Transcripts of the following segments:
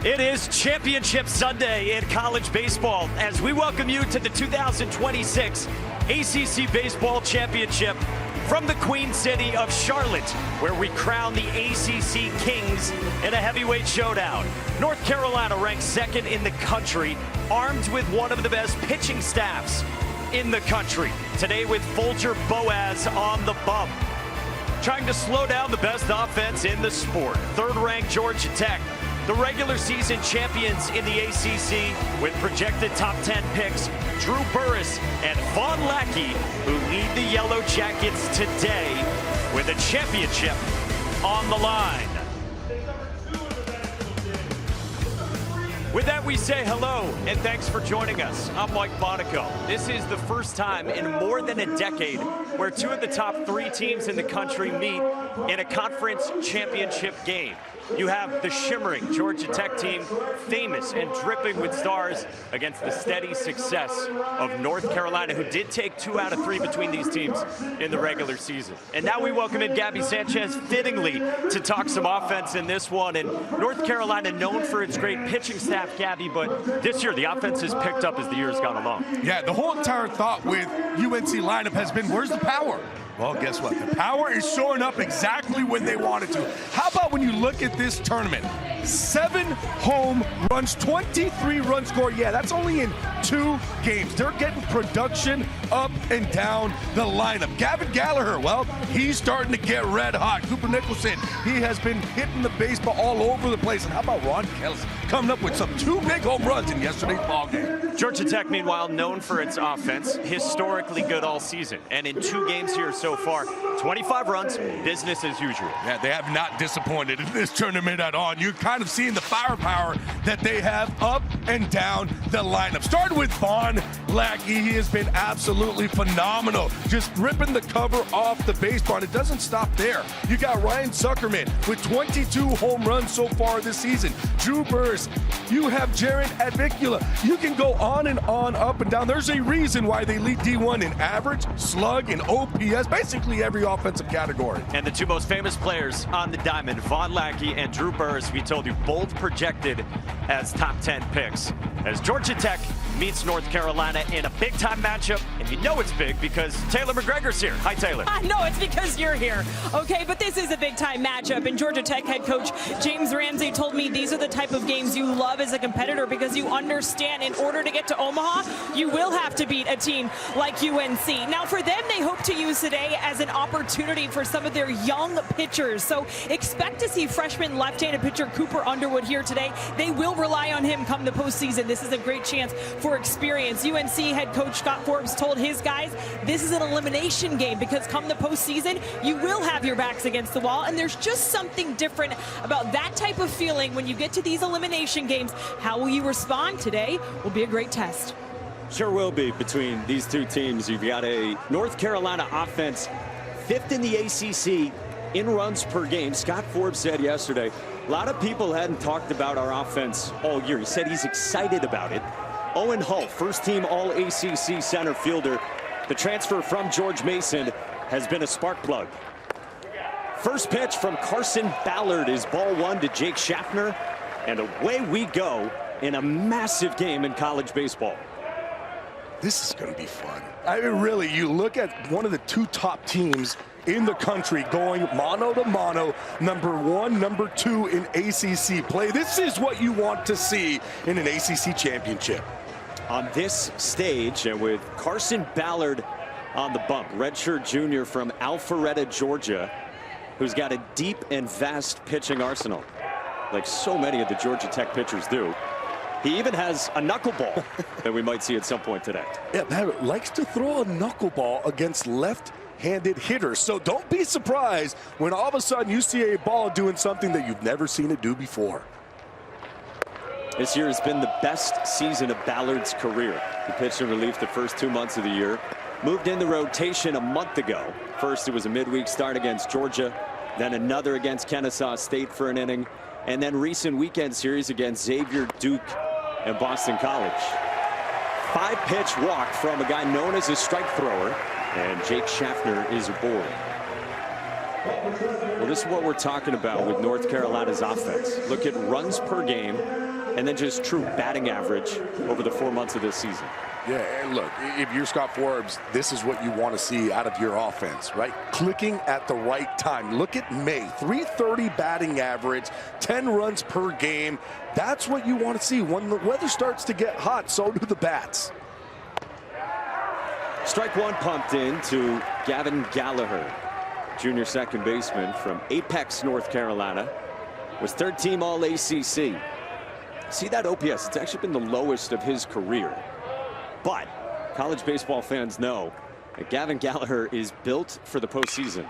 It is Championship Sunday in college baseball as we welcome you to the 2026 ACC Baseball Championship from the Queen City of Charlotte, where we crown the ACC Kings in a heavyweight showdown. North Carolina ranks second in the country, armed with one of the best pitching staffs in the country. Today with Folger Boaz on the bump, trying to slow down the best offense in the sport. Third-ranked Georgia Tech, the regular season champions in the ACC with projected top 10 picks, Drew Burress and Vahn Lackey, who lead the Yellow Jackets today with a championship on the line. With that, we say hello and thanks for joining us. I'm Mike Monaco. This is the first time in more than a decade where two of the top three teams in the country meet in a conference championship game. You have the shimmering Georgia Tech team, famous and dripping with stars, against the steady success of North Carolina, who did take 2 out of 3 between these teams in the regular season. And now we welcome in Gabby Sanchez, fittingly, to talk some offense in this one. And North Carolina known for its great pitching staff, Gabby, but this year the offense has picked up as the year's gone along. Yeah, the whole entire thought with UNC lineup has been, where's the power? Well, guess what? The power is showing up exactly when they wanted to. How about when you look at this tournament? 7 home runs, 23 runs scored. Yeah, that's only in 2 games. They're getting production up and down the lineup. Gavin Gallagher, well, he's starting to get red hot. Cooper Nicholson, he has been hitting the baseball all over the place. And how about Ron Kellis coming up with 2 big home runs in yesterday's ballgame? Georgia Tech, meanwhile, known for its offense, historically good all season. And in 2 games here so far, 25 runs, business as usual. Yeah, they have not disappointed in this tournament at all. You're kind of seeing the firepower that they have up and down the lineup. Starting with Vahn Lackey, he has been absolutely phenomenal. Just ripping the cover off the baseball, and it doesn't stop there. You got Ryan Zuckerman with 22 home runs so far this season. Drew Burress, you have Jared Advicula. You can go on and on, up and down. There's a reason why they lead D1 in average, slug, and OPS, basically every offensive category. And the 2 most famous players on the diamond, Vahn Lackey and Drew Burress, we told you both projected as top 10 picks, as Georgia Tech meets North Carolina in a big-time matchup. And you know it's big because Taylor McGregor's here. Hi, Taylor. I know it's because you're here. Okay, but this is a big-time matchup, and Georgia Tech head coach James Ramsey told me these are the type of games you love as a competitor because you understand in order to get to Omaha, you will have to beat a team like UNC. Now, for them, they hope to use today as an opportunity for some of their young pitchers. So expect to see freshman left-handed pitcher Cooper Underwood here today. They will rely on him come the postseason. This is a great chance for experience. UNC head coach Scott Forbes told his guys this is an elimination game because come the postseason, you will have your backs against the wall, and there's just something different about that type of feeling when you get to these elimination games. How will you respond today will be a great test. Sure will be between these 2 teams. You've got a North Carolina offense 5th in the ACC in runs per game. Scott Forbes said yesterday, a lot of people hadn't talked about our offense all year. He said he's excited about it. Owen Hull, first-team All-ACC center fielder. The transfer from George Mason has been a spark plug. First pitch from Carson Ballard is ball 1 to Jake Schaffner, and away we go in a massive game in college baseball. This is going to be fun. I mean, really, you look at one of the 2 top teams in the country going mano to mano, number 1, number 2 in ACC play. This is what you want to see in an ACC championship. On this stage, and with Carson Ballard on the bump, redshirt junior from Alpharetta, Georgia, who's got a deep and vast pitching arsenal, like so many of the Georgia Tech pitchers do. He even has a knuckleball that we might see at some point today. Yeah, Ballard likes to throw a knuckleball against left-handed hitters. So don't be surprised when all of a sudden you see a ball doing something that you've never seen it do before. This year has been the best season of Ballard's career. He pitched in relief the first 2 months of the year. Moved in the rotation a month ago. First, it was a midweek start against Georgia, then another against Kennesaw State for an inning, and then recent weekend series against Xavier, Duke, and Boston College. 5-pitch walk from a guy known as a strike thrower, and Jake Schaffner is aboard. Well, this is what we're talking about with North Carolina's offense. Look at runs per game and then just true batting average over the 4 months of this season. Yeah, and look, if you're Scott Forbes, this is what you want to see out of your offense, right? Clicking at the right time. Look at May, 330 batting average, 10 runs per game. That's what you want to see. When the weather starts to get hot, so do the bats. Strike one pumped in to Gavin Gallagher, junior second baseman from Apex, North Carolina. Was third team All ACC. See that OPS? It's actually been the lowest of his career. But college baseball fans know that Gavin Gallagher is built for the postseason.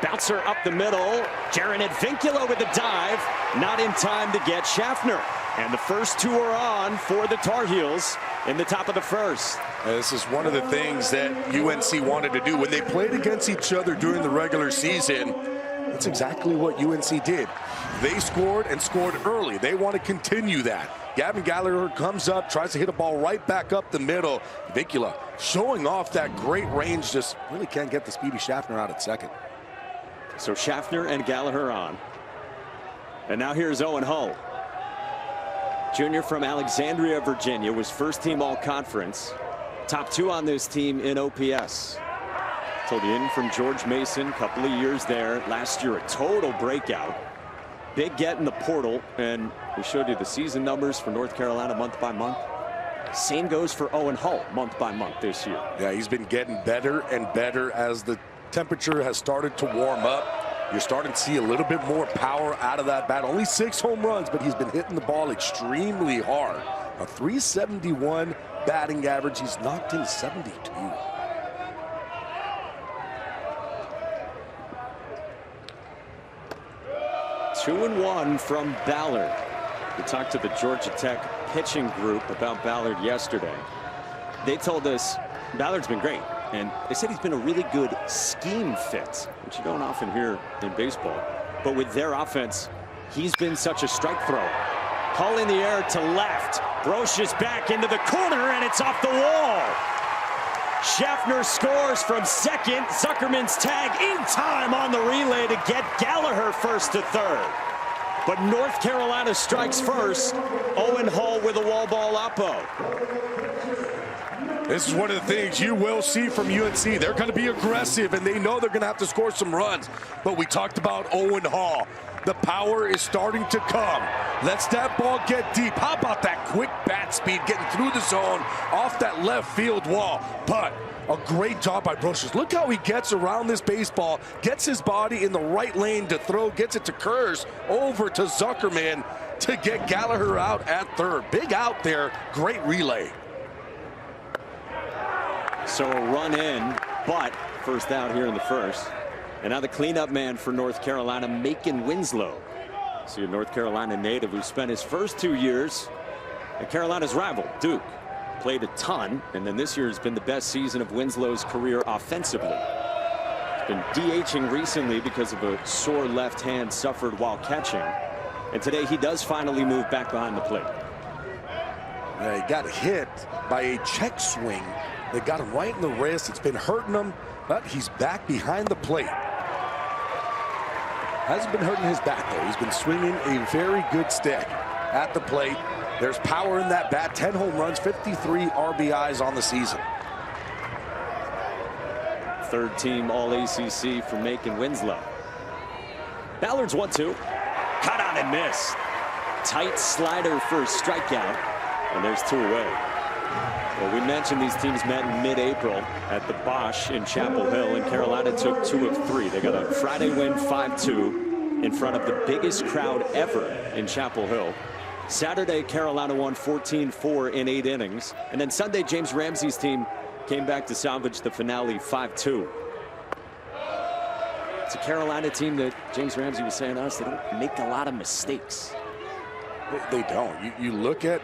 Bouncer up the middle. Jaron Advincula with a dive. Not in time to get Schaffner. And the first two are on for the Tar Heels in the top of the first. This is one of the things that UNC wanted to do. When they played against each other during the regular season, that's exactly what UNC did. They scored and scored early. They want to continue that. Gavin Gallagher comes up, tries to hit a ball right back up the middle. Advincula showing off that great range, just really can't get the speedy Schaffner out at second. So Schaffner and Gallagher on. And now here's Owen Hull. Junior from Alexandria, Virginia, was first team all-conference. Top two on this team in OPS. Told you, in from George Mason, couple of years there. Last year, a total breakout. Big get in the portal, and we showed you the season numbers for North Carolina month by month. Same goes for Owen Hull month by month this year. Yeah, he's been getting better and better as the temperature has started to warm up. You're starting to see a little bit more power out of that bat. Only 6 home runs, but he's been hitting the ball extremely hard. A 371 batting average. He's knocked in 72. 2-1 from Ballard. We talked to the Georgia Tech pitching group about Ballard yesterday. They told us Ballard's been great, and they said he's been a really good scheme fit, which you don't often hear in baseball. But with their offense, he's been such a strike throw. Hull in the air to left. Brosh is back into the corner, and it's off the wall. Schaffner scores from second. Zuckerman's tag in time on the relay to get Gallagher first to third. But North Carolina strikes first. Owen Hull with a wall ball oppo. This is one of the things you will see from UNC. They're going to be aggressive, and they know they're going to have to score some runs. But we talked about Owen Hull. The power is starting to come. Lets that ball get deep. How about that quick bat speed getting through the zone off that left field wall? But a great job by Brosh. Look how he gets around this baseball, gets his body in the right lane to throw, gets it to Kurz, over to Zuckerman to get Gallagher out at third. Big out there, great relay. So a run in, but first out here in the first. And now the cleanup man for North Carolina, Macon Winslow. See, a North Carolina native who spent his first 2 years at Carolina's rival, Duke. Played a ton, and then this year has been the best season of Winslow's career offensively. He's been DHing recently because of a sore left hand suffered while catching. And today he does finally move back behind the plate. Yeah, he got hit by a check swing that got him right in the wrist. It's been hurting him, but he's back behind the plate. Hasn't been hurting his back, though. He's been swinging a very good stick at the plate. There's power in that bat. 10 home runs, 53 RBIs on the season. Third team All ACC for Macon Winslow. Ballard's 1-2. Caught on and missed. Tight slider for a strikeout. And there's 2 away. Well, we mentioned these teams met in mid-April at the Bosch in Chapel Hill, and Carolina took 2 of 3. They got a Friday win 5-2 in front of the biggest crowd ever in Chapel Hill. Saturday, Carolina won 14-4 in 8 innings. And then Sunday, James Ramsey's team came back to salvage the finale 5-2. It's a Carolina team that James Ramsey was saying to us, they don't make a lot of mistakes. They don't. You look at,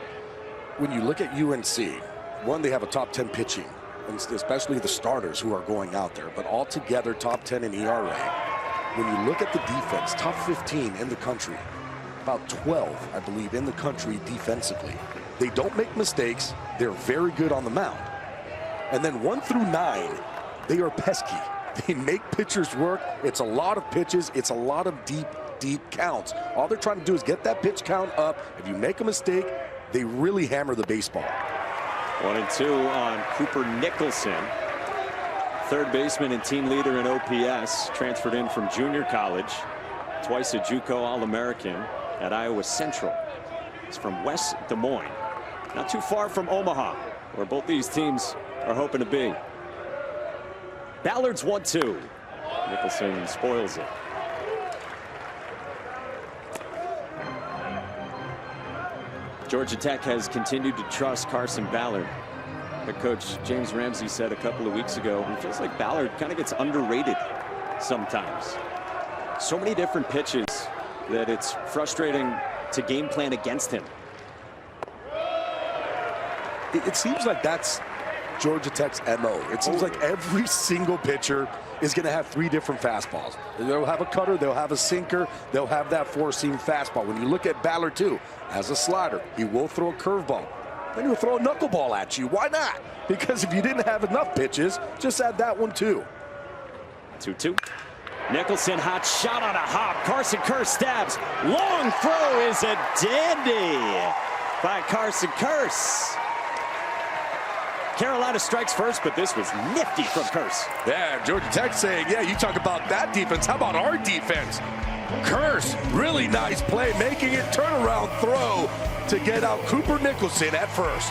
when you look at UNC, one, they have a top 10 pitching, and especially the starters who are going out there, but altogether top 10 in ERA. When you look at the defense, top 15 in the country, about 12, I believe, in the country defensively. They don't make mistakes. They're very good on the mound. And then 1 through 9, they are pesky. They make pitchers work. It's a lot of pitches. It's a lot of deep counts. All they're trying to do is get that pitch count up. If you make a mistake, they really hammer the baseball. 1-2 on Cooper Nicholson. Third baseman and team leader in OPS. Transferred in from junior college. Twice a JUCO All-American at Iowa Central. He's from West Des Moines. Not too far from Omaha, where both these teams are hoping to be. Ballard's 1-2. Nicholson spoils it. Georgia Tech has continued to trust Carson Ballard. Head coach James Ramsey said a couple of weeks ago, he feels like Ballard kind of gets underrated sometimes. So many different pitches that it's frustrating to game plan against him. It seems like that's Georgia Tech's MO. It seems like every single pitcher is going to have 3 different fastballs. They'll have a cutter, they'll have a sinker, they'll have that 4-seam fastball. When you look at Ballard too, as a slider, he will throw a curveball. Then he'll throw a knuckleball at you. Why not? Because if you didn't have enough pitches, just add that one too. 2-2. Nicholson, hot shot on a hop. Carson Kearse stabs. Long throw is a dandy by Carson Kearse. Carolina strikes first, but this was nifty from Kearse. Yeah, Georgia Tech saying, yeah, you talk about that defense. How about our defense? Kearse, really nice play, making it turnaround throw to get out Cooper Nicholson at first.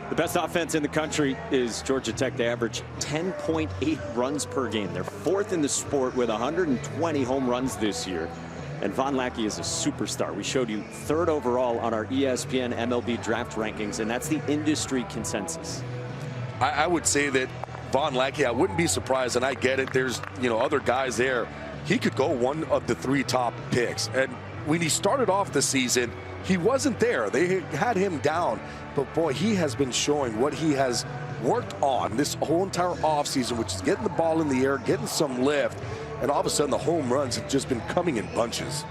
The best offense in the country is Georgia Tech. They average 10.8 runs per game. They're 4th in the sport with 120 home runs this year. And Vahn Lackey is a superstar. We showed you 3rd overall on our ESPN MLB draft rankings, and that's the industry consensus. I would say that Vahn Lackey, I wouldn't be surprised, and I get it. There's, other guys there. He could go one of the 3 top picks. And when he started off the season, he wasn't there. They had him down. But, boy, he has been showing what he has worked on this whole entire offseason, which is getting the ball in the air, getting some lift, and all of a sudden the home runs have just been coming in bunches.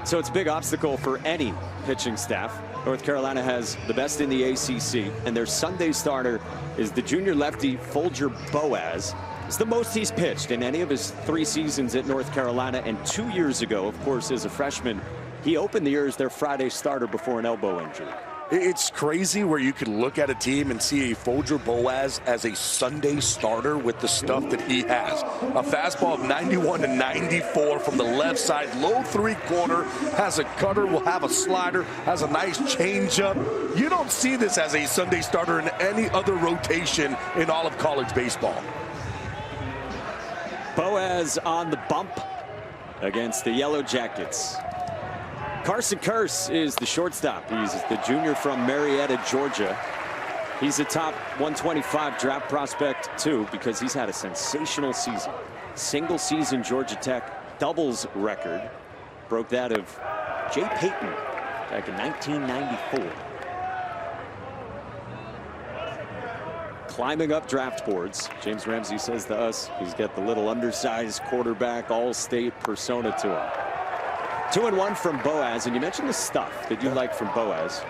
So it's a big obstacle for any pitching staff. North Carolina has the best in the ACC, and their Sunday starter is the junior lefty Folger Boaz. It's the most he's pitched in any of his 3 seasons at North Carolina, and 2 years ago, of course, as a freshman, he opened the year as their Friday starter before an elbow injury. It's crazy where you could look at a team and see a Folger Boaz as a Sunday starter with the stuff that he has. A fastball of 91 to 94 from the left side, low 3-quarter, has a cutter, will have a slider, has a nice changeup. You don't see this as a Sunday starter in any other rotation in all of college baseball. Boaz on the bump against the Yellow Jackets. Carson Kearse is the shortstop. He's the junior from Marietta, Georgia. He's a top 125 draft prospect, too, because he's had a sensational season. Single season Georgia Tech doubles record. Broke that of Jay Payton back in 1994. Climbing up draft boards. James Ramsey says to us, he's got the little undersized quarterback all-state persona to him. 2-1 from Boaz, and you mentioned the stuff that you like from Boaz.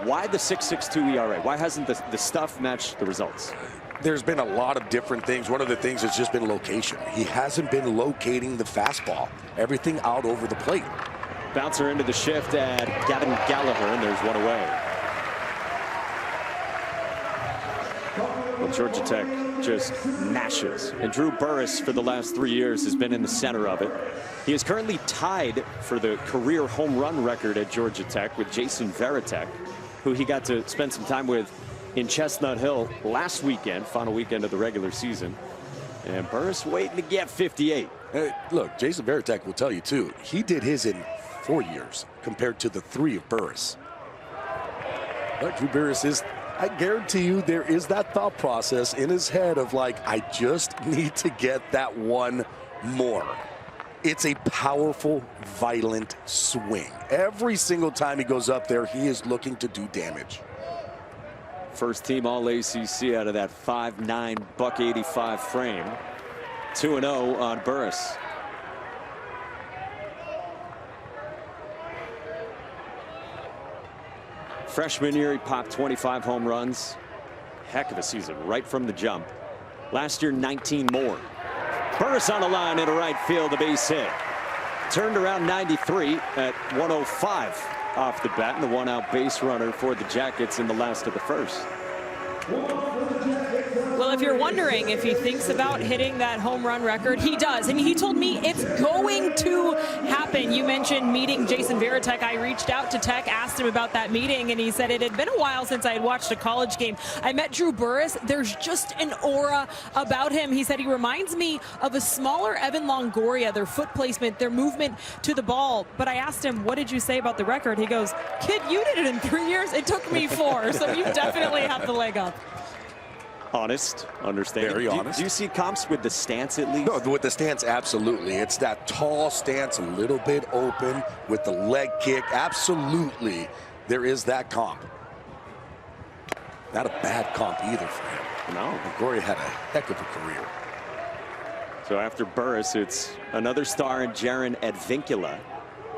Why the 6.62 ERA? Why hasn't the stuff matched the results? There's been a lot of different things. One of the things has just been location. He hasn't been locating the fastball. Everything out over the plate. Bouncer into the shift at Gavin Gallagher, and there's one away. Well, Georgia Tech just gnashes, and Drew Burress for the last 3 years has been in the center of it. He is currently tied for the career home run record at Georgia Tech with Jason Varitek, who he got to spend some time with in Chestnut Hill last weekend, final weekend of the regular season. And Burress waiting to get 58. Look, Jason Varitek will tell you, too, he did his in 4 years compared to the 3 of Burress. But Drew Burress is, I guarantee you, there is that thought process in his head of like, I just need to get that one more. It's a powerful, violent swing. Every single time he goes up there, he is looking to do damage. First team all ACC out of that 5'9", buck-85 frame. 2-0 on Burress. Freshman year, he popped 25 home runs. Heck of a season right from the jump. Last year, 19 more. Burress on the line into right field, a base hit. Turned around 93 at 105 off the bat, and the one-out base runner for the Jackets in the last of the first. Well, if you're wondering if he thinks about hitting that home run record, he does. I mean, he told me it's going to happen. You mentioned meeting Jason Varitek. I reached out to Tech, asked him about that meeting, and he said it had been a while since I had watched a college game. I met Drew Burress. There's just an aura about him. He said he reminds me of a smaller Evan Longoria, their foot placement, their movement to the ball. But I asked him, what did you say about the record? He goes, kid, you did it in 3 years. It took me 4. So you definitely have the leg up. Honest, understanding. Very honest. Do you see comps with the stance at least? No, with the stance, absolutely. It's that tall stance, a little bit open with the leg kick. Absolutely, there is that comp. Not a bad comp either for him. No. Longoria had a heck of a career. So after Burress, it's another star in Jaron Advincula.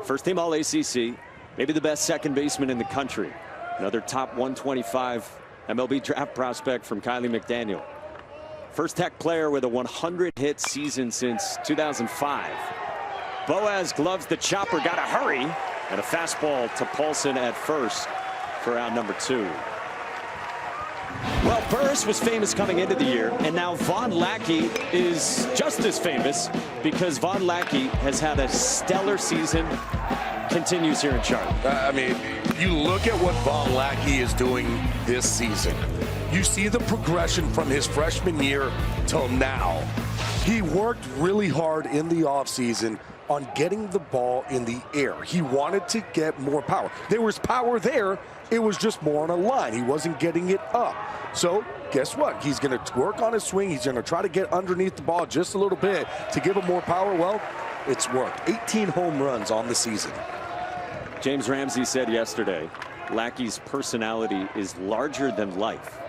First team All-ACC, maybe the best second baseman in the country. Another top 125 MLB draft prospect from Kylie McDaniel. First Tech player with a 100-hit season since 2005. Boaz gloves the chopper, got to hurry, and a fastball to Paulson at first for out number 2. Well, Burress was famous coming into the year, and now Vahn Lackey is just as famous because Vahn Lackey has had a stellar season. Continues here in Charlotte. I mean, you look at what Vahn Lackey is doing this season. You see the progression from his freshman year till now. He worked really hard in the offseason on getting the ball in the air. He wanted to get more power. There was power there. It was just more on a line. He wasn't getting it up. So guess what? He's going to work on his swing. He's going to try to get underneath the ball just a little bit to give him more power. Well, it's worked. 18 home runs on the season. James Ramsey said yesterday, Lackey's personality is larger than life.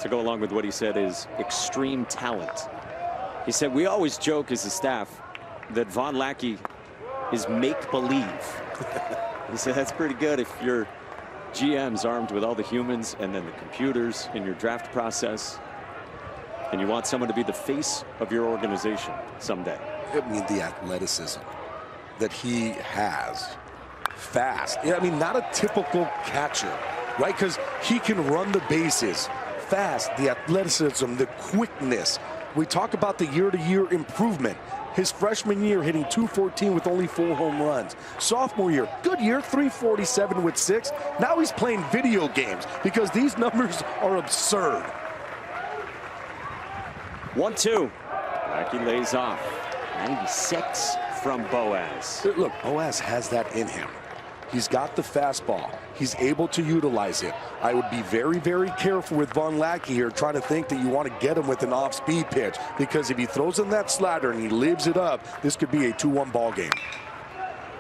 To go along with what he said is extreme talent. He said, we always joke as a staff that Vahn Lackey is make-believe. He said, that's pretty good if your GM's armed with all the humans and then the computers in your draft process, and you want someone to be the face of your organization someday. I mean, the athleticism that he has. Fast. Yeah, I mean, not a typical catcher, right? Because he can run the bases. Fast, the athleticism, the quickness. We talk about the year-to-year improvement. His freshman year hitting .214 with only 4 home runs. Sophomore year, good year, .347 with 6. Now he's playing video games because these numbers are absurd. 1-2. Lackey lays off. 96 from Boaz. Look, Boaz has that in him. He's got the fastball. He's able to utilize it. I would be very, very careful with Vahn Lackey here, trying to think that you want to get him with an off-speed pitch, because if he throws in that slider and he lives it up, this could be a 2-1 ball game.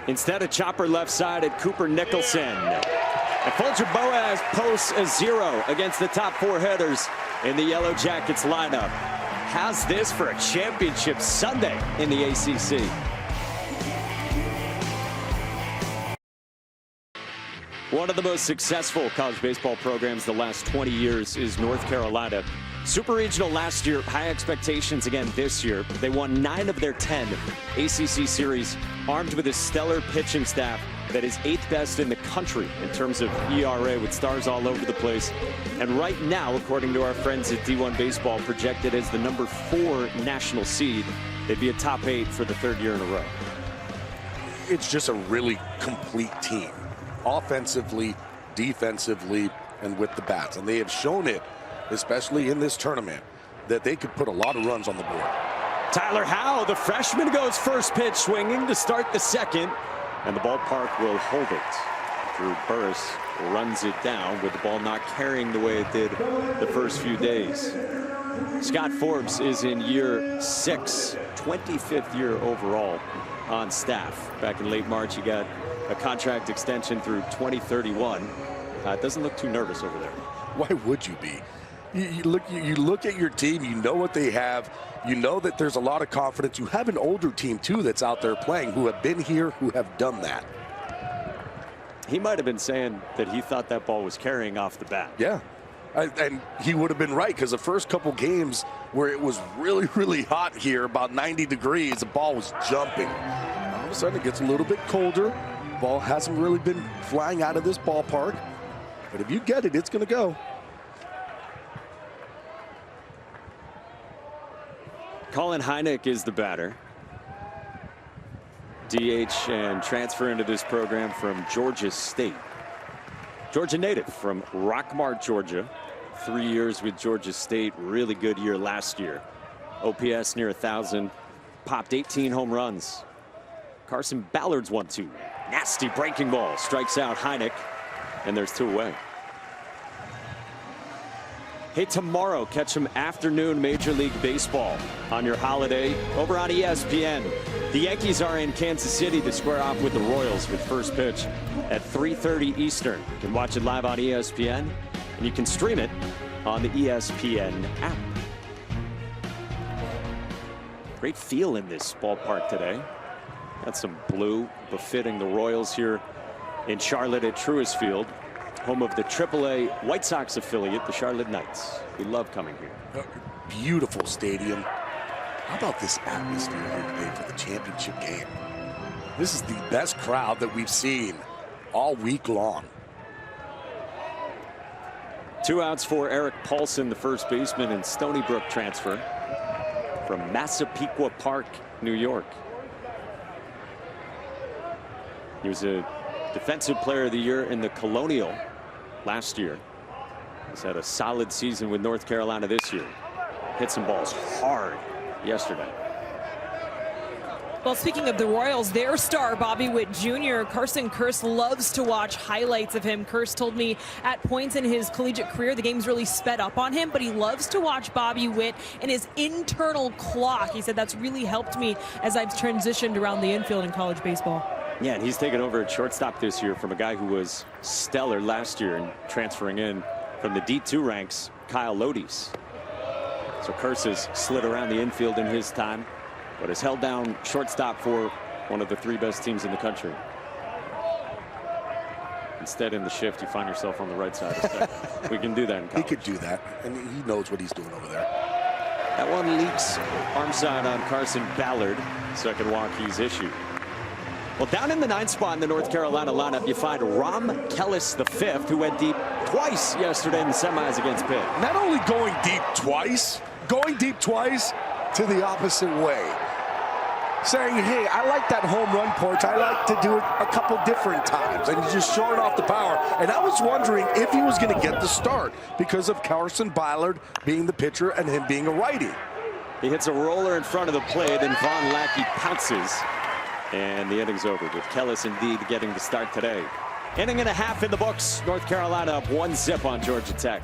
Instead, a chopper left side at Cooper Nicholson. And Folger Boaz posts a 0 against the top 4 hitters in the Yellow Jackets lineup. How's this for a championship Sunday in the ACC? One of the most successful college baseball programs the last 20 years is North Carolina. Super Regional last year, high expectations again this year. They won 9 of their 10 ACC series, armed with a stellar pitching staff that is 8th best in the country in terms of ERA, with stars all over the place. And right now, according to our friends at D1 Baseball, projected as the number 4 national seed. They'd be a top 8 for the 3rd year in a row. It's just a really complete team. Offensively, defensively, and with the bats. And they have shown it, especially in this tournament, that they could put a lot of runs on the board. Tyler Howe, the freshman, goes first pitch swinging to start the 2nd, and the ballpark will hold it. Drew Burress runs it down with the ball not carrying the way it did the first few days. Scott Forbes is in year 6, 25th year overall on staff. Back in late March, he got a contract extension through 2031. It doesn't look too nervous over there. Why would you be? You look at your team, you know what they have, you know that there's a lot of confidence. You have an older team too that's out there playing, who have been here, who have done that. He might have been saying that he thought that ball was carrying off the bat. Yeah. And he would have been right, because the first couple games where it was really, really hot here, about 90 degrees, the ball was jumping. All of a sudden, it gets a little bit colder. Ball hasn't really been flying out of this ballpark. But if you get it, it's going to go. Colin Hynek is the batter. DH and transfer into this program from Georgia State. Georgia native from Rockmart, Georgia. 3 years with Georgia State. Really good year last year. OPS near 1,000. Popped 18 home runs. Carson Ballard's 1-2. Nasty breaking ball. Strikes out Hynek. And there's 2 away. Hey, tomorrow, catch some afternoon Major League Baseball on your holiday over on ESPN. The Yankees are in Kansas City to square off with the Royals with first pitch at 3:30 Eastern. You can watch it live on ESPN, and you can stream it on the ESPN app. Great feel in this ballpark today. Got some blue befitting the Royals here in Charlotte at Truist Field, home of the AAA White Sox affiliate, the Charlotte Knights. We love coming here. Beautiful stadium. How about this atmosphere here today for the championship game? This is the best crowd that we've seen all week long. 2 outs for Eric Paulson, the first baseman and Stony Brook transfer from Massapequa Park, New York. He was a Defensive Player of the Year in the Colonial last year. He's had a solid season with North Carolina this year. Hit some balls hard yesterday. Well, speaking of the Royals, their star, Bobby Witt Jr., Carson Kearse loves to watch highlights of him. Kearse told me at points in his collegiate career, the game's really sped up on him, but he loves to watch Bobby Witt and his internal clock. He said that's really helped me as I've transitioned around the infield in college baseball. Yeah, and he's taken over at shortstop this year from a guy who was stellar last year and transferring in from the D2 ranks, Kyle Lodies. So Kearse has slid around the infield in his time, but has held down shortstop for one of the 3 best teams in the country. Instead, in the shift, you find yourself on the right side of second. We can do that in college. He could do that, and he knows what he's doing over there. That one leaks arm side on Carson Ballard. Second walk he's issued. Well, down in the 9th spot in the North Carolina lineup, you find Rom Kellis V, who went deep twice yesterday in the semis against Pitt. Not only going deep twice to the opposite way. Saying, hey, I like that home run porch. I like to do it a couple different times. And he's just showing off the power. And I was wondering if he was going to get the start because of Carson Ballard being the pitcher and him being a righty. He hits a roller in front of the plate, and Vahn Lackey pounces. And the inning's over with Kellis indeed getting the start today. Inning and a half in the books. North Carolina up 1-0 on Georgia Tech.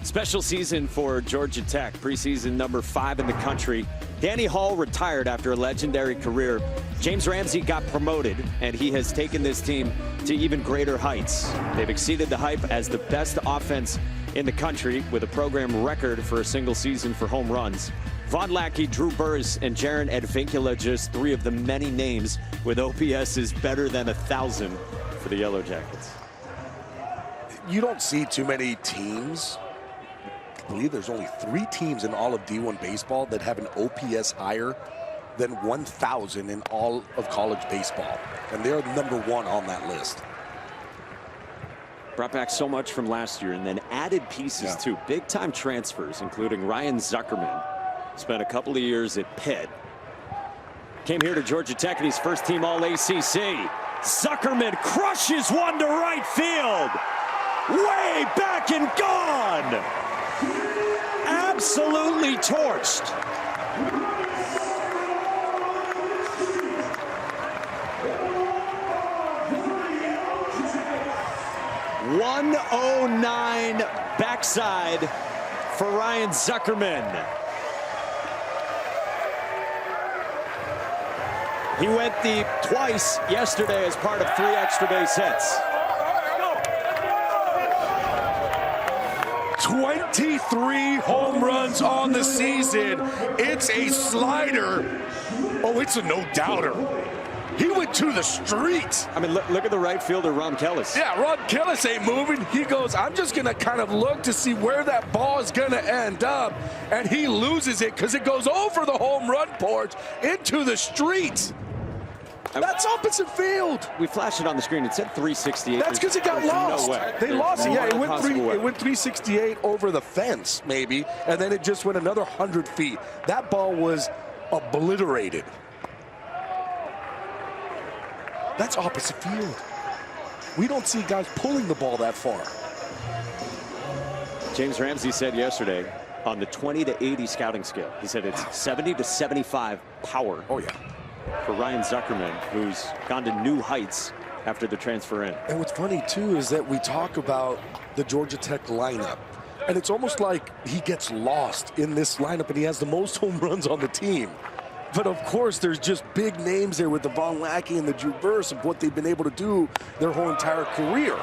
Special season for Georgia Tech. Preseason number 5 in the country. Danny Hall retired after a legendary career. James Ramsey got promoted, and he has taken this team to even greater heights. They've exceeded the hype as the best offense in the country with a program record for a single season for home runs. Vahn Lackey, Drew Burress, and Jaron Advincula, just 3 of the many names with OPSs better than 1,000 for the Yellow Jackets. You don't see too many teams. I believe there's only 3 teams in all of D1 baseball that have an OPS higher than 1,000 in all of college baseball. And they're number 1 on that list. Brought back so much from last year and then added pieces too. Big time transfers, including Ryan Zuckerman. Spent a couple of years at Pitt. Came here to Georgia Tech and he's first team all ACC. Zuckerman crushes one to right field. Way back and gone. Absolutely torched. .109 backside for Ryan Zuckerman. He went deep twice yesterday as part of 3 extra base hits. 23 home runs on the season. It's a slider. Oh, it's a no-doubter. into the streets. I mean, look at the right fielder, Ron Kellis. Yeah, Ron Kellis ain't moving. He goes, I'm just going to kind of look to see where that ball is going to end up. And he loses it because it goes over the home run porch into the streets. That's opposite field. We flashed it on the screen. It said 368. That's because it got lost. No way. They lost it. Yeah, it went 368 over the fence, maybe, and then it just went another 100 feet. That ball was obliterated. That's opposite field. We don't see guys pulling the ball that far. James Ramsey said yesterday on the 20 to 80 scouting scale, he said it's 70 to 75 power. Oh, yeah. For Ryan Zuckerman, who's gone to new heights after the transfer in. And what's funny, too, is that we talk about the Georgia Tech lineup. And it's almost like he gets lost in this lineup, and he has the most home runs on the team. But, of course, there's just big names there with the Vahn Lackey and the Burress of what they've been able to do their whole entire career.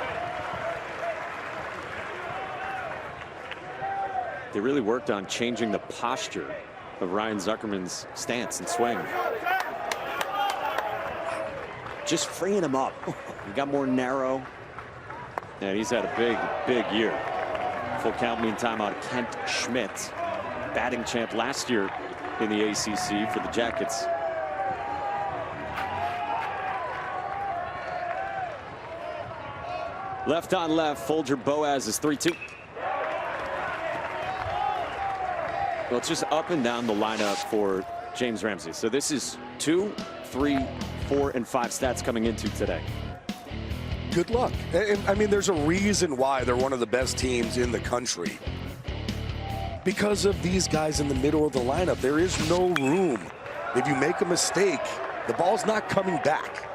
They really worked on changing the posture of Ryan Zuckerman's stance and swing. Just freeing him up. He got more narrow. And he's had a big year. Full count mean timeout. Kent Schmidt, batting champ last year in the ACC for the Jackets. Left on left, Folger Boaz is 3-2. Well, it's just up and down the lineup for James Ramsey. So this is 2, 3, 4, and 5 stats coming into today. Good luck. And I mean, there's a reason why they're one of the best teams in the country. Because of these guys in the middle of the lineup, there is no room. If you make a mistake, the ball's not coming back.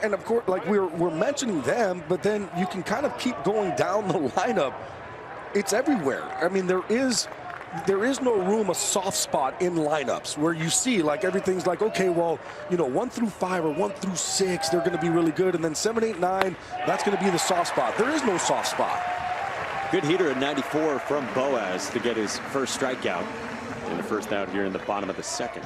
And of course, like we're mentioning them, but then you can kind of keep going down the lineup. It's everywhere. I mean, there is no room, a soft spot in lineups where you see like everything's like, okay, well, you know, 1 through 5 or 1 through 6, they're going to be really good. And then 7, 8, 9, that's going to be the soft spot. There is no soft spot. Good heater at 94 from Boaz to get his first strikeout in the first out here in the bottom of the second.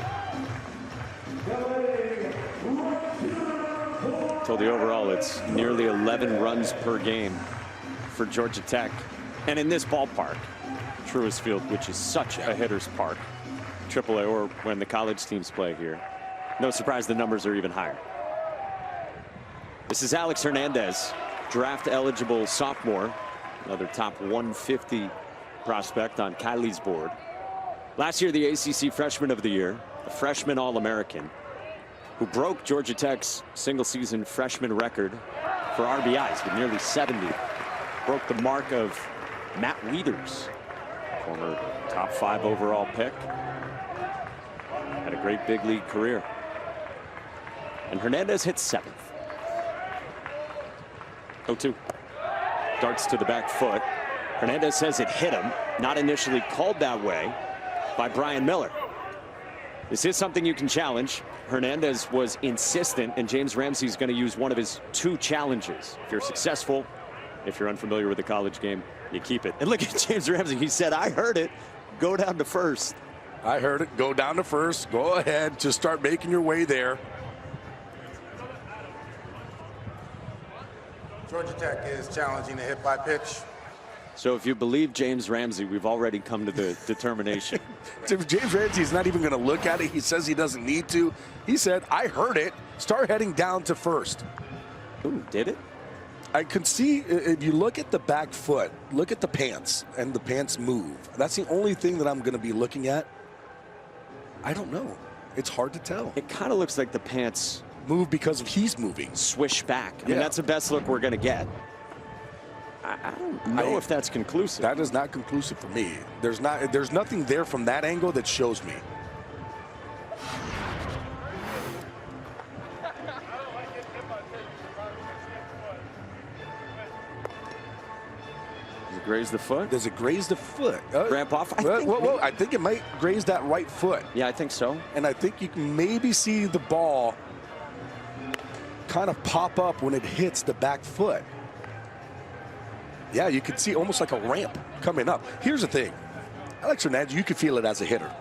So the overall, it's nearly 11 runs per game for Georgia Tech. And in this ballpark, Truist Field, which is such a hitter's park, AAA or when the college teams play here, no surprise the numbers are even higher. This is Alex Hernandez, draft eligible sophomore, another top 150 prospect on Kylie's board. Last year, the ACC Freshman of the Year, a freshman All-American, who broke Georgia Tech's single-season freshman record for RBIs with nearly 70. Broke the mark of Matt Wieters, former top 5 overall pick. Had a great big league career. And Hernandez hits 7th. 0-2. Darts to the back foot. Hernandez says it hit him, not initially called that way by Brian Miller. This is something you can challenge. Hernandez was insistent, and James Ramsey's going to use one of his 2 challenges. If you're successful, if you're unfamiliar with the college game, you keep it. And look at James Ramsey. He said, I heard it. Go down to first. I heard it. Go down to first. Go ahead. Just start making your way there. Georgia Tech is challenging the hit by pitch. So if you believe James Ramsey, we've already come to the determination. James Ramsey's not even going to look at it. He says he doesn't need to. He said, I heard it. Start heading down to first. Ooh, did it? I could see, if you look at the back foot, look at the pants, and the pants move. That's the only thing that I'm going to be looking at. I don't know. It's hard to tell. It kind of looks like the pants move because he's moving. Swish back. I mean, that's the best look we're going to get. I don't know if that's conclusive. That is not conclusive for me. There's nothing there from that angle that shows me. Does it graze the foot? Does it graze the foot? Ramp off? I think it might graze that right foot. Yeah, I think so. And I think you can maybe see the ball kind of pop up when it hits the back foot. Yeah, you could see almost like a ramp coming up. Here's the thing. Alex Hernandez, you could feel it as a hitter.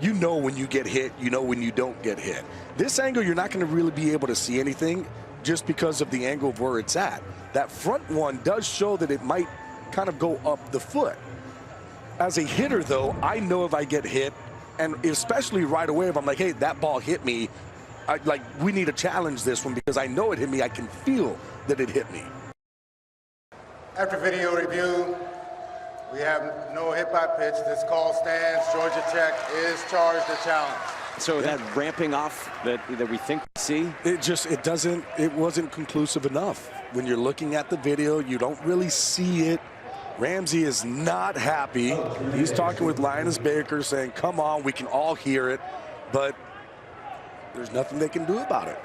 you know when you get hit, you know when you don't get hit. This angle, you're not going to really be able to see anything just because of the angle of where it's at. That front one does show that it might kind of go up the foot. As a hitter, though, I know if I get hit, and especially right away if I'm like, hey, that ball hit me, we need to challenge this one because I know it hit me. I can feel that it hit me. After video review, we have no hit by pitch. This call stands. Georgia Tech is charged to challenge. So that ramping off that we think we see? It wasn't conclusive enough. When you're looking at the video, you don't really see it. Ramsey is not happy. He's talking with Linus Baker saying, come on, we can all hear it, but there's nothing they can do about it.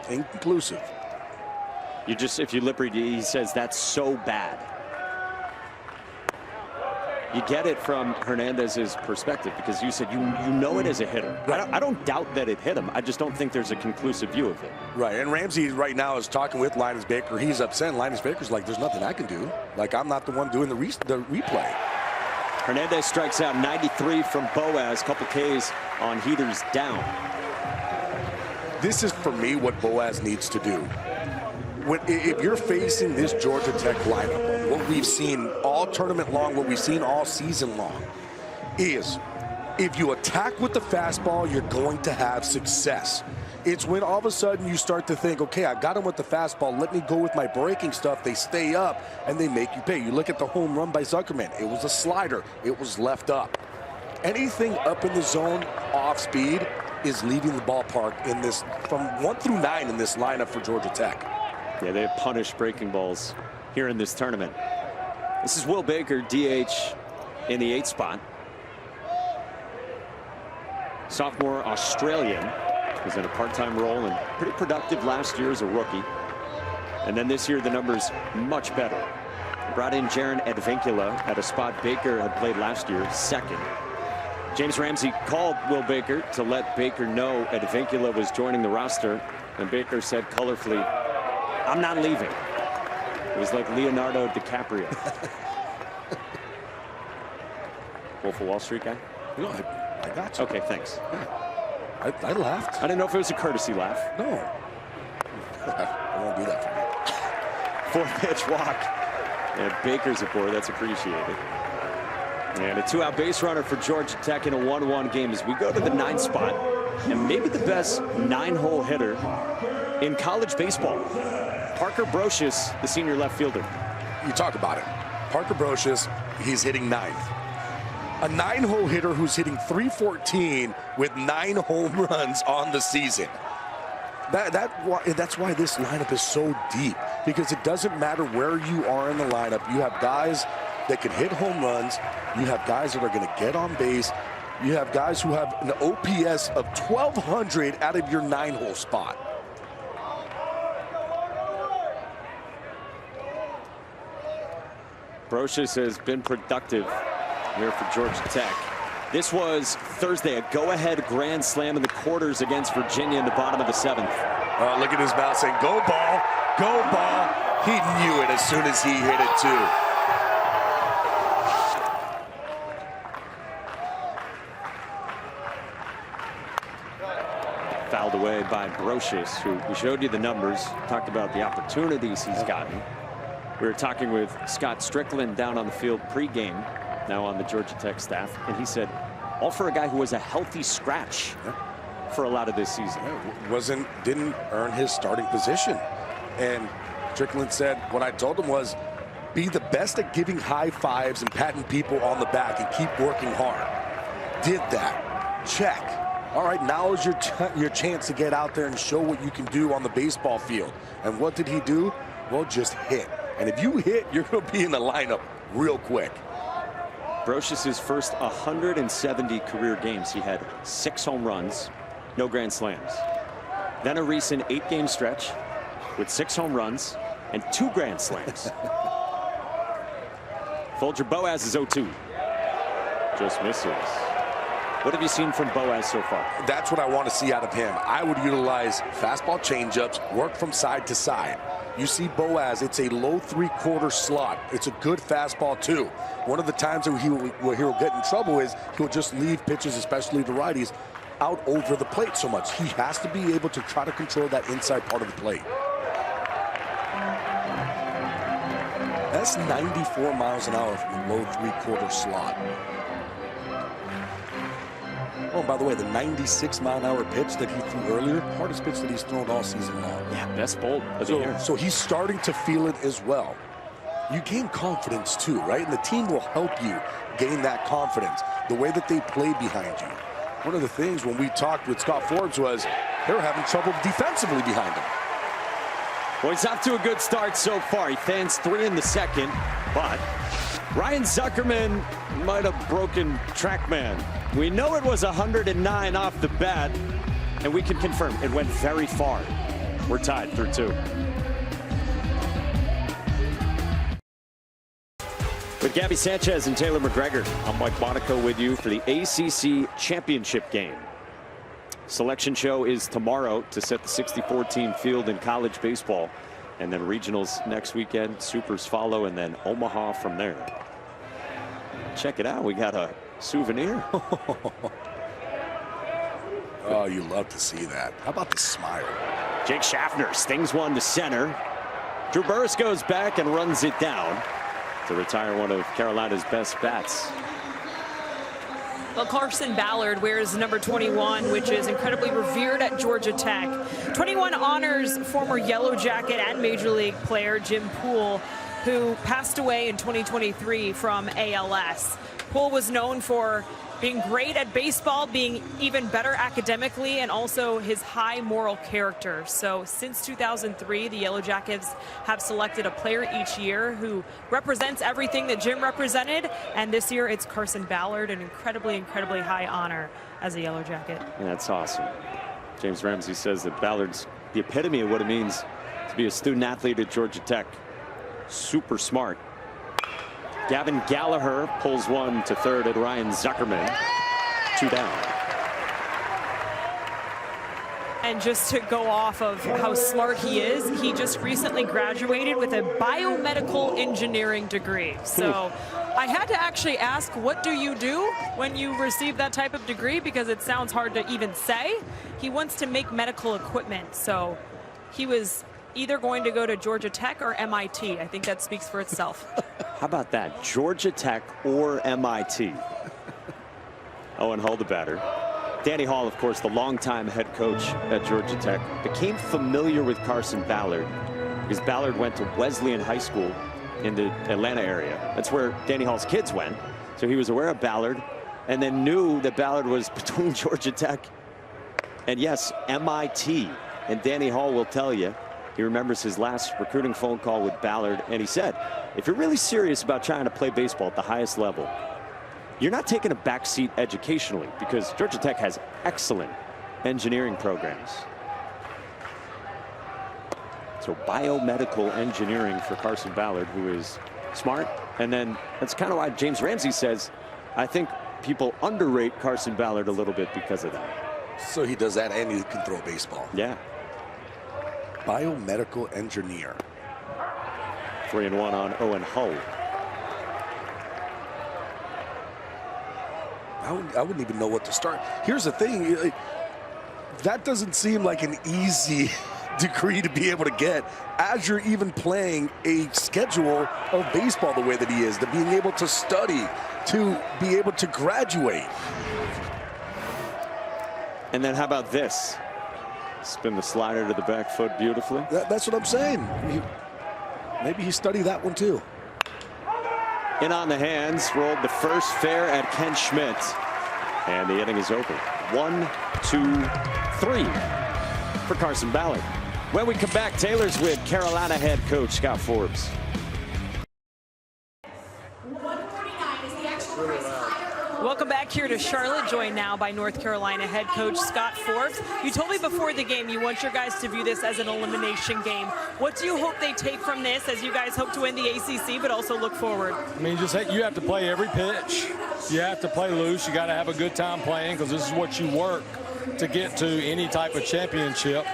Inconclusive. If you lip read, he says that's so bad. You get it from Hernandez's perspective because you said you know it as a hitter. Right. I don't doubt that it hit him. I just don't think there's a conclusive view of it. Right, and Ramsey right now is talking with Linus Baker. He's upset, and Linus Baker's like, there's nothing I can do. Like, I'm not the one doing the replay. Hernandez strikes out 93 from Boaz, couple Ks on heaters down. This is, for me, what Boaz needs to do. If you're facing this Georgia Tech lineup, what we've seen all tournament long, what we've seen all season long, is if you attack with the fastball, you're going to have success. It's when all of a sudden you start to think, okay, I got him with the fastball, let me go with my breaking stuff. They stay up, and they make you pay. You look at the home run by Zuckerman. It was a slider. It was left up. Anything up in the zone off speed is leaving the ballpark in this, from 1 through 9 in this lineup for Georgia Tech. Yeah, they have punished breaking balls here in this tournament. This is Will Baker, DH in the 8th spot. Sophomore Australian. Was in a part-time role and pretty productive last year as a rookie. And then this year, the numbers much better. Brought in Jaron Advincula at a spot Baker had played last year, 2nd. James Ramsey called Will Baker to let Baker know Advincula was joining the roster. And Baker said colorfully, I'm not leaving. It was like Leonardo DiCaprio. Wolf of Wall Street guy? No, I got you. Okay, thanks. Yeah. I laughed. I didn't know if it was a courtesy laugh. No. I won't do that for you. 4-pitch walk. And Baker's aboard. That's appreciated. And a 2-out base runner for Georgia Tech in a 1-1 game as we go to the 9th spot. And maybe the best 9-hole hitter in college baseball. Parker Brocious, the senior left fielder. You talk about it. Parker Brocious, he's hitting 9th. A 9-hole hitter who's hitting .314 with 9 home runs on the season. That's why this lineup is so deep, because it doesn't matter where you are in the lineup. You have guys that can hit home runs. You have guys that are going to get on base. You have guys who have an OPS of 1,200 out of your 9-hole spot. Brocious has been productive here for Georgia Tech. This was Thursday, a go-ahead grand slam in the quarters against Virginia in the bottom of the 7th. Oh, look at his mouth saying, go ball, go ball. He knew it as soon as he hit it too. Fouled away by Brocious, who we showed you the numbers, talked about the opportunities he's gotten. We were talking with Scott Strickland down on the field pregame, now on the Georgia Tech staff, and he said, all for a guy who was a healthy scratch for a lot of this season. Didn't earn his starting position. And Strickland said, what I told him was, be the best at giving high fives and patting people on the back and keep working hard. Did that. Check. All right, now is your chance to get out there and show what you can do on the baseball field. And what did he do? Well, just hit. And if you hit, you're going to be in the lineup real quick. Brocious' first 170 career games, he had 6 home runs, no grand slams. Then a recent 8-game stretch with 6 home runs and 2 grand slams. Folger Boaz is 0-2. Just misses. What have you seen from Boaz so far? That's what I want to see out of him. I would utilize fastball changeups, work from side to side. You see Boaz, it's a low three-quarter slot. It's a good fastball, too. One of the times that he'll get in trouble is he'll just leave pitches, especially the righties, out over the plate so much. He has to be able to try to control that inside part of the plate. That's 94 miles an hour from the low three-quarter slot. Oh, by the way, the 96-mile-an-hour pitch that he threw earlier, hardest pitch that he's thrown all season long. Yeah, best bolt of the year. So he's starting to feel it as well. You gain confidence too, right? And the team will help you gain that confidence, the way that they play behind you. One of the things when we talked with Scott Forbes was they were having trouble defensively behind him. Well, he's off to a good start so far. He fans 3 in the second, but Ryan Zuckerman might have broken TrackMan. We know it was 109 off the bat, and we can confirm it went very far. We're tied through 2. With Gabby Sanchez and Taylor McGregor, I'm Mike Monaco with you for the ACC championship game. Selection show is tomorrow to set the 64-team field in college baseball, and then regionals next weekend. Supers follow, and then Omaha from there. Check it out. We got a souvenir. Oh, you love to see that. How about the smile? Jake Schaffner stings one to center. Drew Burress goes back and runs it down to retire one of Carolina's best bats. Well, Carson Ballard wears number 21, which is incredibly revered at Georgia Tech. 21 honors former Yellow Jacket and Major League player Jim Poole, who passed away in 2023 from ALS. Poole was known for being great at baseball, being even better academically, and also his high moral character. So since 2003, the Yellow Jackets have selected a player each year who represents everything that Jim represented. And this year it's Carson Ballard, an incredibly, incredibly high honor as a Yellow Jacket. And that's awesome. James Ramsey says that Ballard's the epitome of what it means to be a student athlete at Georgia Tech. Super smart. Gavin Gallagher pulls one to third at Ryan Zuckerman. 2 down. And just to go off of how smart he is, he just recently graduated with a biomedical engineering degree. So I had to actually ask, what do you do when you receive that type of degree? Because it sounds hard to even say. He wants to make medical equipment. So he was either going to go to Georgia Tech or MIT. I think that speaks for itself. How about that? Georgia Tech or MIT? Owen Hull, the batter. Danny Hall, of course, the longtime head coach at Georgia Tech, became familiar with Carson Ballard because Ballard went to Wesleyan High School in the Atlanta area. That's where Danny Hall's kids went. So he was aware of Ballard and then knew that Ballard was between Georgia Tech and, yes, MIT. And Danny Hall will tell you, he remembers his last recruiting phone call with Ballard, and he said, if you're really serious about trying to play baseball at the highest level, you're not taking a backseat educationally, because Georgia Tech has excellent engineering programs. So biomedical engineering for Carson Ballard, who is smart. And then that's kind of why James Ramsey says, I think people underrate Carson Ballard a little bit because of that. So he does that and he can throw a baseball. Yeah. Biomedical engineer. 3-1 on Owen Hull. I wouldn't even know what to start. Here's the thing. That doesn't seem like an easy degree to be able to get as you're even playing a schedule of baseball the way that he is, to being able to study, to be able to graduate. And then how about this? Spin the slider to the back foot beautifully. That's what I'm saying. Maybe he studied that one too. In on the hands, rolled the first fair at Ken Schmidt. And the inning is over. 1, 2, 3 for Carson Ballard. When we come back, Taylor's with Carolina head coach Scott Forbes. Welcome back here to Charlotte, joined now by North Carolina head coach Scott Forbes. You told me before the game you want your guys to view this as an elimination game. What do you hope they take from this as you guys hope to win the ACC, but also look forward? I mean, you have to play every pitch. You have to play loose. You got to have a good time playing, because this is what you work to get to any type of championship.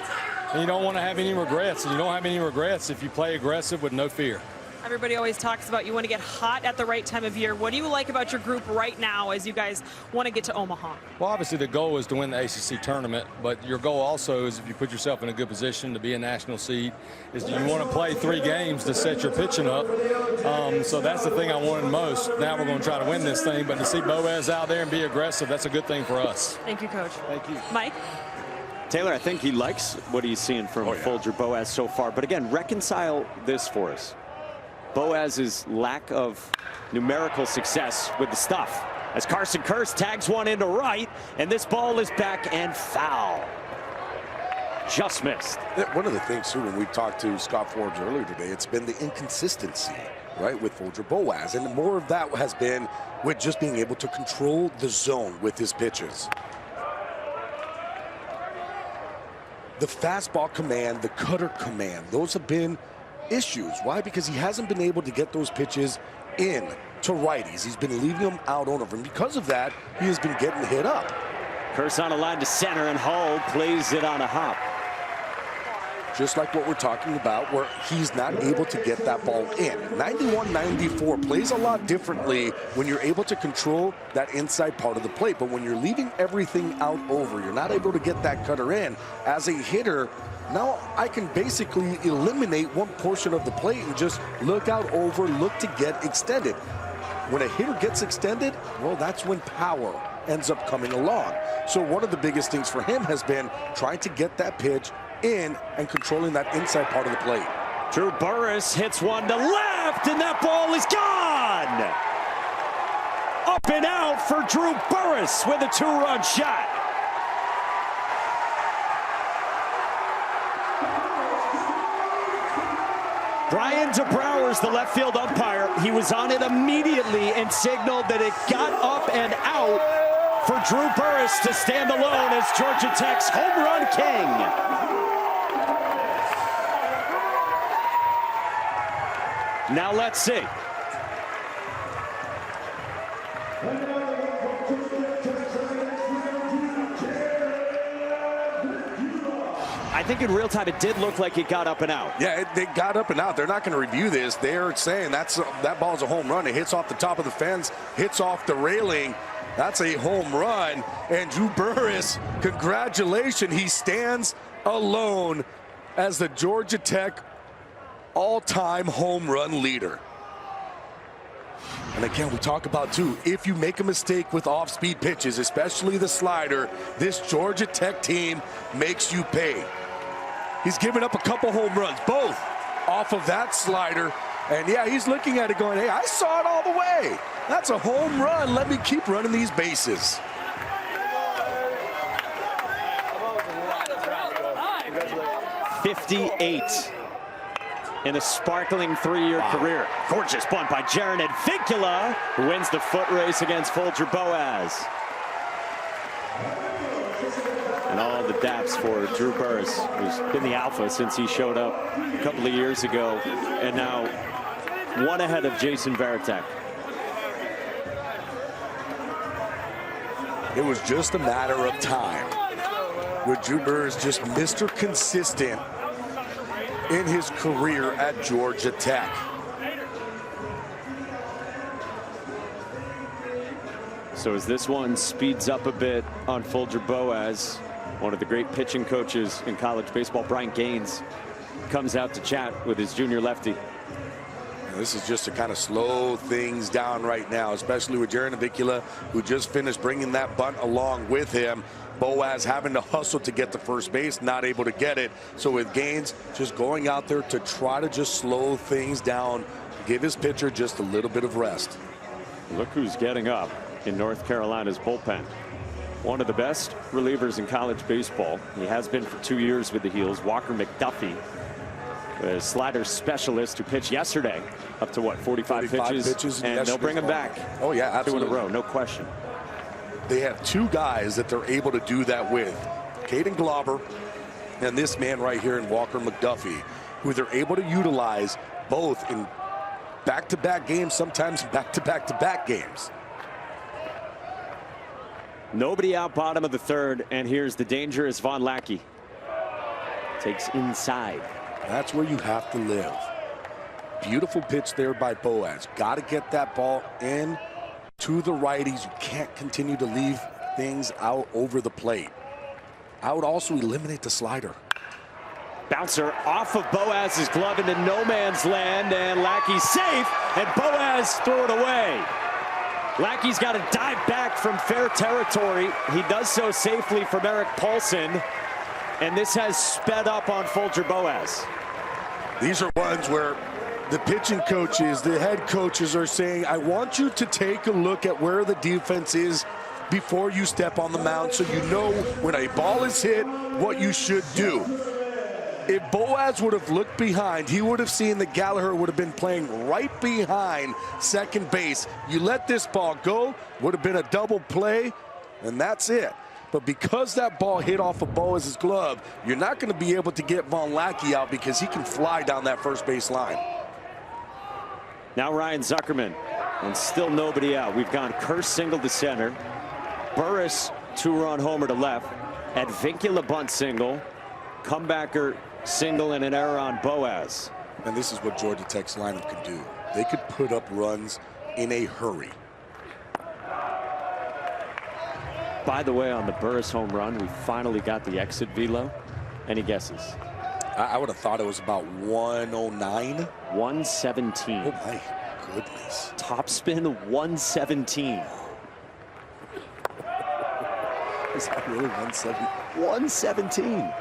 And you don't want to have any regrets. And you don't have any regrets if you play aggressive with no fear. Everybody always talks about you want to get hot at the right time of year. What do you like about your group right now as you guys want to get to Omaha? Well, obviously the goal is to win the ACC tournament, but your goal also is, if you put yourself in a good position to be a national seed, is you want to play 3 games to set your pitching up. So that's the thing I wanted most. Now we're going to try to win this thing, but to see Boaz out there and be aggressive, that's a good thing for us. Thank you, Coach. Thank you. Mike? Taylor, I think he likes what he's seeing from Folger Boaz so far. But again, reconcile this for us. Boaz's lack of numerical success with the stuff. As Carson Kurse tags one into right, and this ball is back and foul. Just missed. One of the things, too, when we talked to Scott Forbes earlier today, it's been the inconsistency, right, with Folger Boaz. And more of that has been with just being able to control the zone with his pitches. The fastball command, the cutter command, those have been issues. Why? Because he hasn't been able to get those pitches in to righties. He's been leaving them out on over. And because of that, he has been getting hit up. Kurse on a line to center, and Hull plays it on a hop. Just like what we're talking about, where he's not able to get that ball in. 91-94 plays a lot differently when you're able to control that inside part of the plate. But when you're leaving everything out over, you're not able to get that cutter in. As a hitter, now I can basically eliminate one portion of the plate and just look out over, look to get extended. When a hitter gets extended, well, that's when power ends up coming along. So one of the biggest things for him has been trying to get that pitch in and controlling that inside part of the plate. Drew Burress hits one to left, and that ball is gone. Up and out for Drew Burress with a 2-run shot. Brian DeBrouwer's the left field umpire. He was on it immediately and signaled that it got up and out for Drew Burress to stand alone as Georgia Tech's home run king. Now let's see. I think in real time it did look like it got up and out. Yeah, they got up and out. They're not going to review this. They're saying that ball's a home run. It hits off the top of the fence, hits off the railing. That's a home run. And Drew Burress, congratulations. He stands alone as the Georgia Tech all-time home run leader. And again, we talk about, too, if you make a mistake with off-speed pitches, especially the slider, this Georgia Tech team makes you pay. He's given up a couple home runs, both off of that slider. And, yeah, he's looking at it going, hey, I saw it all the way. That's a home run. Let me keep running these bases. '58 in a sparkling 3-year career. Gorgeous bunt by Jaron Advincula, who wins the foot race against Folger Boaz. And all the daps for Drew Burress, who's been the alpha since he showed up a couple of years ago, and now one ahead of Jason Varitek. It was just a matter of time with Drew Burress just Mr. Consistent in his career at Georgia Tech. So as this one speeds up a bit on Folger Boaz, one of the great pitching coaches in college baseball, Brian Gaines, comes out to chat with his junior lefty. This is just to kind of slow things down right now, especially with Jaron Advincula, who just finished bringing that bunt along with him. Boaz having to hustle to get to first base, not able to get it. So with Gaines just going out there to try to just slow things down, give his pitcher just a little bit of rest. Look who's getting up in North Carolina's bullpen. One of the best relievers in college baseball. He has been for 2 years with the Heels. Walker McDuffie, a slider specialist who pitched yesterday up to what, 45 pitches, and they'll bring him back. Oh yeah, absolutely. 2 in a row, no question. They have 2 guys that they're able to do that with, Caden Glauber and this man right here in Walker McDuffie, who they're able to utilize both in back-to-back games, sometimes back-to-back-to-back games. Nobody out bottom of the 3rd, and here's the dangerous Vahn Lackey. Takes inside. That's where you have to live. Beautiful pitch there by Boaz. Got to get that ball in to the righties. You can't continue to leave things out over the plate. I would also eliminate the slider. Bouncer off of Boaz's glove into no man's land, and Lackey's safe, and Boaz threw it away. Lackey's got to dive back from fair territory. He does so safely from Eric Paulson, and this has sped up on Folger Boaz. These are ones where the pitching coaches, the head coaches are saying, I want you to take a look at where the defense is before you step on the mound so you know when a ball is hit what you should do. If Boaz would have looked behind, he would have seen that Gallagher would have been playing right behind second base. You let this ball go, would have been a double play, and that's it. But because that ball hit off of Boaz's glove, you're not going to be able to get Vahn Lackey out because he can fly down that first base line. Now Ryan Zuckerman, and still nobody out. We've gone Kerr single to center, Burress two-run homer to left, Advincula bunt single, comebacker single, and an error on Boaz. And this is what Georgia Tech's lineup can do. They could put up runs in a hurry. By the way, on the Burress home run, we finally got the exit velo. Any guesses? I would have thought it was about 109. 117. Oh my goodness. Top spin 117. Is that really 117? 117.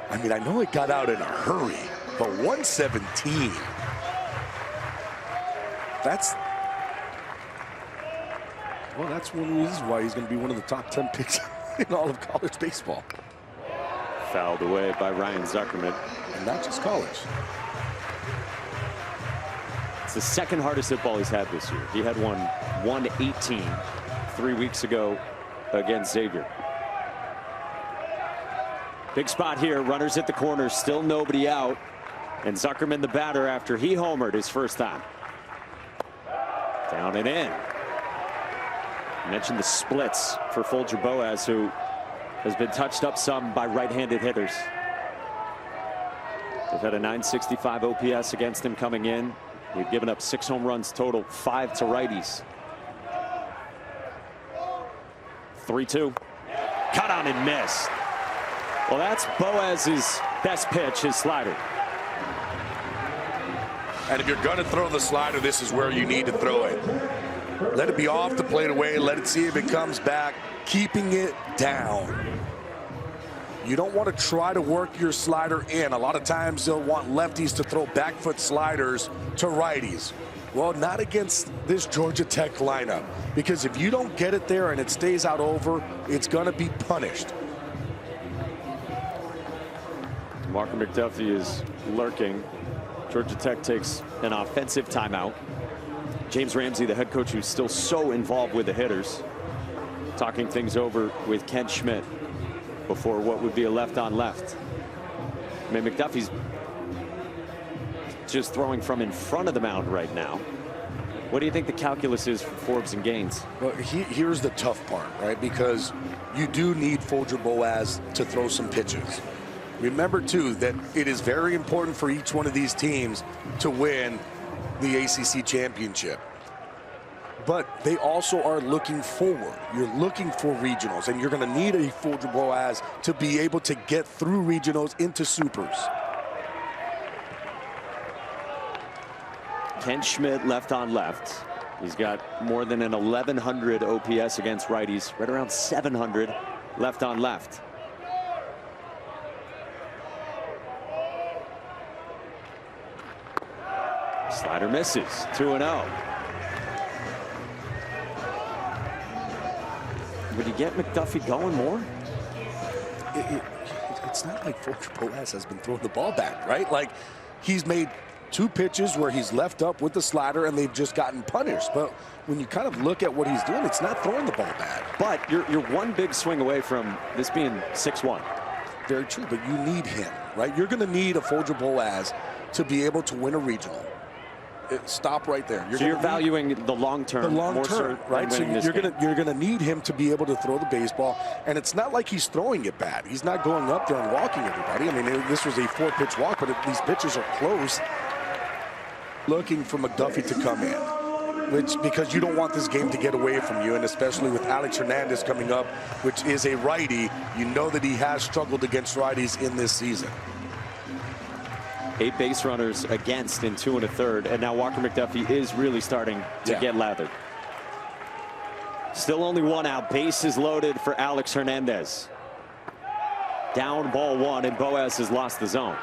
I mean, I know it got out in a hurry, but 117. That's one of the reasons why he's going to be one of the top 10 picks in all of college baseball. Fouled away by Ryan Zuckerman. And not just college. It's the second hardest hit ball he's had this year. He had one 118 3 weeks ago against Xavier. Big spot here. Runners at the corner. Still nobody out. And Zuckerman the batter after he homered his first time. Down and in. I mentioned the splits for Folger Boaz, who has been touched up some by right-handed hitters. They've had a 965 OPS against him coming in. We've given up 6 home runs total, 5 to righties. 3-2. Cut on and missed. Well, that's Boaz's best pitch, his slider. And if you're going to throw the slider, this is where you need to throw it. Let it be off the plate away. Let it see if it comes back. Keeping it down. You don't want to try to work your slider in. A lot of times they'll want lefties to throw back foot sliders to righties. Well, not against this Georgia Tech lineup. Because if you don't get it there and it stays out over, it's going to be punished. Marker McDuffie is lurking. Georgia Tech takes an offensive timeout. James Ramsey, the head coach, who's still so involved with the hitters, talking things over with Ken Schmidt before what would be a left on left. I mean, McDuffie's just throwing from in front of the mound right now. What do you think the calculus is for Forbes and Gaines? Well, here's the tough part, right? Because you do need Folger Boaz to throw some pitches. Remember, too, that it is very important for each one of these teams to win the ACC championship. But they also are looking forward. You're looking for regionals, and you're going to need a Folger Boaz to be able to get through regionals into supers. Ken Schmidt left on left. He's got more than an 1,100 OPS against righties, right around 700 left on left. Slider misses. 2-0. Would you get McDuffie going more? It's not like Folger Boaz has been throwing the ball back, right? Like, he's made 2 pitches where he's left up with the slider and they've just gotten punished. But when you kind of look at what he's doing, it's not throwing the ball back. But you're one big swing away from this being 6-1. Very true, but you need him, right? You're going to need a Folger Boaz to be able to win a regional. stop right there. You're valuing the long term. The long term, right? So you're gonna need him to be able to throw the baseball, and it's not like he's throwing it bad. He's not going up there and walking everybody. I mean, this was a 4-pitch walk, but these pitches are close. Looking for McDuffie to come in, because you don't want this game to get away from you, and especially with Alex Hernandez coming up, which is a righty. You know that he has struggled against righties in this season. 8 base runners against in 2 1/3, and now Walker McDuffie is really starting to get lathered. Still only 1 out. Bases loaded for Alex Hernandez. Down ball 1, and Boaz has lost the zone.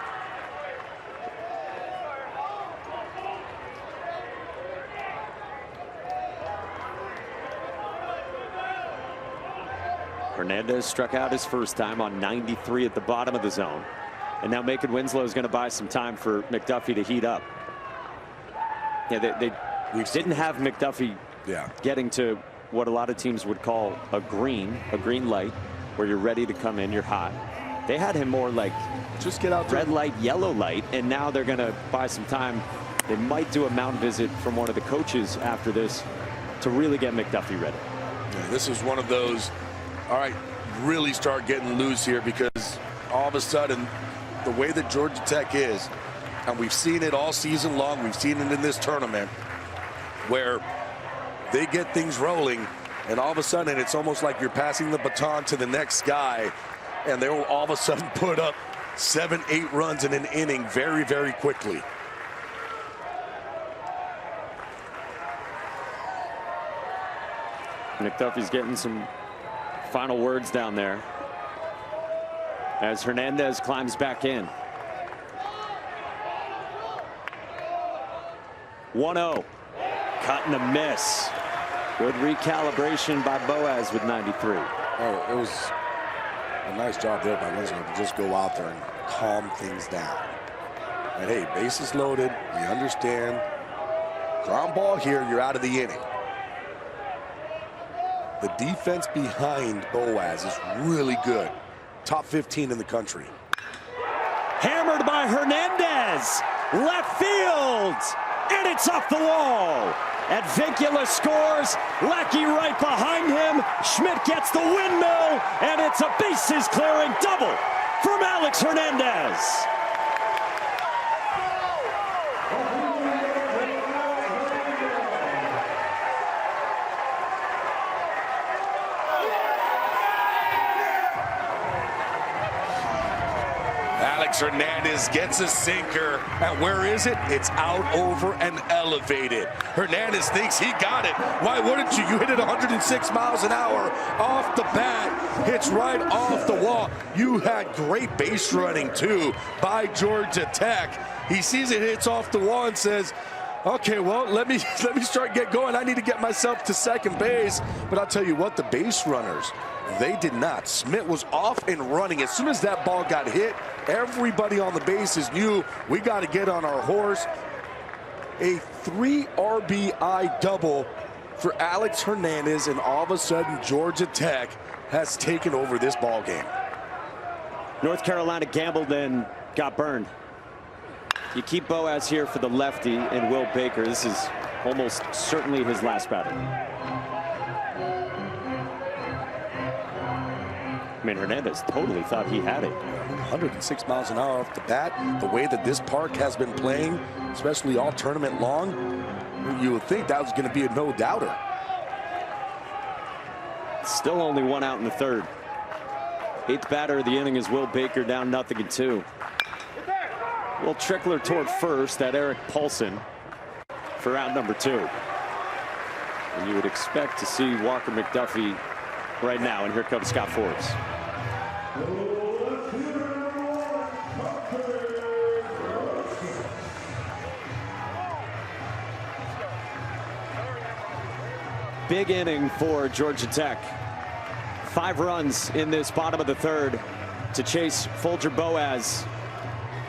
Hernandez struck out his first time on 93 at the bottom of the zone. And now Macon Winslow is going to buy some time for McDuffie to heat up. Yeah, they didn't have McDuffie getting to what a lot of teams would call a green light, where you're ready to come in, you're hot. They had him more like just get out there. Red light, yellow light, and now they're going to buy some time. They might do a mound visit from one of the coaches after this to really get McDuffie ready. Yeah, this is one of those, all right, really start getting loose here, because all of a sudden, the way that Georgia Tech is, and we've seen it all season long, we've seen it in this tournament, where they get things rolling, and all of a sudden it's almost like you're passing the baton to the next guy, and they will all of a sudden put up 7, 8 runs in an inning very, very quickly. McDuffie's getting some final words down there as Hernandez climbs back in. 1-0. Cut and a miss. Good recalibration by Boaz with 93. Oh, it was a nice job there by Winslow to just go out there and calm things down. And hey, bases loaded. We understand. Ground ball here, you're out of the inning. The defense behind Boaz is really good. Top 15 in the country. Hammered by Hernandez. Left field. And it's off the wall. Advincula scores. Lackey right behind him. Schmidt gets the windmill. And it's a bases clearing double from Alex Hernandez. Alex Hernandez gets a sinker, and where is it? It's out over and elevated. Hernandez thinks he got it. Why wouldn't you? You hit it 106 miles an hour off the bat. Hits right off the wall. You had great base running too by Georgia Tech. He sees it hits off the wall and says, okay, well, let me get going. I need to get myself to second base. But I'll tell you what, the base runners, they did not. Smith was off and running. As soon as that ball got hit, everybody on the bases knew we got to get on our horse. A 3 RBI double for Alex Hernandez, and all of a sudden Georgia Tech has taken over this ball game. North Carolina gambled and got burned. You keep Boaz here for the lefty and Will Baker. This is almost certainly his last batter. I mean, Hernandez totally thought he had it. 106 miles an hour off the bat. The way that this park has been playing, especially all tournament long, you would think that was going to be a no-doubter. Still only 1 out in the third. 8th batter of the inning is Will Baker, down 0-2. Little trickler toward first, that Eric Paulson for out number 2. And you would expect to see Walker McDuffie right now, and here comes Scott Forbes. Big inning for Georgia Tech. 5 runs in this bottom of the third to chase Folger Boaz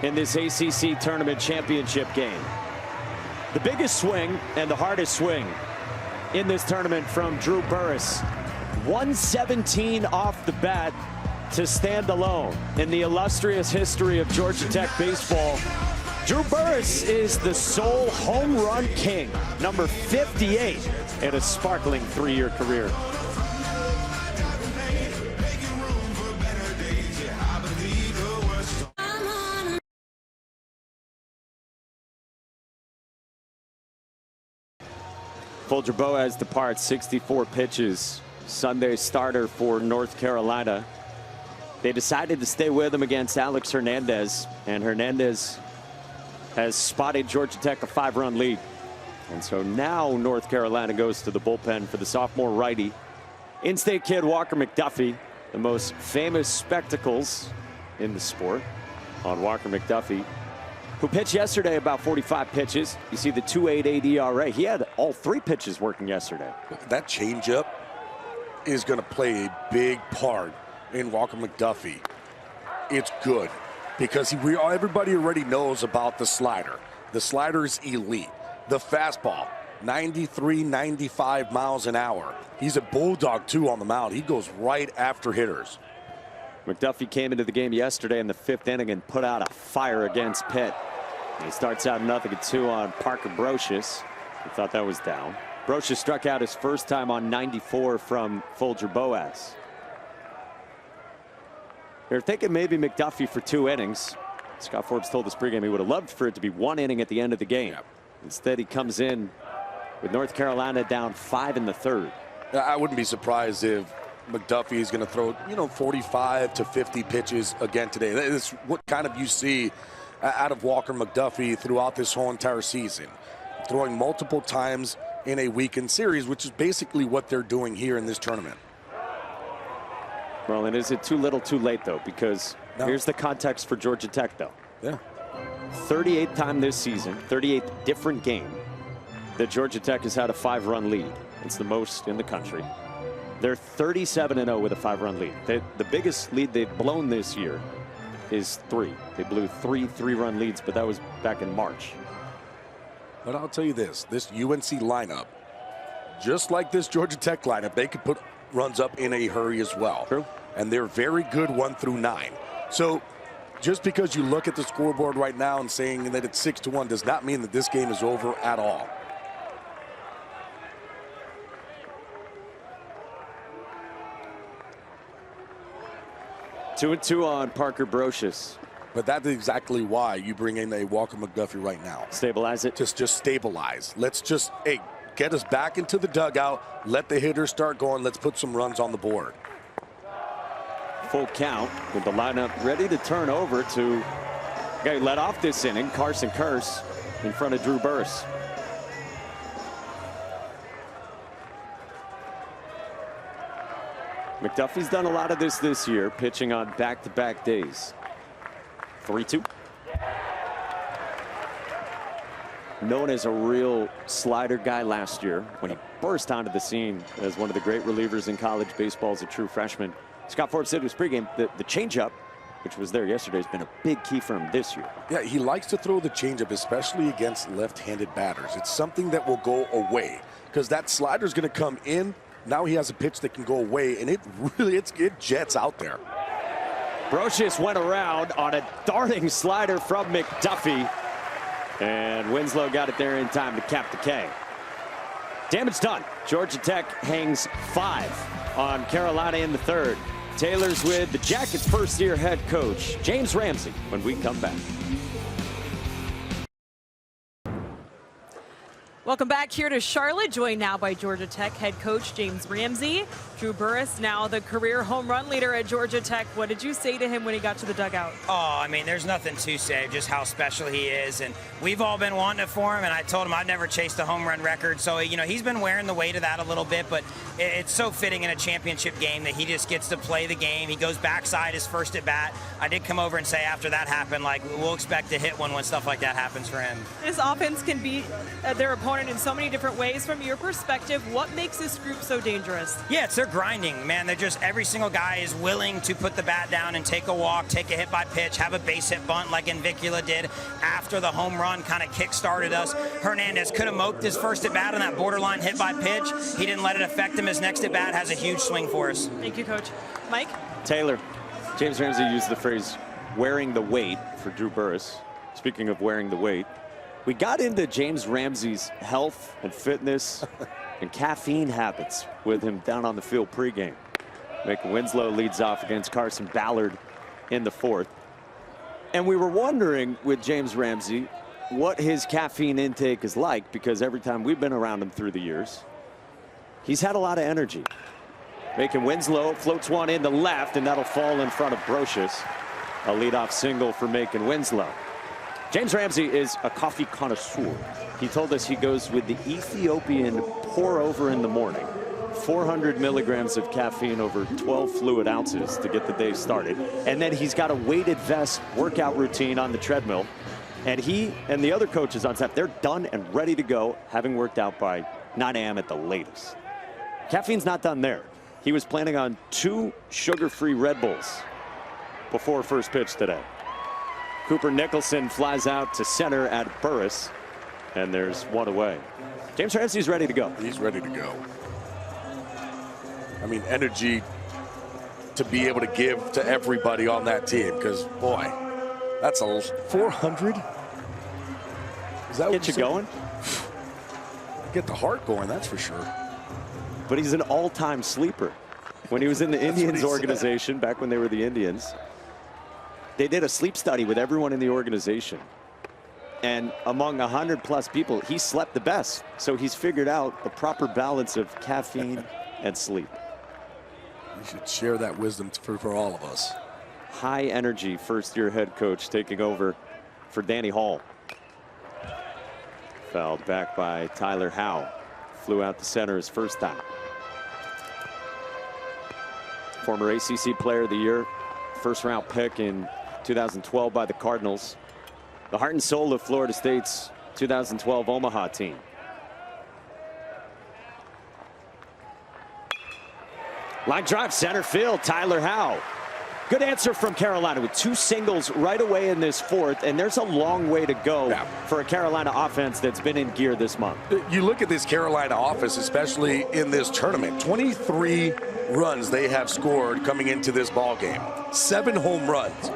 in this ACC tournament championship game. The biggest swing and the hardest swing in this tournament from Drew Burress. 117 off the bat to stand alone in the illustrious history of Georgia Tech baseball. Drew Burress is the sole home run king, number 58 in a sparkling 3-year career. Folger Boaz departs, 64 pitches. Sunday starter for North Carolina. They decided to stay with him against Alex Hernandez, and Hernandez has spotted Georgia Tech a 5-run lead. And so now North Carolina goes to the bullpen for the sophomore righty. In-state kid Walker McDuffie, the most famous spectacles in the sport on Walker McDuffie, who pitched yesterday about 45 pitches. You see the 2.88 ERA. He had all 3 pitches working yesterday. That changeup is going to play a big part in Walker McDuffie. It's good because everybody already knows about the slider. The slider is elite. The fastball, 93, 95 miles an hour. He's a bulldog too on the mound. He goes right after hitters. McDuffie came into the game yesterday in the 5th inning and put out a fire against Pitt. He starts out 0-2 on Parker Brocious. He thought that was down. Brocious struck out his first time on 94 from Folger Boaz. They're thinking maybe McDuffie for 2 innings. Scott Forbes told us pregame he would have loved for it to be 1 inning at the end of the game. Instead, he comes in with North Carolina down 5 in the 3rd. I wouldn't be surprised if McDuffie is going to throw, 45 to 50 pitches again today. That is what kind of you see out of Walker McDuffie throughout this whole entire season. Throwing multiple times in a weekend series, which is basically what they're doing here in this tournament. Well, and is it too little too late, though? Because here's the context for Georgia Tech, though. Yeah. 38th time this season, 38th different game that Georgia Tech has had a 5-run lead. It's the most in the country. They're 37-0 with a 5-run lead. The biggest lead they've blown this year is 3. They blew 3 3-run leads, but that was back in March. But I'll tell you this UNC lineup, just like this Georgia Tech lineup, they could put runs up in a hurry as well. True. And they're very good 1 through 9. So just because you look at the scoreboard right now and saying that it's 6-1 does not mean that this game is over at all. Two and 2 on Parker Brocious. But that's exactly why you bring in a Walker McDuffie right now. Stabilize it. Just stabilize. Let's just, get us back into the dugout. Let the hitters start going. Let's put some runs on the board. Full count with the lineup ready to turn over to guy who led off this inning, Carson Kearse, in front of Drew Burress. McDuffie's done a lot of this year, pitching on back-to-back days. 3-2. Known as a real slider guy last year when he burst onto the scene as one of the great relievers in college baseball as a true freshman. Scott Forbes said in his pregame that the changeup, which was there yesterday, has been a big key for him this year. Yeah, he likes to throw the changeup, especially against left-handed batters. It's something that will go away because that slider is going to come in. Now he has a pitch that can go away, and it jets out there. Brocious went around on a darting slider from McDuffie, and Winslow got it there in time to cap the K. Damage done. Georgia Tech hangs 5 on Carolina in the 3rd. Taylor's with the Jackets' first-year head coach, James Ramsey, when we come back. Welcome back here to Charlotte, joined now by Georgia Tech head coach James Ramsey. Drew Burress, now the career home run leader at Georgia Tech. What did you say to him when he got to the dugout? Oh, I mean, there's nothing to say, just how special he is. And we've all been wanting it for him, and I told him I've never chased a home run record. So, he's been wearing the weight of that a little bit, but it's so fitting in a championship game that he just gets to play the game. He goes backside his first at bat. I did come over and say after that happened, we'll expect to hit one when stuff like that happens for him. This offense can beat their opponent in so many different ways. From your perspective, what makes this group so dangerous? Yeah, it's their grinding, man. They're just, every single guy is willing to put the bat down and take a walk, take a hit by pitch, have a base hit bunt like Invicula did after the home run kind of kick-started us. Hernandez could have moped his first at bat on that borderline hit by pitch. He didn't let it affect him. His next at bat has a huge swing for us. Thank you, Coach. Mike? Taylor. James Ramsey used the phrase wearing the weight for Drew Burress. Speaking of wearing the weight, we got into James Ramsey's health and fitness and caffeine habits with him down on the field pregame. Macon Winslow leads off against Carson Ballard in the 4th. And we were wondering with James Ramsey what his caffeine intake is like, because every time we've been around him through the years, he's had a lot of energy. Macon Winslow floats one in the left, and that'll fall in front of Brocious. A leadoff single for Macon Winslow. James Ramsey is a coffee connoisseur. He told us he goes with the Ethiopian pour over in the morning. 400 milligrams of caffeine over 12 fluid ounces to get the day started. And then he's got a weighted vest workout routine on the treadmill. And he and the other coaches on staff, they're done and ready to go, having worked out by 9 a.m. at the latest. Caffeine's not done there. He was planning on 2 sugar-free Red Bulls before first pitch today. Cooper Nicholson flies out to center at Burress, and there's one away. James Ramsey's ready to go. He's ready to go. I mean, energy to be able to give to everybody on that team, because, boy, that's a 400. Is that get you going? Get the heart going, that's for sure. But he's an all-time sleeper. When he was in the Indians organization, back when they were the Indians, they did a sleep study with everyone in the organization. And among 100+ people, he slept the best. So he's figured out the proper balance of caffeine and sleep. You should share that wisdom for all of us. High energy first-year head coach taking over for Danny Hall. Fouled back by Tyler Howe. Flew out to center his first time. Former ACC Player of the Year, first-round pick in 2012 by the Cardinals. The heart and soul of Florida State's 2012 Omaha team. Line drive center field, Tyler Howe. Good answer from Carolina with 2 singles right away in this 4th, and there's a long way to go for a Carolina offense that's been in gear this month. You look at this Carolina offense, especially in this tournament, 23 runs they have scored coming into this ball game, 7 home runs.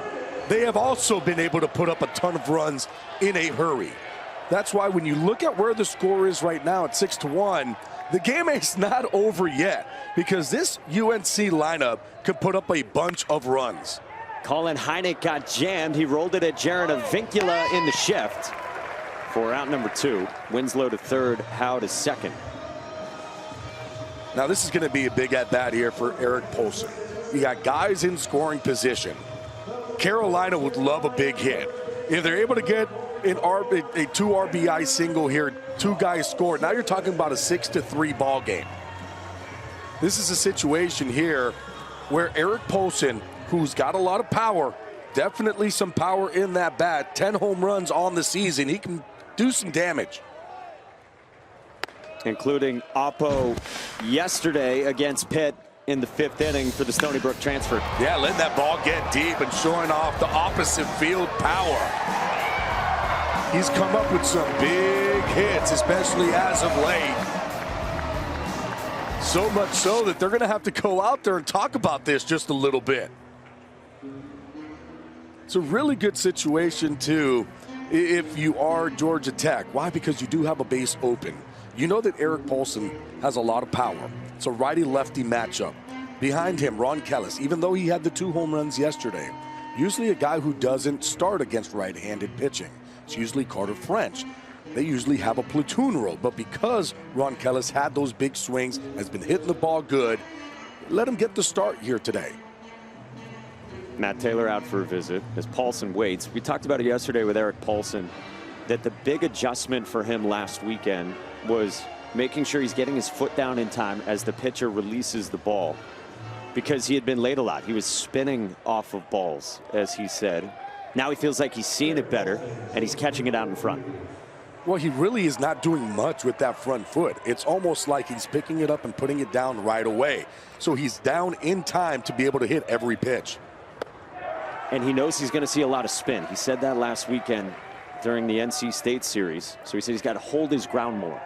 They have also been able to put up a ton of runs in a hurry. That's why when you look at where the score is right now at 6-1, the game is not over yet, because this UNC lineup could put up a bunch of runs. Colin Heineck got jammed. He rolled it at Jared Avincula in the shift for out number 2. Winslow to third, Howe to second. Now this is going to be a big at-bat here for Eric Poulsen. You got guys in scoring position. Carolina would love a big hit. If they're able to get a 2 RBI single here, 2 guys scored, now you're talking about a 6-3 ball game. This is a situation here where Eric Poulsen, who's got a lot of power, definitely some power in that bat, 10 home runs on the season, he can do some damage. Including Oppo yesterday against Pitt in the 5th inning for the Stony Brook transfer. Yeah, letting that ball get deep and showing off the opposite field power. He's come up with some big hits, especially as of late. So much so that they're going to have to go out there and talk about this just a little bit. It's a really good situation, too, if you are Georgia Tech. Why? Because you do have a base open. You know that Eric Poulsen has a lot of power. It's a righty-lefty matchup. Behind him, Ron Kellis, even though he had the 2 home runs yesterday, usually a guy who doesn't start against right-handed pitching. It's usually Carter French. They usually have a platoon role, but because Ron Kellis had those big swings, has been hitting the ball good, let him get the start here today. Matt Taylor out for a visit as Poulsen waits. We talked about it yesterday with Eric Poulsen, that the big adjustment for him last weekend was making sure he's getting his foot down in time as the pitcher releases the ball, because he had been late a lot. He was spinning off of balls, as he said. Now he feels like he's seeing it better, and he's catching it out in front. Well, he really is not doing much with that front foot. It's almost like he's picking it up and putting it down right away. So he's down in time to be able to hit every pitch. And he knows he's going to see a lot of spin. He said that last weekend during the NC State series. So he said he's got to hold his ground more.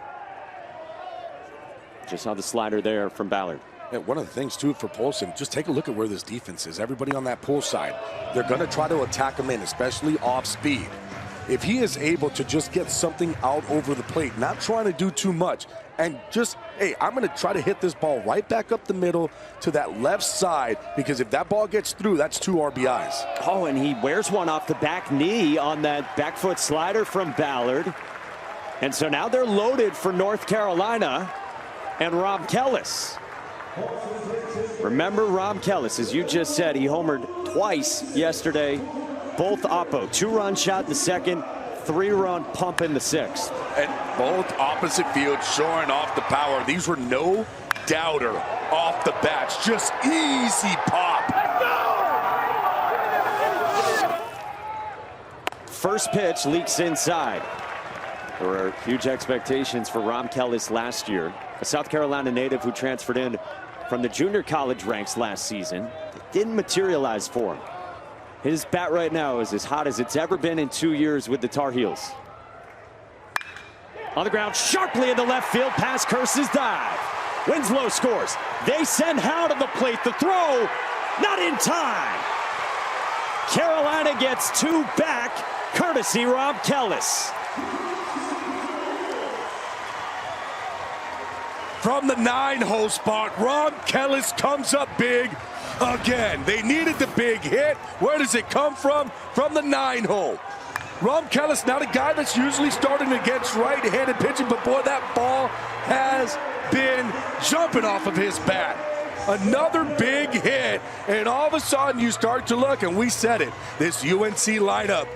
Just saw the slider there from Ballard. Yeah, one of the things, too, for Poulsen, just take a look at where this defense is. Everybody on that pull side, they're going to try to attack him in, especially off speed. if he is able to just get something out over the plate, not trying to do too much, and just, hey, I'm going to try to hit this ball right back up the middle to that left side, because if that ball gets through, that's 2 RBIs. Oh, and he wears one off the back knee on that back foot slider from Ballard. And so now they're loaded for North Carolina and Rob Kellis. Remember Rob Kellis, as you just said, he homered twice yesterday. Both oppo, 2-run shot in the second, 3-run pump in the 6th. And both opposite fields showing off the power. These were no doubter off the bats, just easy pop. First pitch leaks inside. There were huge expectations for Rob Kellis last year, a South Carolina native who transferred in from the junior college ranks last season. It didn't materialize for him. His bat right now is as hot as it's ever been in 2 years with the Tar Heels. On the ground, sharply in the left field, past Curse's dive. Winslow scores. They send Howe to the plate. The throw, not in time. Carolina gets 2 back, courtesy Rob Kellis. From the 9-hole spot, Rob Kellis comes up big again. They needed the big hit. Where does it come from? From the 9-hole. Rob Kellis, not a guy that's usually starting against right-handed pitching, but boy, that ball has been jumping off of his bat. Another big hit, and all of a sudden you start to look, and we said it, this UNC lineup,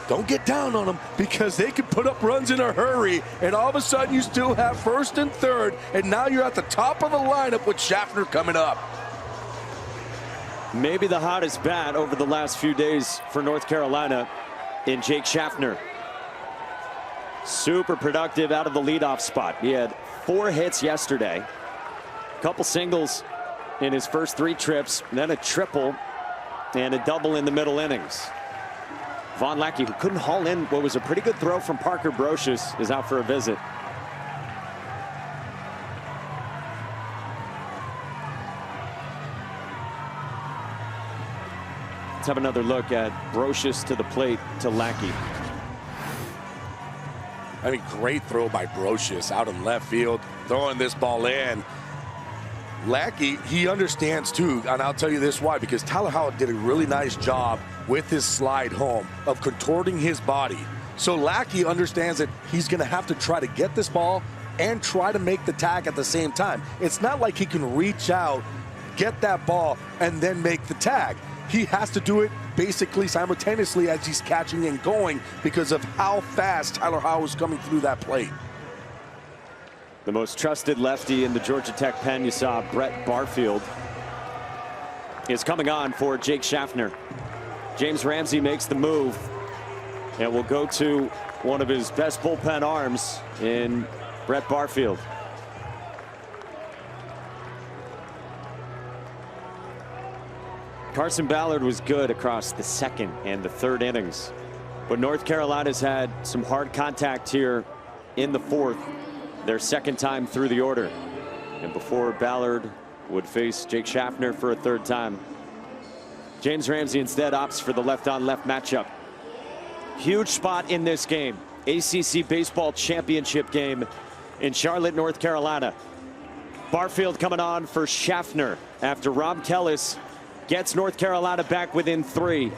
don't get down on them, because they can put up runs in a hurry, and all of a sudden you still have first and third, and now you're at the top of the lineup with Schaffner coming up. Maybe the hottest bat over the last few days for North Carolina in Jake Schaffner. Super productive out of the leadoff spot. He had 4 hits yesterday, a couple singles in his first 3 trips, then a triple and a double in the middle innings. Vahn Lackey, who couldn't haul in what was a pretty good throw from Parker Brocious, is out for a visit. Let's have another look at Brocious to the plate to Lackey. I mean, great throw by Brocious out in left field, throwing this ball in. Lackey, he understands too, and I'll tell you this why, because Tyler Howard did a really nice job with his slide home of contorting his body. So Lackey understands that he's going to have to try to get this ball and try to make the tag at the same time. It's not like he can reach out, get that ball, and then make the tag. He has to do it basically simultaneously as he's catching and going because of how fast Tyler Howard is coming through that plate. The most trusted lefty in the Georgia Tech pen, you saw Brett Barfield, is coming on for Jake Schaffner. James Ramsey makes the move and will go to one of his best bullpen arms in Brett Barfield. Carson Ballard was good across the 2nd and the 3rd innings, but North Carolina's had some hard contact here in the 4th, their 2nd time through the order. And before Ballard would face Jake Schaffner for a 3rd time, James Ramsey instead opts for the left-on-left matchup. Huge spot in this game. ACC baseball championship game in Charlotte, North Carolina. Barfield coming on for Schaffner after Rob Kellis gets North Carolina back within 3.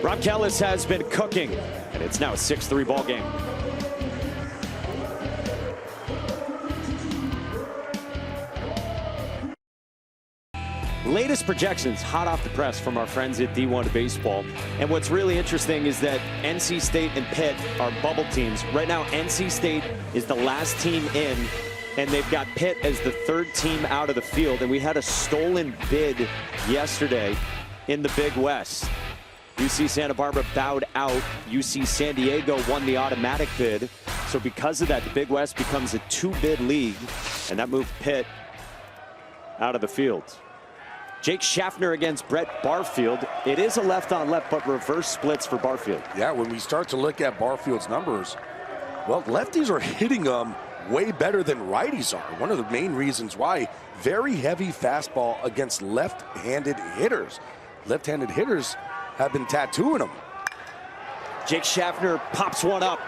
Rob Kellis has been cooking, and it's now a 6-3 ball game. Latest projections hot off the press from our friends at D1 Baseball. And what's really interesting is that NC State and Pitt are bubble teams. Right now, NC State is the last team in, and they've got Pitt as the 3rd team out of the field. And we had a stolen bid yesterday in the Big West. UC Santa Barbara bowed out. UC San Diego won the automatic bid. So because of that, the Big West becomes a 2-bid league, and that moved Pitt out of the field. Jake Schaffner against Brett Barfield. It is a left-on-left, but reverse splits for Barfield. Yeah, when we start to look at Barfield's numbers, well, lefties are hitting them way better than righties are. One of the main reasons why. Very heavy fastball against left-handed hitters. Left-handed hitters have been tattooing him. Jake Schaffner pops one up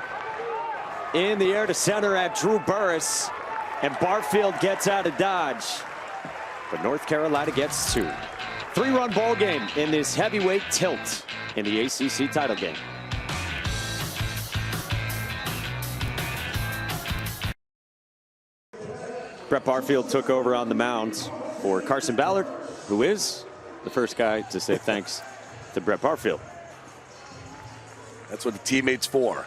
in the air to center at Drew Burress, and Barfield gets out of dodge. But North Carolina gets 2. 3-run ball game in this heavyweight tilt in the ACC title game. Brett Barfield took over on the mound for Carson Ballard, who is the first guy to say thanks to Brett Barfield. That's what the teammate's for.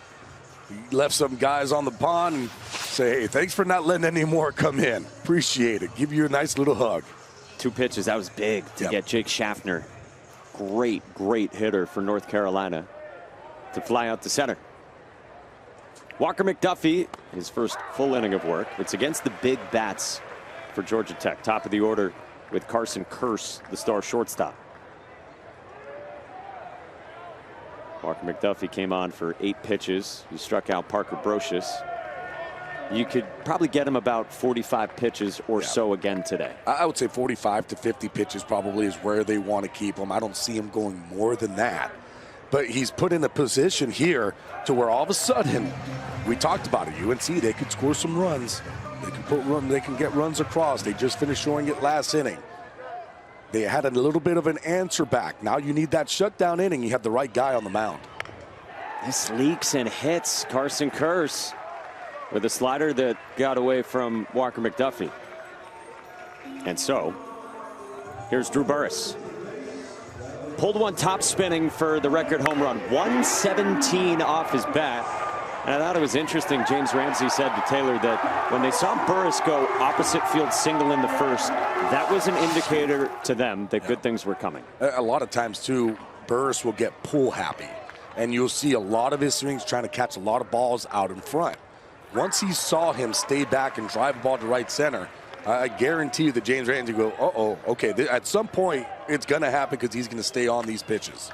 He left some guys on the pond and say, hey, thanks for not letting any more come in. Appreciate it. Give you a nice little hug. 2 pitches. That was big to get Jake Schaffner. Great hitter for North Carolina to fly out to center. Walker McDuffie, his first full inning of work. It's against the big bats for Georgia Tech. Top of the order with Carson Kearse, the star shortstop. Walker McDuffie came on for 8 pitches. He struck out Parker Brocious. You could probably get him about 45 pitches or so again today. I would say 45 to 50 pitches probably is where they want to keep him. I don't see him going more than that. But he's put in a position here to where all of a sudden, we talked about it, UNC, they could score some runs. They can get runs across. They just finished showing it last inning. They had a little bit of an answer back. Now you need that shutdown inning. You have the right guy on the mound. This leaks and hits Carson Kearse with a slider that got away from Walker McDuffie. And so, here's Drew Burress. Pulled one top spinning for the record home run. 117 off his bat. And I thought it was interesting, James Ramsey said to Taylor that when they saw Burress go opposite field single in the first, that was an indicator to them that good things were coming. A lot of times, too, Burress will get pull happy. And you'll see a lot of his swings trying to catch a lot of balls out in front. Once he saw him stay back and drive the ball to right center, I guarantee you that James Ramsey will go, okay, at some point it's going to happen because he's going to stay on these pitches.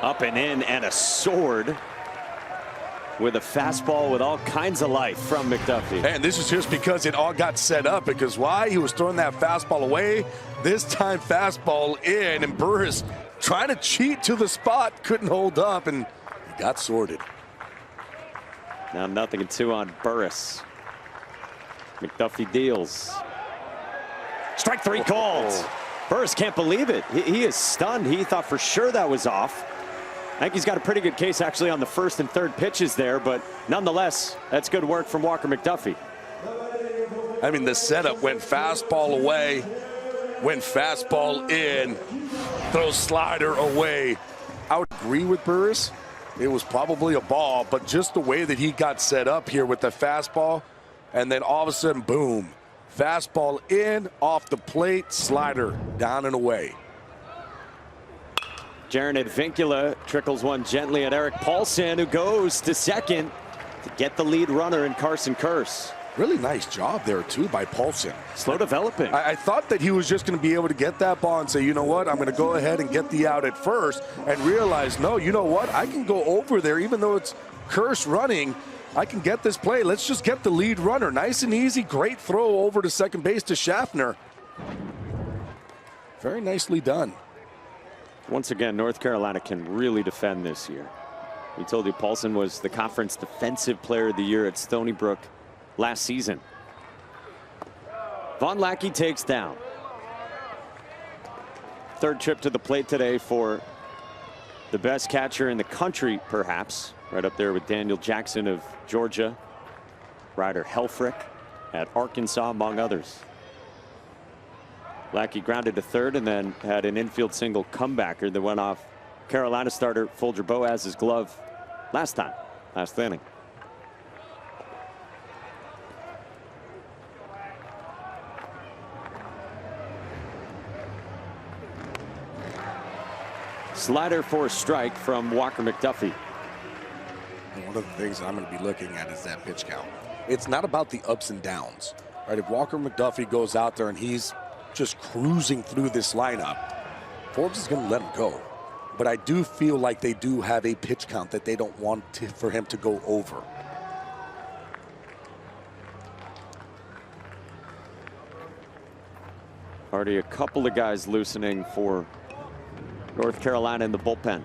Up and in, and a sword with a fastball with all kinds of life from McDuffie. And this is just because it all got set up, because why? He was throwing that fastball away. This time fastball in, and Burress trying to cheat to the spot, couldn't hold up, and he got sorted. Now 0-2 on Burress. McDuffie deals. Strike 3 called. Burress can't believe it. He is stunned. He thought for sure that was off. I think he's got a pretty good case actually on the first and third pitches there, but nonetheless, that's good work from Walker McDuffie. I mean, the setup went fastball away, went fastball in, throws slider away. I would agree with Burress. It was probably a ball, but just the way that he got set up here with the fastball, and then all of a sudden, boom. Fastball in, off the plate, slider down and away. Jaron Advincula trickles one gently at Eric Paulson, who goes to second to get the lead runner in Carson Kearse. Really nice job there, too, by Paulson. Slow developing. I thought that he was just going to be able to get that ball and say, you know what, I'm going to go ahead and get the out at first, and realize, no, you know what, I can go over there, even though it's Kearse running, I can get this play. Let's just get the lead runner. Nice and easy. Great throw over to second base to Schaffner. Very nicely done. Once again, North Carolina can really defend this year. We told you Paulson was the conference defensive player of the year at Stony Brook last season. Vahn Lackey takes down. Third trip to the plate today for the best catcher in the country, perhaps. Right up there with Daniel Jackson of Georgia, Ryder Helfrich at Arkansas, among others. Lackey grounded to third and then had an infield single comebacker that went off Carolina starter Folger Boaz's glove last inning. Slider for a strike from Walker McDuffie. One of the things I'm going to be looking at is that pitch count. It's not about the ups and downs, right? If Walker McDuffie goes out there and he's just cruising through this lineup, Forbes is going to let him go. But I do feel like they do have a pitch count that they don't want for him to go over. Already a couple of guys loosening for North Carolina in the bullpen.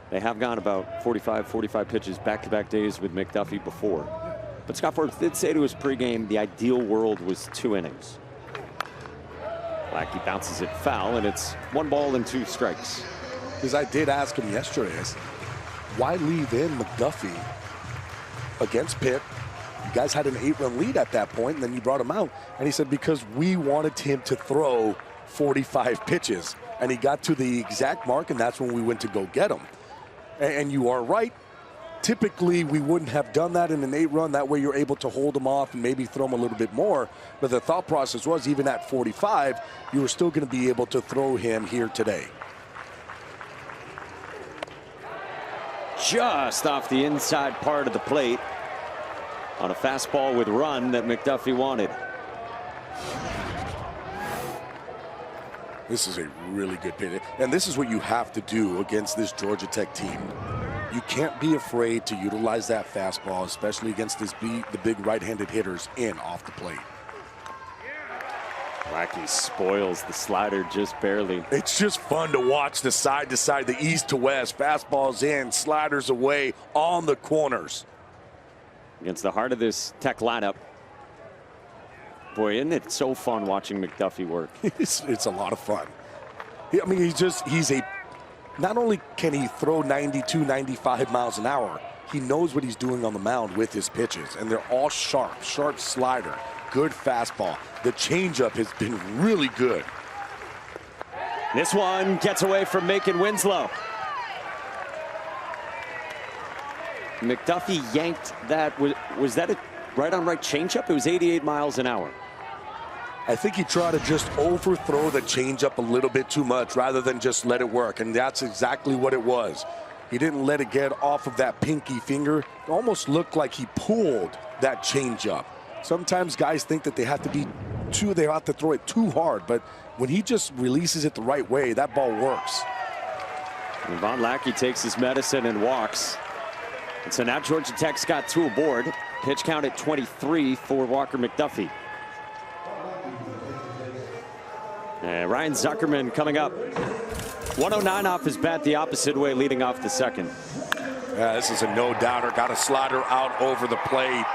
They have gone about 45 pitches back-to-back days with McDuffie before. But Scott Forbes did say to his pregame the ideal world was 2 innings. Lackey bounces it foul, and it's 1 ball and 2 strikes. Because I did ask him yesterday, why leave in McDuffie against Pitt? You guys had an 8-run lead at that point, and then you brought him out. And he said, because we wanted him to throw 45 pitches. And he got to the exact mark, and that's when we went to go get him. And you are right. Typically, we wouldn't have done that in an 8-run. That way you're able to hold him off and maybe throw him a little bit more. But the thought process was, even at 45, you were still going to be able to throw him here today. Just off the inside part of the plate on a fastball with run that McDuffie wanted. This is a really good pitch. And this is what you have to do against this Georgia Tech team. You can't be afraid to utilize that fastball, especially against the big right-handed hitters off the plate. Lackey spoils the slider just barely. It's just fun to watch the side to side, the east to west, fastballs in, sliders away on the corners. Against the heart of this Tech lineup. Boy, isn't it so fun watching McDuffie work? It's a lot of fun. I mean, not only can he throw 92, 95 miles an hour, he knows what he's doing on the mound with his pitches, and they're all sharp slider, good fastball. The changeup has been really good. This one gets away from Macon Winslow. McDuffie yanked that. Was that a right-on-right changeup? It was 88 miles an hour. I think he tried to just overthrow the changeup a little bit too much rather than just let it work, and that's exactly what it was. He didn't let it get off of that pinky finger. It almost looked like he pulled that changeup. Sometimes guys think that they have to throw it too hard, but when he just releases it the right way, that ball works. And Vahn Lackey takes his medicine and walks. And so now Georgia Tech's got 2 aboard. Pitch count at 23 for Walker McDuffie. And Ryan Zuckerman coming up. 109 off his bat the opposite way, leading off the second. Yeah, this is a no-doubter. Got a slider out over the plate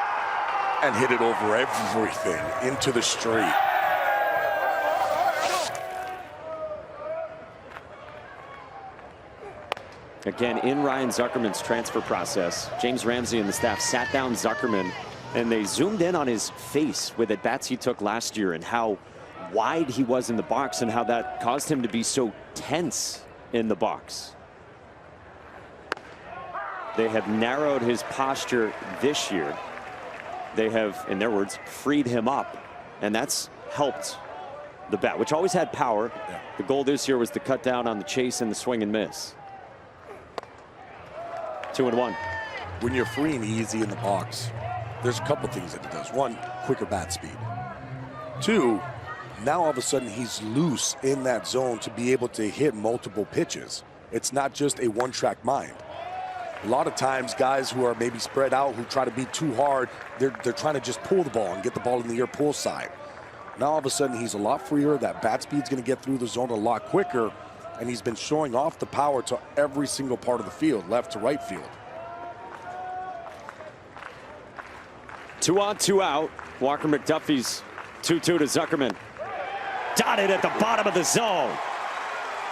and hit it over everything into the street. Again, in Ryan Zuckerman's transfer process, James Ramsey and the staff sat down Zuckerman and they zoomed in on his face with at-bats he took last year and how wide he was in the box and how that caused him to be so tense in the box. They have narrowed his posture this year. They have, in their words, freed him up, and that's helped the bat, which always had power. Yeah. The goal this year was to cut down on the chase and the swing and miss. 2-1. When you're free and easy in the box, there's a couple things that it does. 1, quicker bat speed. 2, now all of a sudden he's loose in that zone to be able to hit multiple pitches. It's not just a one-track mind. A lot of times guys who are maybe spread out, who try to be too hard, they're trying to just pull the ball and get the ball in the air pull side. Now all of a sudden he's a lot freer. That bat speed's going to get through the zone a lot quicker, and he's been showing off the power to every single part of the field, left to right field. 2 on, 2 out. Walker McDuffie's 2-2 to Zuckerman. Dotted at the bottom of the zone.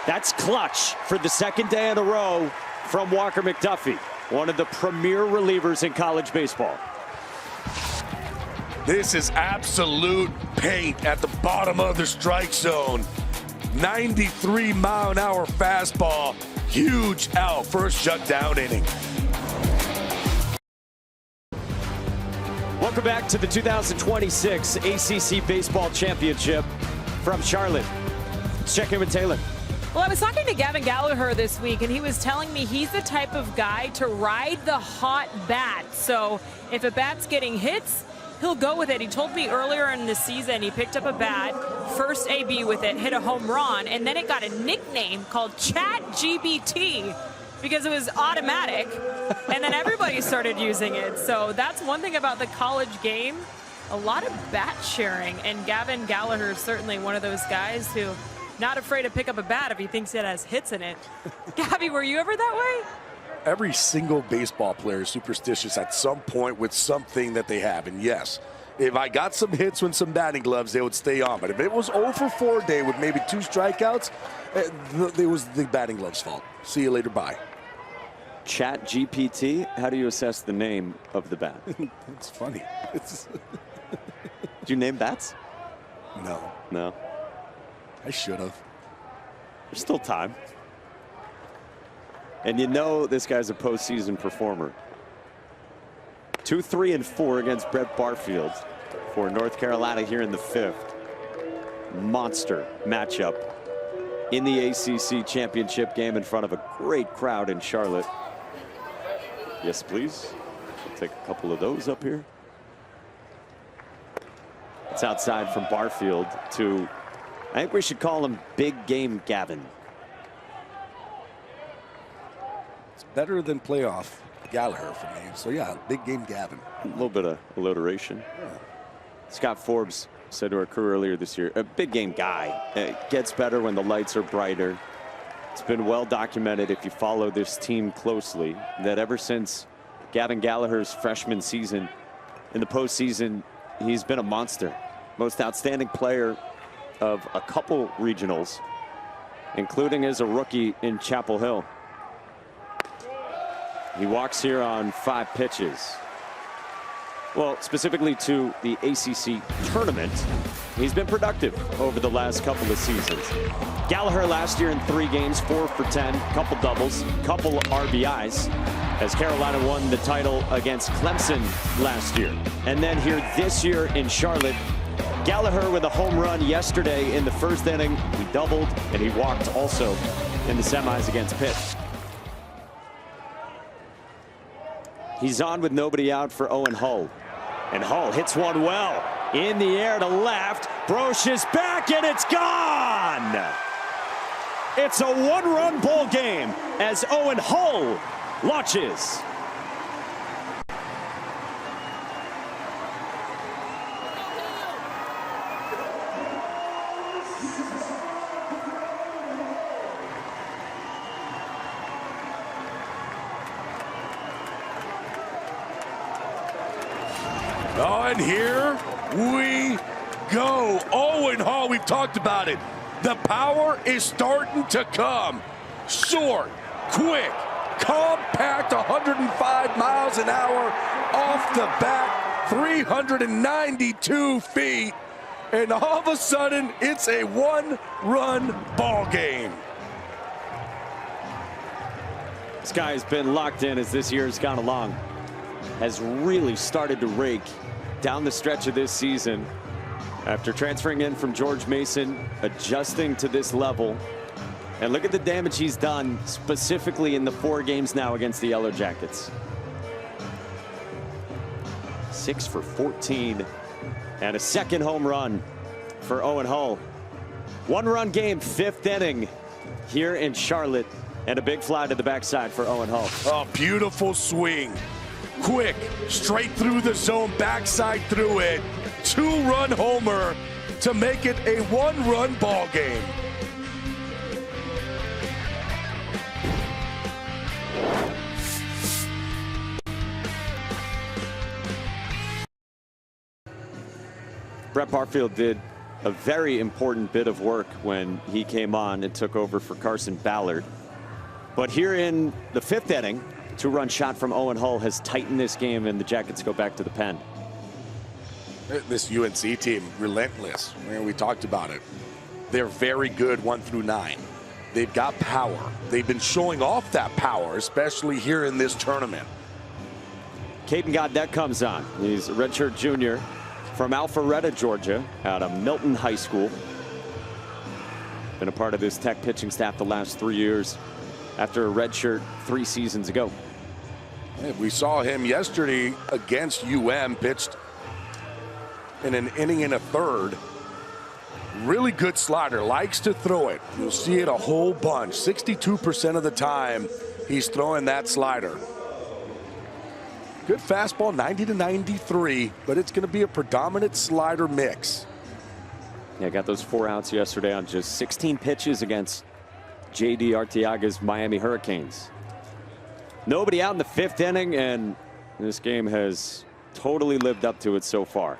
That's clutch for the second day in a row from Walker McDuffie, one of the premier relievers in college baseball. This is absolute paint at the bottom of the strike zone. 93-mile-an-hour fastball. Huge out. First shutdown inning. Welcome back to the 2026 ACC Baseball Championship from Charlotte. Let's check in with Taylor. Well, I was talking to Gavin Gallagher this week, and he was telling me he's the type of guy to ride the hot bat. So if a bat's getting hits, he'll go with it. He told me earlier in the season he picked up a bat, first AB with it, hit a home run, and then it got a nickname called Chat GBT because it was automatic, and then everybody started using it. So that's one thing about the college game, a lot of bat sharing, and Gavin Gallagher is certainly one of those guys who not afraid to pick up a bat if he thinks it has hits in it. Gabby, were you ever that way? Every single baseball player is superstitious at some point with something that they have. And yes, if I got some hits with some batting gloves, they would stay on. But if it was 0 for 4 day with maybe 2 strikeouts, it was the batting gloves' fault. See you later, bye. Chat GPT, how do you assess the name of the bat? It's funny. Did you name bats? No. No. I should have. There's still time. And you know this guy's a postseason performer. 2, 3, and 4 against Brett Barfield for North Carolina here in the 5th. Monster matchup in the ACC championship game in front of a great crowd in Charlotte. Yes, please. We'll take a couple of those up here. It's outside from Barfield to, I think we should call him Big Game Gavin. Better than playoff Gallagher for me. So yeah, Big Game Gavin. A little bit of alliteration. Yeah. Scott Forbes said to our crew earlier this year, a big game guy. It gets better when the lights are brighter. It's been well documented if you follow this team closely that ever since Gavin Gallagher's freshman season in the postseason, he's been a monster. Most outstanding player of a couple regionals, including as a rookie in Chapel Hill. He walks here on 5 pitches. Well, specifically to the ACC tournament, he's been productive over the last couple of seasons. Gallagher last year in 3 games, 4 for 10, couple doubles, couple RBIs, as Carolina won the title against Clemson last year. And then here this year in Charlotte, Gallagher with a home run yesterday in the 1st inning. He doubled, and he walked also in the semis against Pitt. He's on with nobody out for Owen Hull. And Hull hits one well. In the air to left. Broche is back, and it's gone! It's a 1-run ball game as Owen Hull launches. Oh, and here we go. Owen Hull, we've talked about it. The power is starting to come. Short, quick, compact, 105 miles an hour off the bat, 392 feet. And all of a sudden, it's a 1-run ball game. This guy's been locked in as this year's gone along. Has really started to rake down the stretch of this season after transferring in from George Mason, adjusting to this level. And look at the damage he's done specifically in the 4 games now against the Yellow Jackets. 6 for 14 and a 2nd home run for Owen Hull. 1-run game, 5th inning here in Charlotte, and a big fly to the backside for Owen Hull. A beautiful swing. Quick, straight through the zone, backside through it. 2-run homer to make it a 1-run ball game. Brett Barfield did a very important bit of work when he came on and took over for Carson Ballard. But here in the 5th inning, 2-run shot from Owen Hull has tightened this game, and the Jackets go back to the pen. This UNC team, relentless. We talked about it. They're very good 1 through 9. They've got power. They've been showing off that power, especially here in this tournament. Caden Goddet comes on. He's a redshirt junior from Alpharetta, Georgia, out of Milton High School. Been a part of this Tech pitching staff the last 3 years after a redshirt 3 seasons ago. We saw him yesterday against UM, pitched in an inning and a third. Really good slider, likes to throw it. You'll see it a whole bunch. 62% of the time, he's throwing that slider. Good fastball, 90 to 93, but it's going to be a predominant slider mix. Yeah, got those 4 outs yesterday on just 16 pitches against J.D. Arteaga's Miami Hurricanes. Nobody out in the 5th inning, and this game has totally lived up to it so far.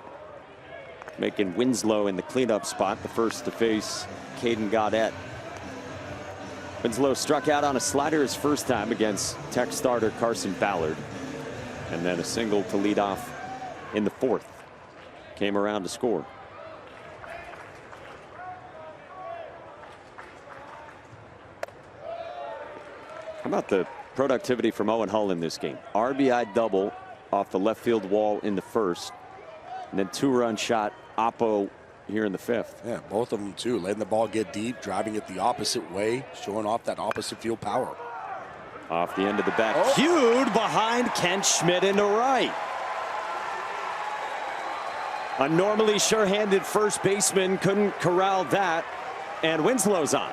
Making Winslow in the cleanup spot, the first to face Caden Gaudet. Winslow struck out on a slider his first time against Tech starter Carson Ballard. And then a single to lead off in the 4th. Came around to score. How about the productivity from Owen Hull in this game? RBI double off the left field wall in the 1st. And then 2-run shot oppo here in the 5th. Yeah, both of them too. Letting the ball get deep, driving it the opposite way, showing off that opposite field power. Off the end of the bat, cued behind Kent Schmidt into right. A normally sure-handed first baseman couldn't corral that, and Winslow's on.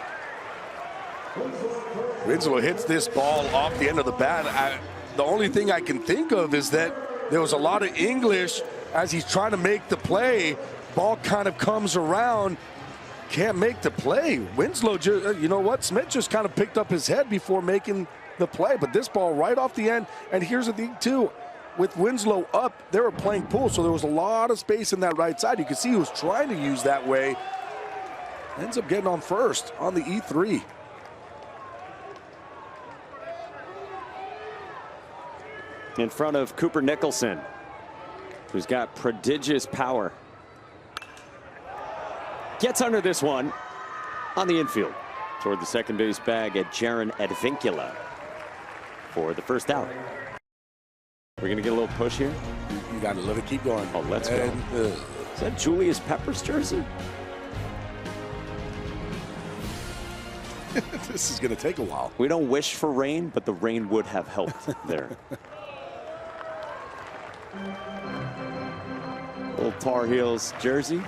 Winslow hits this ball off the end of the bat. The only thing I can think of is that there was a lot of English as he's trying to make the play. Ball kind of comes around, can't make the play. Winslow, you know what? Smith just kind of picked up his head before making the play, but this ball right off the end. And here's the thing too, with Winslow up, they were playing pool, so there was a lot of space in that right side. You could see he was trying to use that way. Ends up getting on first on the E3. In front of Cooper Nicholson, who's got prodigious power. Gets under this one on the infield toward the second base bag at Jaron Advincula for the first out. We're gonna get a little push here. You gotta let it keep going. Oh, let's go. Is that Julius Peppers jersey? This is gonna take a while. We don't wish for rain, but the rain would have helped there. Old Tar Heels jersey.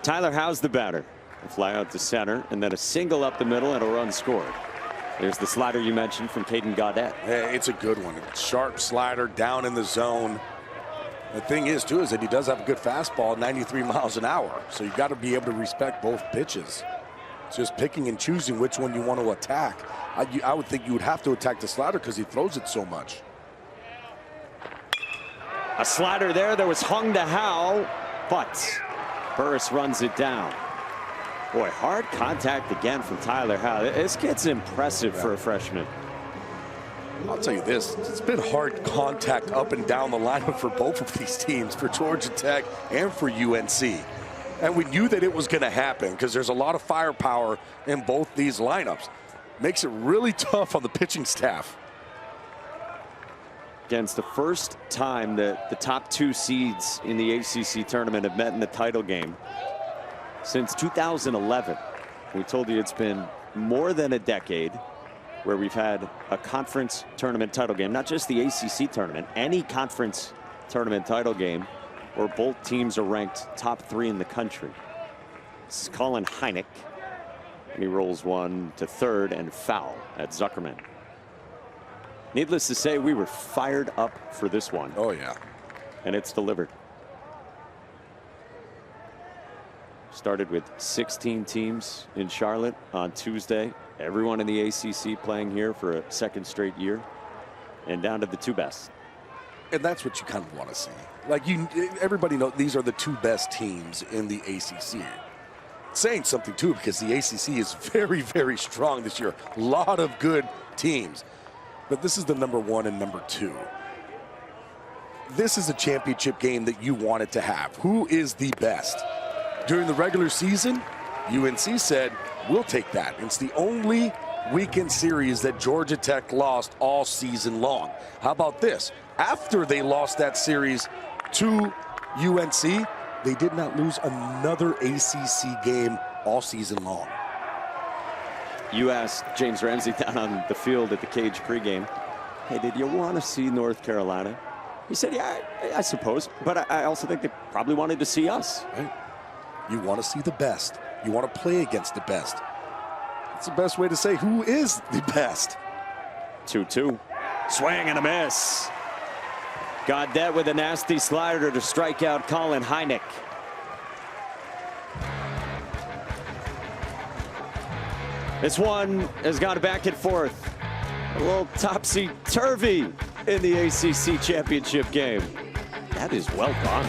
Tyler Howe's the batter. A fly out to center, and then a single up the middle and a run scored. There's the slider you mentioned from Caden Gaudet. Yeah, it's a good one. Sharp slider down in the zone. The thing is, too, is that he does have a good fastball, 93 miles an hour. So you've got to be able to respect both pitches. It's just picking and choosing which one you want to attack. I would think you would have to attack the slider because he throws it so much. A slider there that was hung to Howe, but Burress runs it down. Boy, hard contact again from Tyler Howe. This gets impressive for a freshman. I'll tell you this, it's been hard contact up and down the lineup for both of these teams, for Georgia Tech and for UNC. And we knew that it was going to happen because there's a lot of firepower in both these lineups. Makes it really tough on the pitching staff. Again, it's the first time that the top 2 seeds in the ACC tournament have met in the title game since 2011. We told you it's been more than a decade where we've had a conference tournament title game, not just the ACC tournament, any conference tournament title game where both teams are ranked top 3 in the country. This is Colin Heineck, and he rolls one to third and foul at Zuckerman. Needless to say, we were fired up for this one. Oh, yeah. And it's delivered. Started with 16 teams in Charlotte on Tuesday. Everyone in the ACC playing here for a second straight year. And down to the 2 best. And that's what you kind of want to see. Like, everybody knows these are the 2 best teams in the ACC. Saying something, too, because the ACC is very, very strong this year. A lot of good teams. But this is the number 1 and number 2. This is a championship game that you wanted to have. Who is the best? During the regular season, UNC said, we'll take that. It's the only weekend series that Georgia Tech lost all season long. How about this? After they lost that series to UNC, they did not lose another ACC game all season long. You asked James Ramsey down on the field at the Cage pregame, hey, did you want to see North Carolina? He said, yeah, I suppose. But I also think they probably wanted to see us. Right. You want to see the best. You want to play against the best. It's the best way to say who is the best. 2-2. Swing and a miss. Gaudet with a nasty slider to strike out Colin Hynek. This one has gone back and forth. A little topsy-turvy in the ACC championship game. That is well done.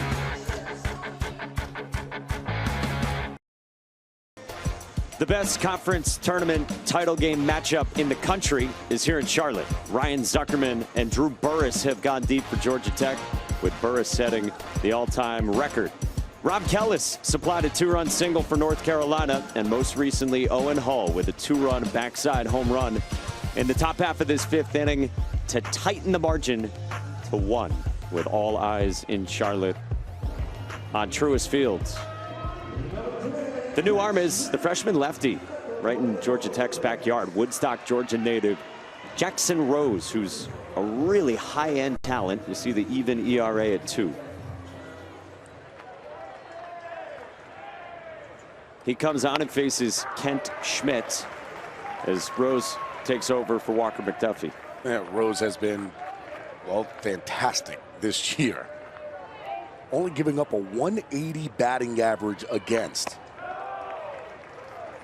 The best conference tournament title game matchup in the country is here in Charlotte. Ryan Zuckerman and Drew Burress have gone deep for Georgia Tech, with Burress setting the all-time record. Rob Kellis supplied a 2-run single for North Carolina, and most recently Owen Hull with a 2-run backside home run in the top half of this 5th inning to tighten the margin to 1, with all eyes in Charlotte on Truist Fields. The new arm is the freshman lefty, right in Georgia Tech's backyard, Woodstock, Georgia native Jackson Rose, who's a really high-end talent. You see the even ERA at 2. He comes on and faces Kent Schmidt as Rose takes over for Walker McDuffie. Yeah, Rose has been, well, fantastic this year. Only giving up a 180 batting average against.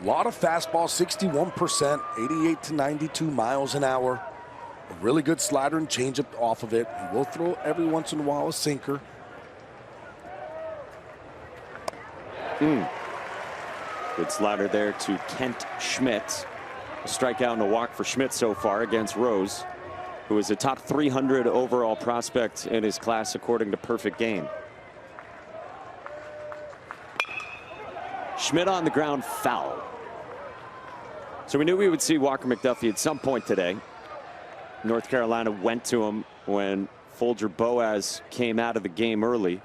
A lot of fastball, 61%, 88 to 92 miles an hour. A really good slider and changeup off of it. He will throw every once in a while a sinker. Good slider there to Kent Schmidt. A strikeout and a walk for Schmidt so far against Rose, who is a top 300 overall prospect in his class according to Perfect Game. Schmidt on the ground, foul. So we knew we would see Walker McDuffie at some point today. North Carolina went to him when Folger Boaz came out of the game early.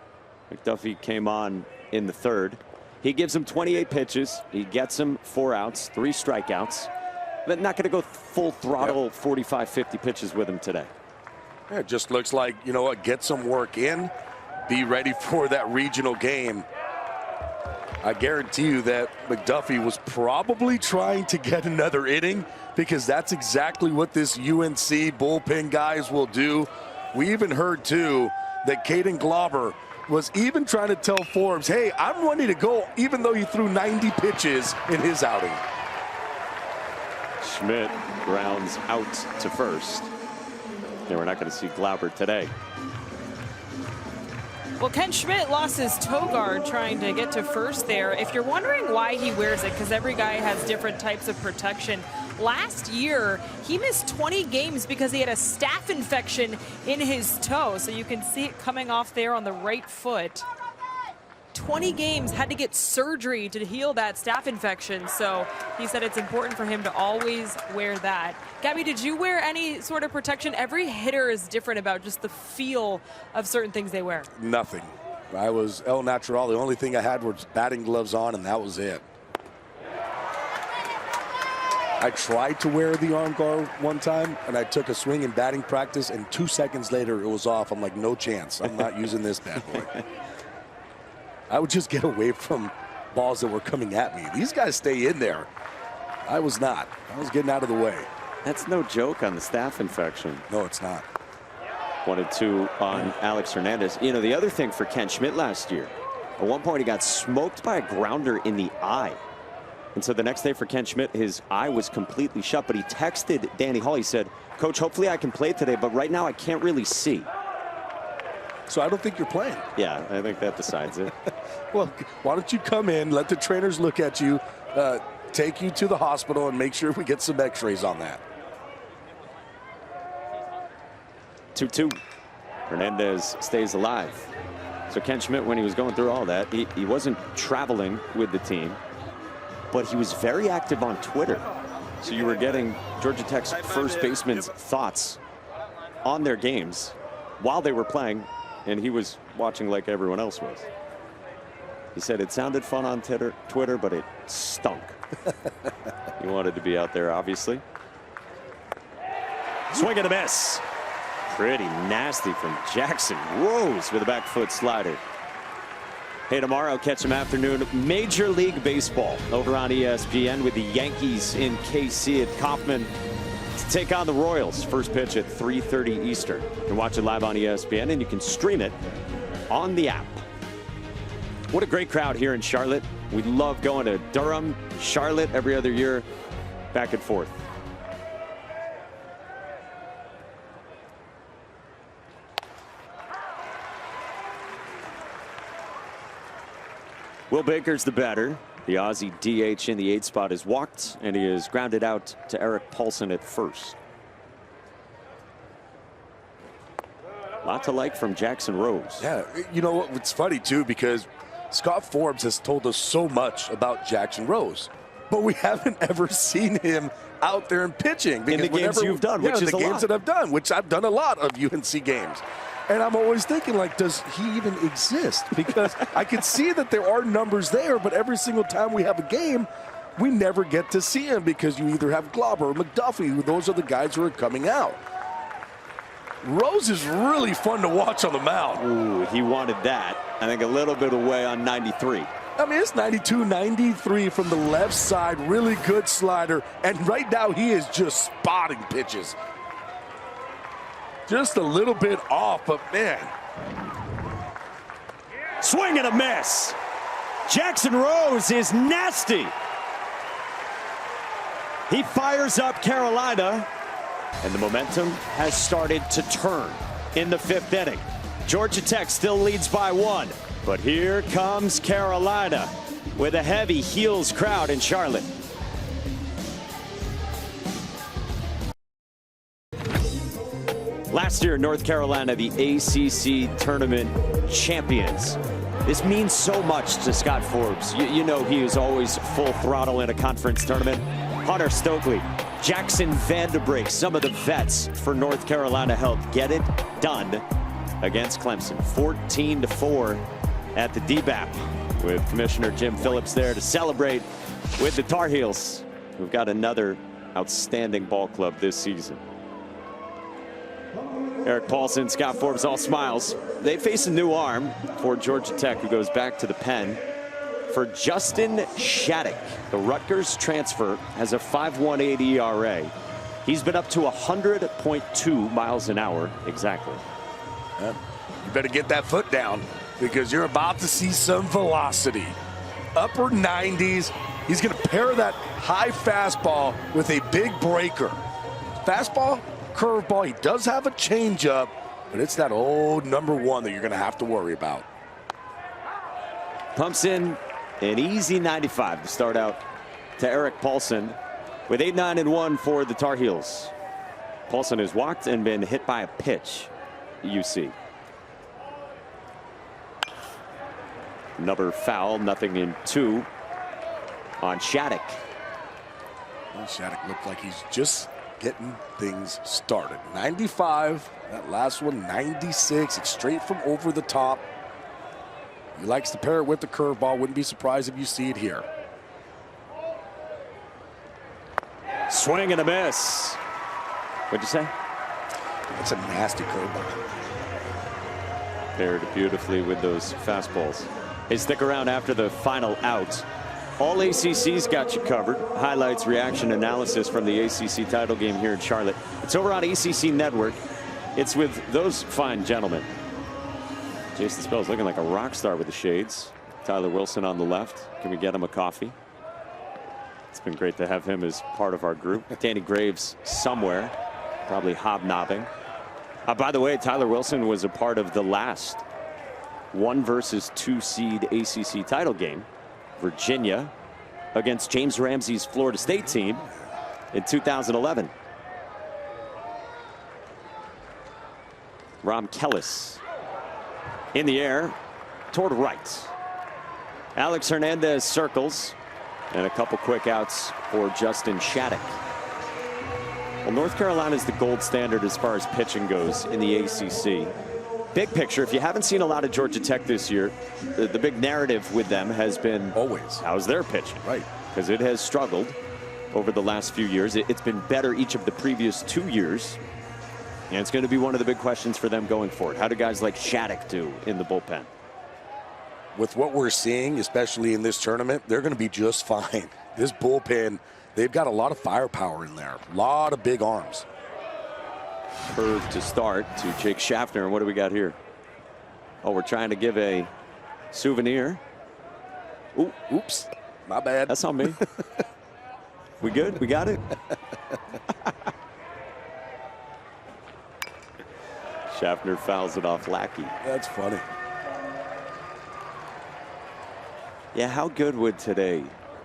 McDuffie came on in the 3rd. He gives him 28 pitches. He gets him 4 outs, 3 strikeouts. But not going to go full throttle 45, 50 pitches with him today. Yeah, it just looks like, you know what, get some work in, be ready for that regional game. I guarantee you that McDuffie was probably trying to get another inning, because that's exactly what this UNC bullpen guys will do. We even heard, too, that Caden Glauber was even trying to tell Forbes, hey, I'm ready to go, even though he threw 90 pitches in his outing. Schmidt grounds out to first. And we're not going to see Glauber today. Well, Ken Schmidt lost his toe guard trying to get to first there. If you're wondering why he wears it, because every guy has different types of protection. Last year, he missed 20 games because he had a staph infection in his toe. So you can see it coming off there on the right foot. 20 games, had to get surgery to heal that staph infection. So he said it's important for him to always wear that. Gabby, did you wear any sort of protection? Every hitter is different about just the feel of certain things they wear. Nothing. I was El Natural. The only thing I had was batting gloves on, and that was it. I tried to wear the arm guard one time, and I took a swing in batting practice, and 2 seconds later it was off. I'm like, no chance. I'm not using this bad boy. I would just get away from balls that were coming at me. These guys stay in there. I was not. I was getting out of the way. That's no joke on the staph infection. No, it's not. 1-2 on Alex Hernandez. You know, the other thing for Ken Schmidt last year, at one point he got smoked by a grounder in the eye. And so the next day for Ken Schmidt, his eye was completely shut, but he texted Danny Hall. He said, Coach, hopefully I can play today, but right now I can't really see. So I don't think you're playing. Yeah, I think that decides it. Well, why don't you come in, let the trainers look at you, take you to the hospital, and make sure we get some x-rays on that. 2-2. Hernandez stays alive. So Ken Schmidt, when he was going through all that, he wasn't traveling with the team, but he was very active on Twitter. So you were getting Georgia Tech's first baseman's thoughts on their games while they were playing, and he was watching like everyone else was. He said it sounded fun on Twitter, but it stunk. He wanted to be out there, obviously. Swing and a miss. Pretty nasty from Jackson Rose with a back foot slider. Hey, tomorrow, catch some afternoon Major League Baseball over on ESPN with the Yankees in KC at Kauffman to take on the Royals. First pitch at 3:30 Eastern. You can watch it live on ESPN, and you can stream it on the app. What a great crowd here in Charlotte. We love going to Durham, Charlotte every other year, back and forth. Will Baker's the batter. The Aussie DH in the 8th spot is walked, and he is grounded out to Eric Paulson at first. A lot to like from Jackson Rose. Yeah, you know what? It's funny, too, because Scott Forbes has told us so much about Jackson Rose, but we haven't ever seen him out there and pitching. In the games you've done, which is a lot. The games that I've done, which I've done a lot of UNC games. And I'm always thinking, like, does he even exist? Because I can see that there are numbers there, but every single time we have a game, we never get to see him because you either have Glauber or McDuffie. Those are the guys who are coming out. Rose is really fun to watch on the mound. Ooh, he wanted that. I think a little bit away on 93. I mean, it's 92, 93 from the left side. Really good slider. And right now he is just spotting pitches. Just a little bit off, but man. Swing and a miss. Jackson Rose is nasty. He fires up Carolina, and the momentum has started to turn in the 5th inning. Georgia Tech still leads by 1, but here comes Carolina with a heavy heels crowd in Charlotte. Last year, North Carolina, the ACC tournament champions. This means so much to Scott Forbes. You know he is always full throttle in a conference tournament. Hunter Stokely, Jackson Vanderbrake, some of the vets for North Carolina helped get it done against Clemson. 14-4 at the DBAP with Commissioner Jim Phillips there to celebrate with the Tar Heels, who've got another outstanding ball club this season. Eric Paulson, Scott Forbes, all smiles. They face a new arm for Georgia Tech, who goes back to the pen for Justin Shattuck. The Rutgers transfer has a 5.18 ERA. He's been up to 100.2 miles an hour exactly. You better get that foot down because you're about to see some velocity. Upper 90s. He's going to pair that high fastball with a big breaker. Fastball, curveball. He does have a changeup, but it's that old number 1 that you're going to have to worry about. Pumps in an easy 95 to start out to Eric Paulson with 8-9-1 for the Tar Heels. Paulson has walked and been hit by a pitch. UC. Another foul, nothing in 2 on Shattuck. Well, Shattuck looked like he's just getting things started. 95, that last one 96. It's straight from over the top. He likes to pair it with the curveball. Wouldn't be surprised if you see it here. Swing and a miss. What'd you say? It's a nasty curveball. Paired beautifully with those fastballs. Hey, stick around after the final out. All ACC's got you covered. Highlights, reaction, analysis from the ACC title game here in Charlotte. It's over on ACC Network. It's with those fine gentlemen. Jason Spell's looking like a rock star with the shades. Tyler Wilson on the left. Can we get him a coffee? It's been great to have him as part of our group. Danny Graves somewhere, probably hobnobbing. By the way, Tyler Wilson was a part of the last 1 versus 2 seed ACC title game. Virginia against James Ramsey's Florida State team in 2011. Rom Kellis in the air toward right. Alex Hernandez circles, and a couple quick outs for Justin Shattuck. Well, North Carolina is the gold standard as far as pitching goes in the ACC. big picture, if you haven't seen a lot of Georgia Tech this year, the big narrative with them has been always, how's their pitching? Right. Because it has struggled over the last few years. It's been better each of the previous 2 years. And it's going to be one of the big questions for them going forward. How do guys like Shattuck do in the bullpen? With what we're seeing, especially in this tournament, they're going to be just fine. This bullpen, they've got a lot of firepower in there. A lot of big arms. Curve to start to Jake Schaffner. And what do we got here? Oh, we're trying to give a souvenir. Ooh, oops. My bad. That's on me. We good? We got it? Schaffner fouls it off Lackey. That's funny. Yeah, how good would today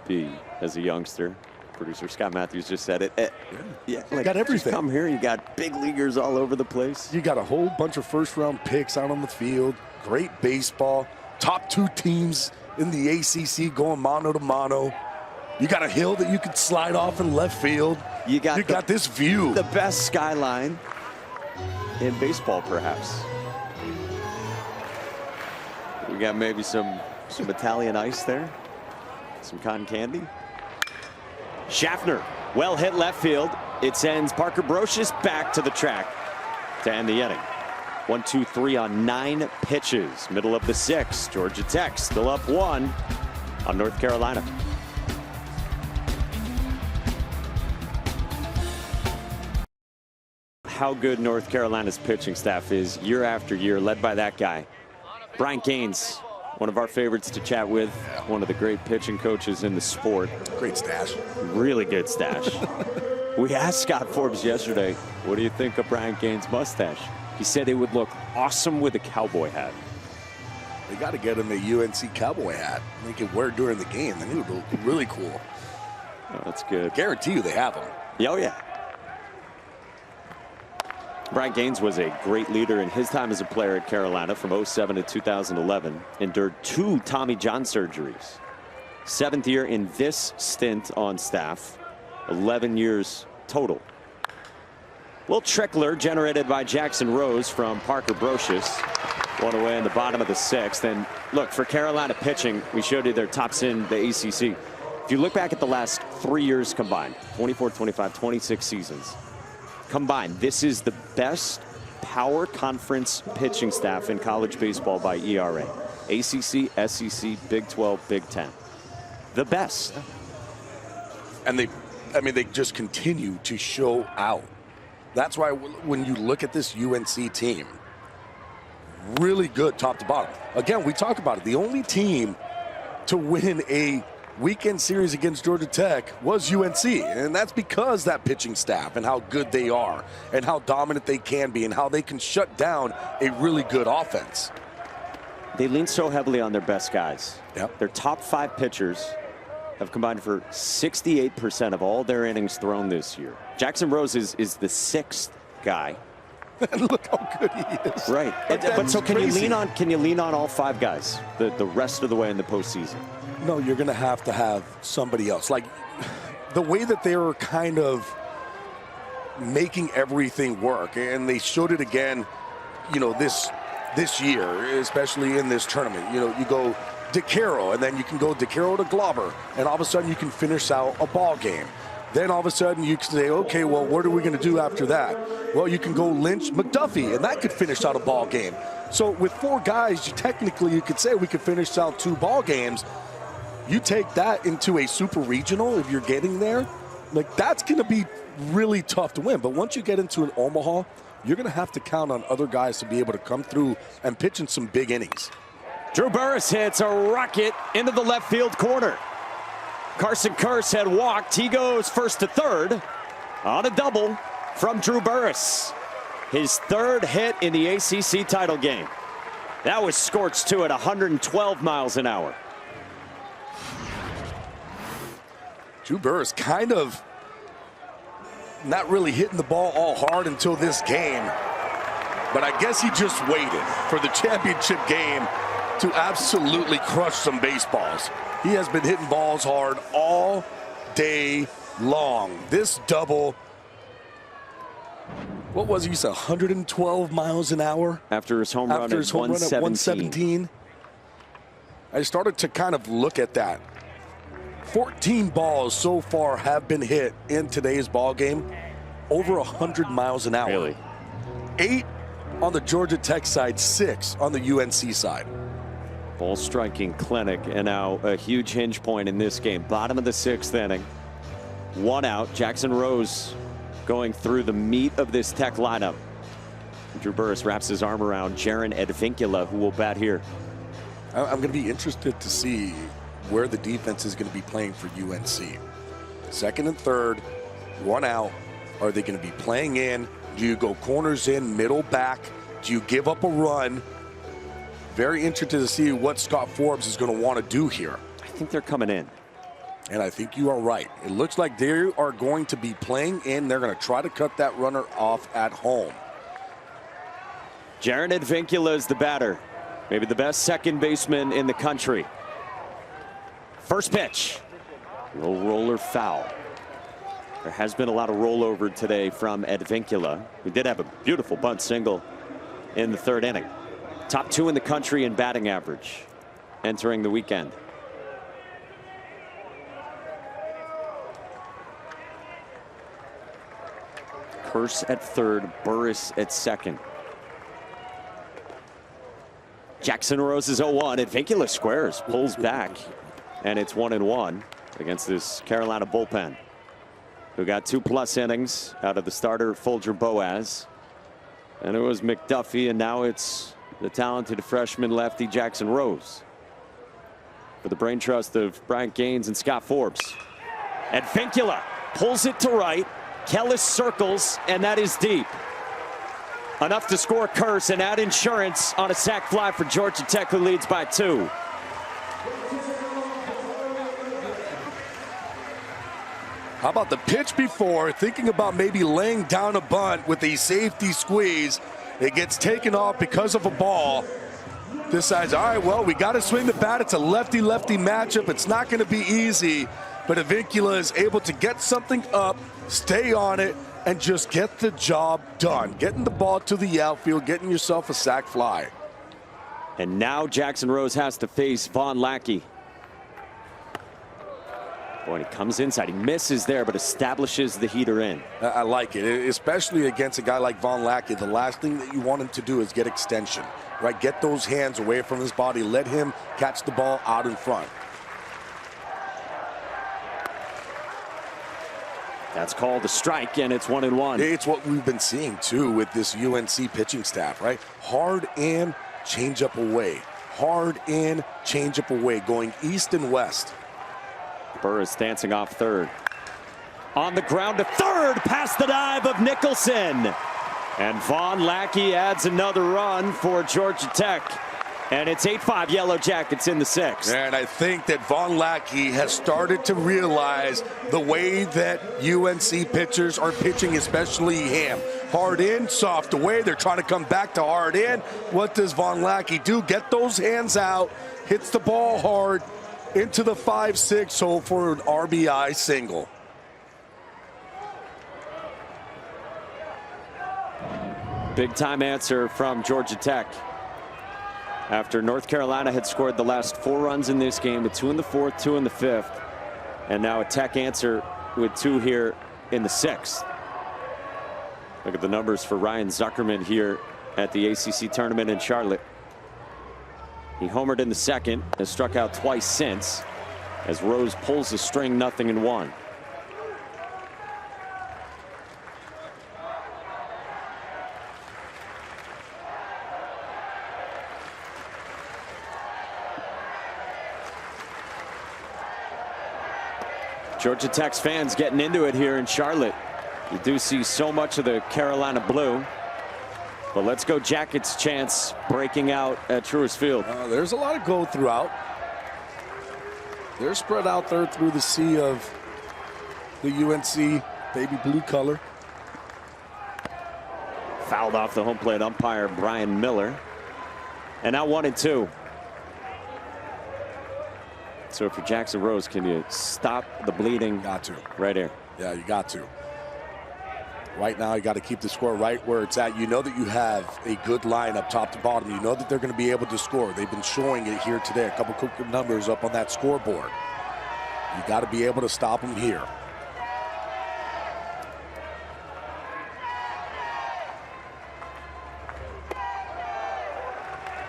be as a youngster? Producer Scott Matthews just said it. Yeah, like, got everything. Come here, you got big leaguers all over the place. You got a whole bunch of first-round picks out on the field. Great baseball. Top 2 teams in the ACC going mano to mano. You got a hill that you could slide off in left field. You got this view. The best skyline in baseball, perhaps. We got maybe some Italian ice there. Some cotton candy. Schaffner, well hit left field. It sends Parker Brocious back to the track to end the inning. 1, 2, 3 on 9 pitches. Middle of the 6th. Georgia Tech still up 1 on North Carolina. How good North Carolina's pitching staff is year after year, led by that guy, Brian Gaines, one of our favorites to chat with, one of the great pitching coaches in the sport. Great stash. Really good stash. We asked Scott Forbes yesterday, what do you think of Brian Gaines' mustache? He said it would look awesome with a cowboy hat. They got to get him a UNC cowboy hat. They can wear it during the game. Then it would look really cool. Oh, that's good. Guarantee you they have them. Oh, yeah. Brian Gaines was a great leader in his time as a player at Carolina from 07 to 2011. Endured 2 Tommy John surgeries. 7th year in this stint on staff. 11 years total. Little trickler generated by Jackson Rose from Parker Brocious. One away in the bottom of the 6th. And look, for Carolina pitching, we showed you their tops in the ACC. If you look back at the last 3 years combined, 24, 25, 26 seasons, combined, this is the best power conference pitching staff in college baseball by ERA. ACC, SEC, Big 12, Big 10. The best. And they just continue to show out. That's why when you look at this UNC team, really good top to bottom. Again, we talk about it. The only team to win a weekend series against Georgia Tech was UNC, and that's because that pitching staff and how good they are and how dominant they can be and how they can shut down a really good offense. They lean so heavily on their best guys. Yep. Their top 5 pitchers have combined for 68% of all their innings thrown this year. Jackson Rose is the 6th guy. Look how good he is. Right. But so can you lean on all 5 guys the rest of the way in the postseason? No, you're going to have somebody else. Like the way that they were kind of making everything work, and they showed it again, you know, this year, especially in this tournament. You know, you go DeCaro, and then you can go DeCaro to Glauber, and all of a sudden you can finish out a ball game. Then all of a sudden you can say, okay, well, what are we going to do after that? Well, you can go Lynch McDuffie, and that could finish out a ball game. So with 4 guys, you could say we could finish out 2 ball games. You take that into a super regional, if you're getting there, like that's going to be really tough to win. But once you get into an Omaha, you're going to have to count on other guys to be able to come through and pitch in some big innings. Drew Burress hits a rocket into the left field corner. Carson Curse had walked. He goes first to third on a double from Drew Burress. His 3rd hit in the ACC title game. That was scorched too at 112 miles an hour. Drew Burress kind of not really hitting the ball all hard until this game. But I guess he just waited for the championship game to absolutely crush some baseballs. He has been hitting balls hard all day long. This double What was he? 112 miles an hour? After his home run at 117. I started to kind of look at that. 14 balls so far have been hit in today's ball game, over 100 miles an hour. Really? 8 on the Georgia Tech side, 6 on the UNC side. Ball striking clinic, and now a huge hinge point in this game. Bottom of the 6th inning. 1 out. Jackson Rose going through the meat of this Tech lineup. Drew Burress wraps his arm around Jaron Advincula, who will bat here. I'm going to be interested to see where the defense is going to be playing for UNC. 2nd and 3rd, 1 out. Are they going to be playing in? Do you go corners in, middle back? Do you give up a run? Very interested to see what Scott Forbes is going to want to do here. I think they're coming in. And I think you are right. It looks like they are going to be playing in. They're going to try to cut that runner off at home. Jaron Advincula is the batter. Maybe the best second baseman in the country. First pitch. Low roller foul. There has been a lot of rollover today from Advincula. We did have a beautiful bunt single in the 3rd inning. Top 2 in the country in batting average entering the weekend. Curse at 3rd, Burress at 2nd. Jackson Rose is 0-1. Advincula squares, pulls back, and it's 1-1 against this Carolina bullpen, who got 2+ innings out of the starter Folger Boaz. And it was McDuffie, and now it's the talented freshman lefty Jackson Rose. For the brain trust of Bryant Gaines and Scott Forbes. Advincula pulls it to right. Kellis circles, and that is deep. Enough to score Curse and add insurance on a sac fly for Georgia Tech, who leads by 2. How about the pitch before, thinking about maybe laying down a bunt with a safety squeeze. It gets taken off because of a ball. Decides, all right, well, we got to swing the bat. It's a lefty-lefty matchup. It's not going to be easy. But Advincula is able to get something up, stay on it, and just get the job done. Getting the ball to the outfield, getting yourself a sac fly. And now Jackson Rose has to face Vahn Lackey. Boy, and he comes inside. He misses there, but establishes the heater in. I like it, especially against a guy like Vahn Lackey. The last thing that you want him to do is get extension, right? Get those hands away from his body. Let him catch the ball out in front. That's called a strike, and it's 1-1. It's what we've been seeing, too, with this UNC pitching staff, right? Hard in, change up away. Hard in, change up away, going east and west. Burress dancing off 3rd. On the ground to 3rd, past the dive of Nicholson. And Vahn Lackey adds another run for Georgia Tech. And it's 8-5 Yellow Jackets in the 6th. And I think that Vahn Lackey has started to realize the way that UNC pitchers are pitching, especially him. Hard in, soft away. They're trying to come back to hard in. What does Vahn Lackey do? Get those hands out, hits the ball hard into the 5-6 hole for an RBI single. Big time answer from Georgia Tech. After North Carolina had scored the last 4 runs in this game, with 2 in the 4th, 2 in the 5th. And now a Tech answer with 2 here in the 6th. Look at the numbers for Ryan Zuckerman here at the ACC tournament in Charlotte. He homered in the 2nd, has struck out twice since, as Rose pulls the string 0-1. Georgia Tech's fans getting into it here in Charlotte. You do see so much of the Carolina blue. But let's go Jackets chance breaking out at Truist Field. There's a lot of go throughout. They're spread out there through the sea of the UNC baby blue color. Fouled off the home plate umpire Brian Miller. And now 1-2. So for Jackson Rose, can you stop the bleeding? Got to. Right here. Yeah, you got to. Right now, you got to keep the score right where it's at. You know that you have a good line up top to bottom. You know that they're going to be able to score. They've been showing it here today. A couple quick numbers up on that scoreboard. You got to be able to stop them here.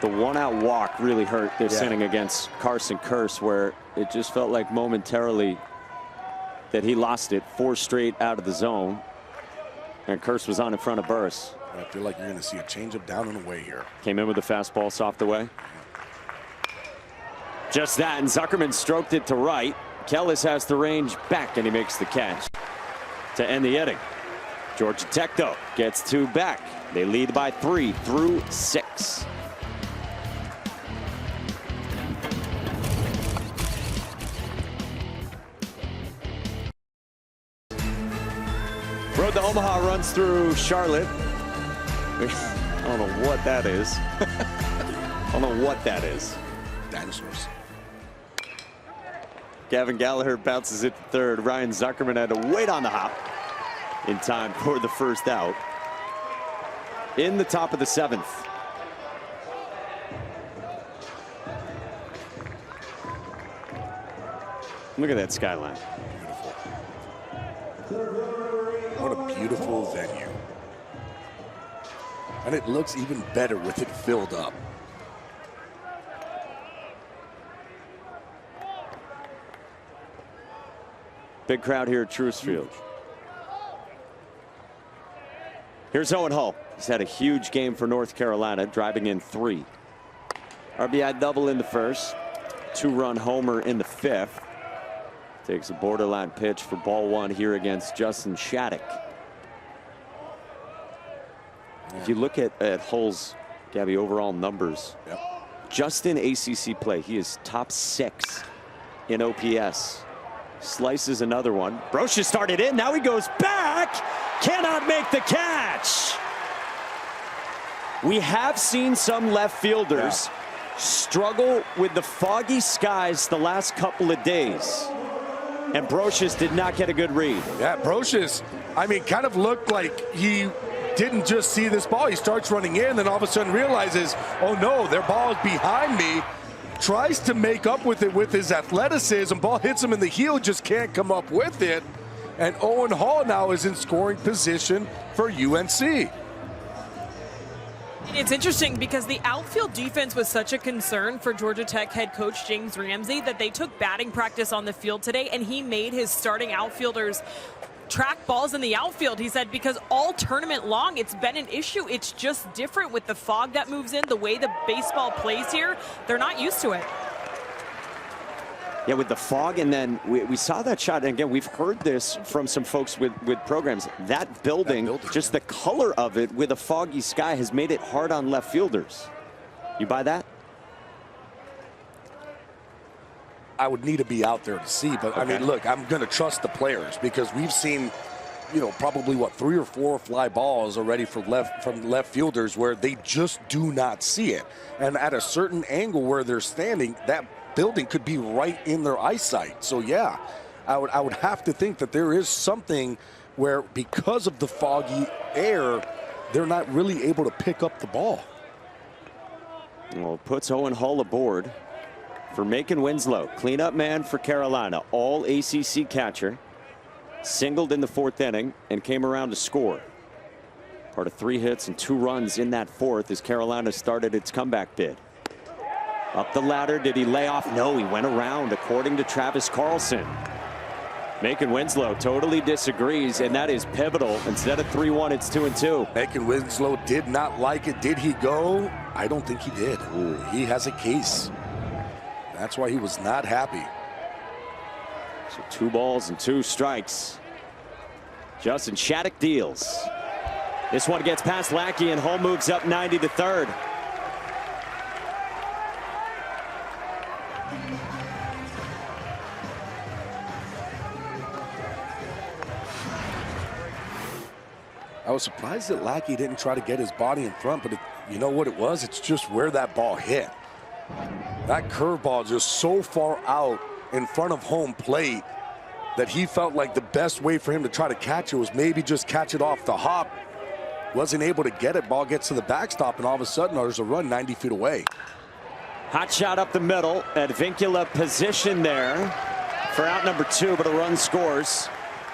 The one-out walk really hurt this inning against Carson Curse, where it just felt like momentarily that he lost it. 4 straight out of the zone, and Curse was on in front of Burress. I feel like you're going to see a changeup down and away here. Came in with the fastball soft away. Just that, and Zuckerman stroked it to right. Kellis has the range back, and he makes the catch to end the inning. Georgia Tech, though, gets 2 back. They lead by 3 through 6. Road to Omaha runs through Charlotte. I don't know what that is. I don't know what that is. Dinosaurs. Gavin Gallagher bounces it to third. Ryan Zuckerman had to wait on the hop in time for the first out. In the top of the 7th. Look at that skyline. Beautiful. What a beautiful venue. And it looks even better with it filled up. Big crowd here at Truist Field. Here's Owen Hull. He's had a huge game for North Carolina, driving in 3. RBI double in the first, 2-run homer in the 5th. Takes a borderline pitch for ball 1 here against Justin Shattuck. If you look at Hull's, Gabby, overall numbers, just in ACC play, he is top 6 in OPS. Slices another one. Brocious started in. Now he goes back. Cannot make the catch. We have seen some left fielders struggle with the foggy skies the last couple of days. And Brocious did not get a good read. Yeah, Brocious, I mean, kind of looked like he didn't just see this ball. He starts running in, then all of a sudden realizes, oh no, their ball is behind me. Tries to make up with it with his athleticism. Ball hits him in the heel, just can't come up with it. And Owen Hull now is in scoring position for UNC. It's interesting because the outfield defense was such a concern for Georgia Tech head coach James Ramsey that they took batting practice on the field today, and he made his starting outfielders track balls in the outfield. He said because all tournament long it's been an issue. It's just different with the fog that moves in, the way the baseball plays here. They're not used to it. Yeah, with the fog, and then we saw that shot. And again, we've heard this from some folks with programs. That building, just the color of it with a foggy sky has made it hard on left fielders. You buy that? I would need to be out there to see, but I mean, look, I'm going to trust the players because we've seen, you know, probably what 3 or 4 fly balls already from left fielders where they just do not see it, and at a certain angle where they're standing, that building could be right in their eyesight. So yeah, I would have to think that there is something where because of the foggy air, they're not really able to pick up the ball. Well, it puts Owen Hull aboard for Macon Winslow, cleanup man for Carolina, all ACC catcher, singled in the 4th inning and came around to score. Part of 3 hits and 2 runs in that 4th as Carolina started its comeback bid. Up the ladder, did he lay off? No, he went around, according to Travis Carlson. Macon Winslow totally disagrees, and that is pivotal. Instead of 3-1, it's 2-2. Macon Winslow did not like it. Did he go? I don't think he did. Ooh, he has a case. That's why he was not happy. So 2 balls and 2 strikes. Justin Shattuck deals. This one gets past Lackey, and Hull moves up 90 to third. I was surprised that Lackey didn't try to get his body in front, but you know what it was? It's just where that ball hit. That curveball just so far out in front of home plate that he felt like the best way for him to try to catch it was maybe just catch it off the hop. Wasn't able to get it. Ball gets to the backstop, and all of a sudden there's a run 90 feet away. Hot shot up the middle. Advincula position there for out number 2, but a run scores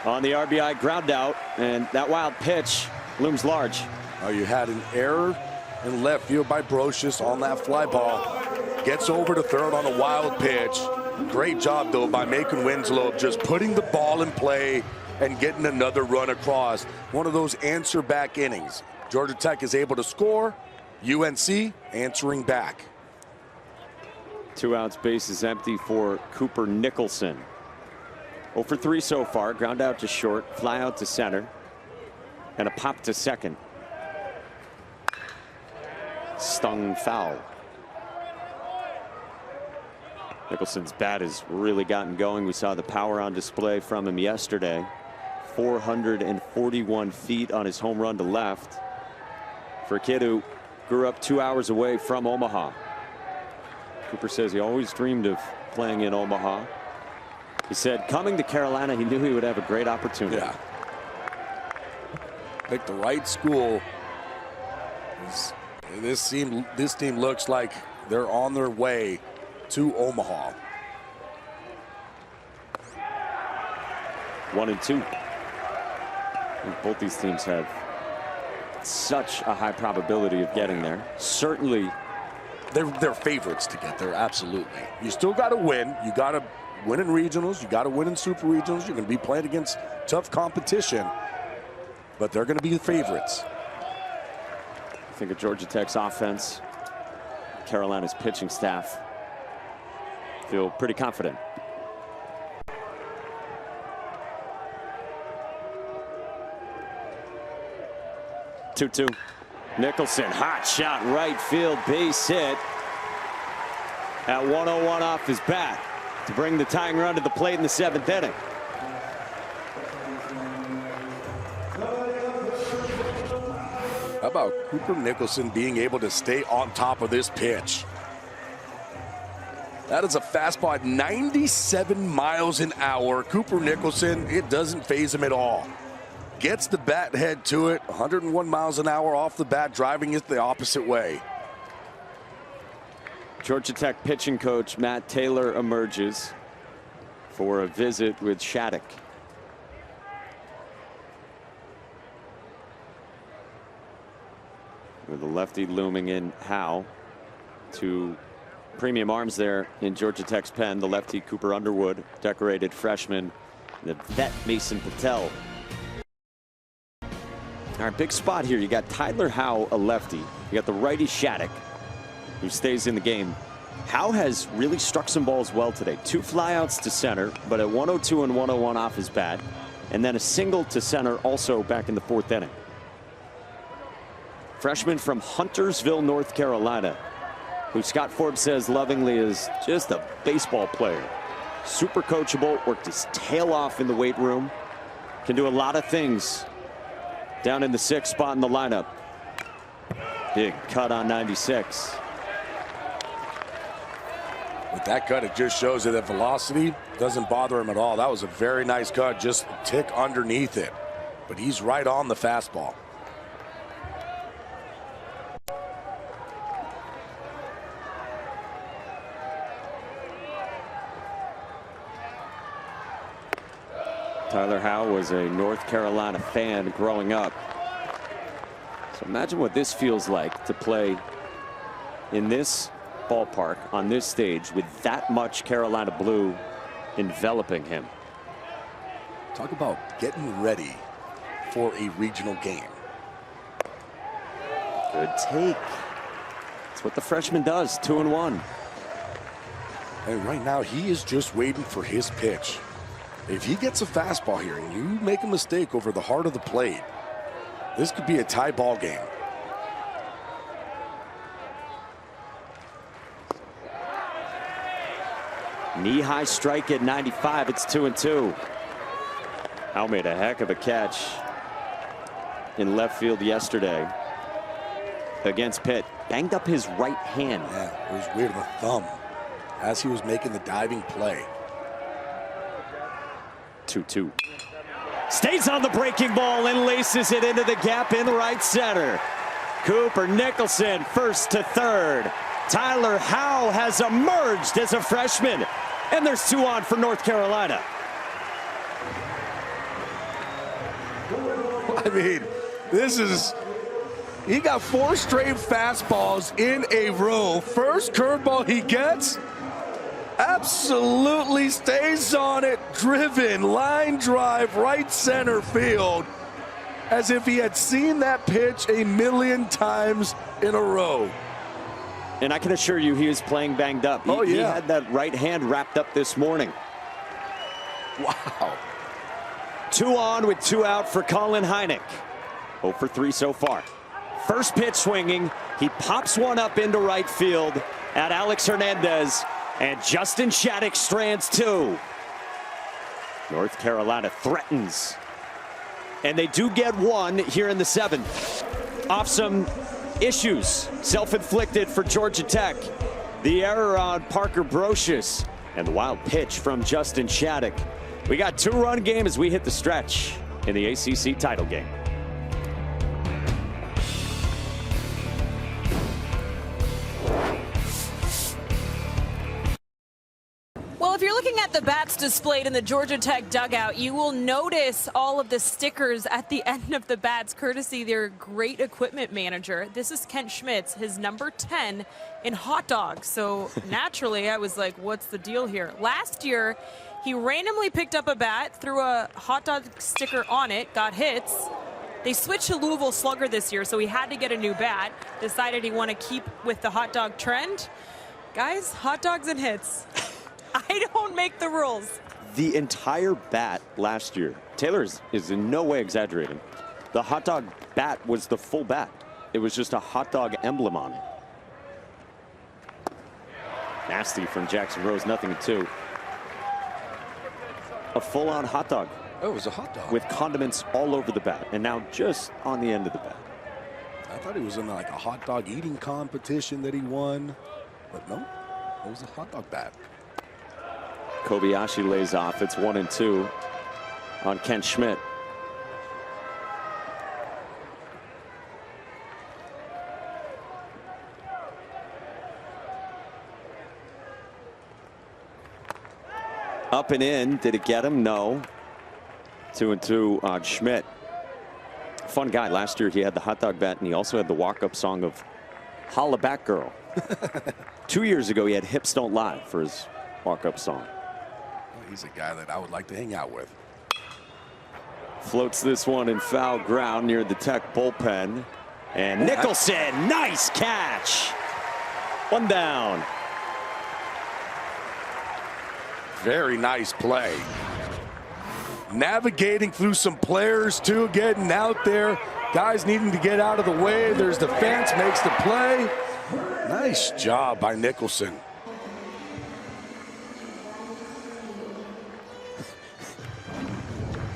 on the RBI ground out, and that wild pitch looms large. Oh, you had an error in left field by Brocious on that fly ball. Gets over to third on a wild pitch. Great job, though, by Macon Winslow just putting the ball in play and getting another run across. One of those answer back innings. Georgia Tech is able to score. UNC answering back. 2 outs, base is empty for Cooper Nicholson. 0 for 3 so far. Ground out to short, fly out to center, and a pop to second. Stung foul. Nicholson's bat has really gotten going. We saw the power on display from him yesterday. 441 feet on his home run to left for a kid who grew up 2 hours away from Omaha. Cooper says he always dreamed of playing in Omaha. He said coming to Carolina, he knew he would have a great opportunity. Yeah. Picked the right school. This team looks like they're on their way to Omaha. 1-2. Both these teams have such a high probability of getting there. Certainly, they're favorites to get there. Absolutely. You still got to win. You got to win in regionals. You got to win in super regionals. You're going to be playing against tough competition, but they're going to be the favorites. I think of Georgia Tech's offense, Carolina's pitching staff. Feel pretty confident. Two. Nicholson, hot shot, right field, base hit at 101 off his bat to bring the tying run to the plate in the 7th inning. How about Cooper Nicholson being able to stay on top of this pitch? That is a fastball at 97 miles an hour. Cooper Nicholson, it doesn't faze him at all. Gets the bat head to it, 101 miles an hour off the bat, driving it the opposite way. Georgia Tech pitching coach Matt Taylor emerges for a visit with Shattuck. With the lefty looming in Howe to premium arms there in Georgia Tech's pen. The lefty Cooper Underwood, decorated freshman, the vet Mason Patel. All right, big spot here. You got Tyler Howe, a lefty. You got the righty Shattuck, who stays in the game. Howe has really struck some balls well today. 2 flyouts to center, but at 102 and 101 off his bat, and then a single to center also back in the 4th inning. Freshman from Huntersville, North Carolina, who Scott Forbes says lovingly is just a baseball player. Super coachable, worked his tail off in the weight room, can do a lot of things down in the 6th spot in the lineup. Big cut on 96. With that cut, it just shows that the velocity doesn't bother him at all. That was a very nice cut, just a tick underneath it. But he's right on the fastball. Tyler Howe was a North Carolina fan growing up. So imagine what this feels like to play in this ballpark on this stage with that much Carolina blue enveloping him. Talk about getting ready for a regional game. Good take. That's what the freshman does. 2-1. And right now he is just waiting for his pitch. If he gets a fastball here and you make a mistake over the heart of the plate, this could be a tie ball game. Knee-high strike at 95. It's 2-2. Howe made a heck of a catch in left field yesterday against Pitt. Banged up his right hand. Yeah, it was weird, the thumb, as he was making the diving play. 2-2. Stays on the breaking ball and laces it into the gap in right center. Cooper Nicholson first to third. Tyler Howe has emerged as a freshman. And there's 2 on for North Carolina. I mean, he got 4 straight fastballs in a row. First curveball he gets, absolutely stays on it, driven, line drive, right center field, as if he had seen that pitch a million times in a row. And I can assure you he was playing banged up. He had that right hand wrapped up this morning. Wow. 2 on with 2 out for Colin Hynek. 0 for 3 so far. First pitch swinging. He pops one up into right field at Alex Hernandez. And Justin Shattuck strands 2. North Carolina threatens. And they do get 1 here in the 7th. Off some issues self-inflicted for Georgia Tech. The error on Parker Brocious. And the wild pitch from Justin Shattuck. We got 2-run game as we hit the stretch in the ACC title game. Well, if you're looking at the bats displayed in the Georgia Tech dugout, you will notice all of the stickers at the end of the bats, courtesy their great equipment manager. This is Kent Schmitz, his number 10 in hot dogs. So naturally, I was like, what's the deal here? Last year, he randomly picked up a bat, threw a hot dog sticker on it, got hits. They switched to Louisville Slugger this year, so he had to get a new bat. Decided he wanted to keep with the hot dog trend. Guys, hot dogs and hits. I don't make the rules. The entire bat last year, Taylor is in no way exaggerating. The hot dog bat was the full bat. It was just a hot dog emblem on it. Nasty from Jackson Rose, 0-2. A full-on hot dog. Oh, it was a hot dog. With condiments all over the bat, and now just on the end of the bat. I thought he was in like a hot dog eating competition that he won, but no, it was a hot dog bat. Kobayashi lays off. It's 1-2 on Kent Schmidt. Up and in. Did it get him? No. 2-2 on Schmidt. Fun guy. Last year he had the hot dog bat, and he also had the walk-up song of Holla Back Girl. 2 years ago he had Hips Don't Lie for his walk-up song. He's a guy that I would like to hang out with. Floats this one in foul ground near the Tech bullpen. And Nicholson, nice catch. 1 down. Very nice play. Navigating through some players too, getting out there. Guys needing to get out of the way. There's the fence, makes the play. Nice job by Nicholson.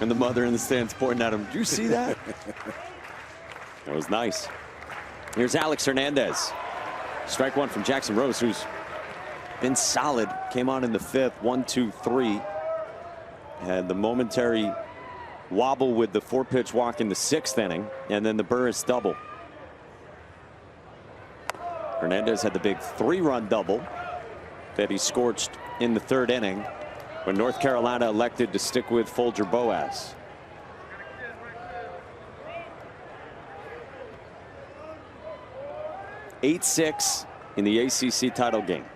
And the mother in the stands pointing at him. Did you see that? That was nice. Here's Alex Hernandez. Strike 1 from Jackson Rose, who's been solid. Came on in the 5th, 1-2-3. Had the momentary wobble with the 4-pitch walk in the 6th inning, and then the Burress double. Hernandez had the big 3-run double that he scorched in the 3rd inning, when North Carolina elected to stick with Folger Boas. (8-6) in the ACC title game.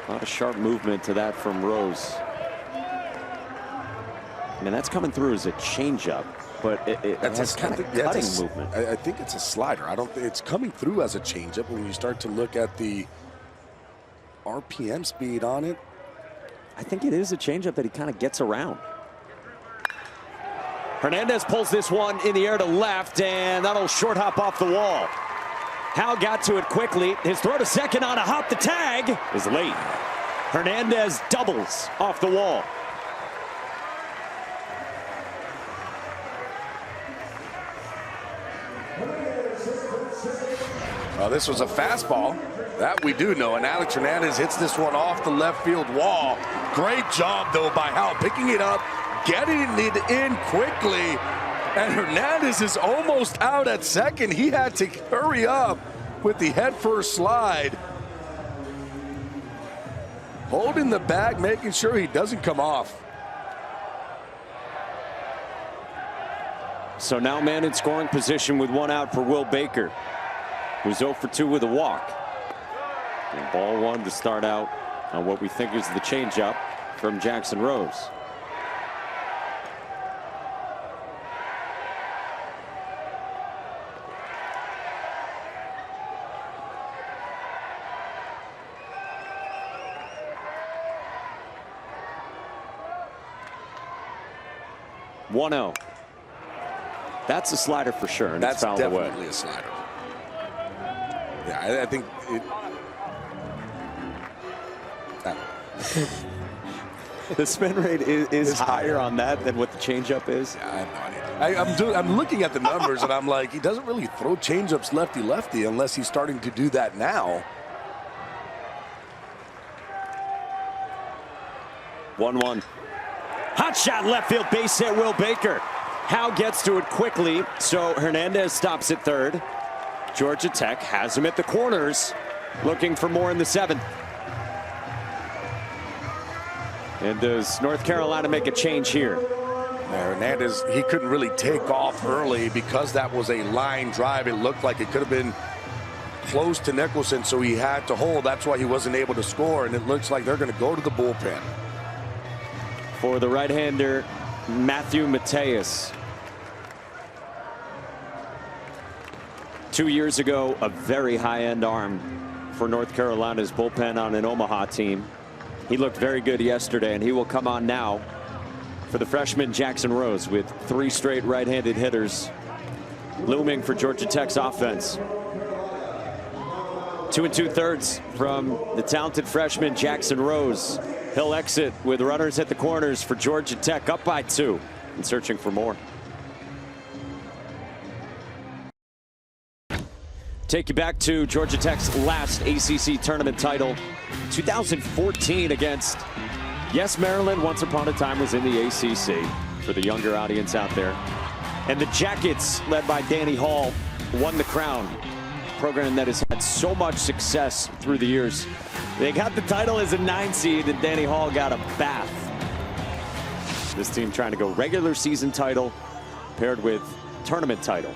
A lot of sharp movement to that from Rose. I mean, that's coming through as a changeup, but it has kind of cutting movement. I think it's a slider. I don't think it's coming through as a changeup. When you start to look at the RPM speed on it, I think it is a changeup that he kind of gets around. Hernandez pulls this one in the air to left, and that'll short hop off the wall. Howe got to it quickly. His throw to second on a hop. The tag is late. Hernandez doubles off the wall. Well, this was a fastball. That we do know. And Alex Hernandez hits this one off the left field wall. Great job, though, by Hull, picking it up, getting it in quickly. And Hernandez is almost out at second. He had to hurry up with the head-first slide. Holding the bag, making sure he doesn't come off. So now man in scoring position with one out for Will Baker, who's 0 for 2 with a walk. And ball one to start out on what we think is the changeup from Jackson Rose. One-zero. That's a slider for sure. And that's definitely away. A slider. Yeah, I think it. The spin rate is higher on that than what the changeup is. Yeah, I have no idea. I'm looking at the numbers and I'm like, he doesn't really throw changeups lefty-lefty unless he's starting to do that now. 1-1. Hot shot left field, base hit, Will Baker. Howe gets to it quickly, so Hernandez stops at third. Georgia Tech has him at the corners, looking for more in the 7th. And does North Carolina make a change here? Hernandez, he couldn't really take off early because that was a line drive. It looked like it could have been close to Nicholson, so he had to hold. That's why he wasn't able to score, and it looks like they're going to go to the bullpen. For the right-hander, Matthew Mateus. 2 years ago, a very high-end arm for North Carolina's bullpen on an Omaha team. He looked very good yesterday, and he will come on now for the freshman Jackson Rose with 3 straight right-handed hitters looming for Georgia Tech's offense. 2 2/3 from the talented freshman Jackson Rose. He'll exit with runners at the corners for Georgia Tech, up by 2 and searching for more. Take you back to Georgia Tech's last ACC tournament title, 2014 against, yes, Maryland once upon a time was in the ACC for the younger audience out there. And the Jackets, led by Danny Hall, won the crown. A program that has had so much success through the years. They got the title as a 9 seed, and Danny Hall got a bath. This team trying to go regular season title paired with tournament title.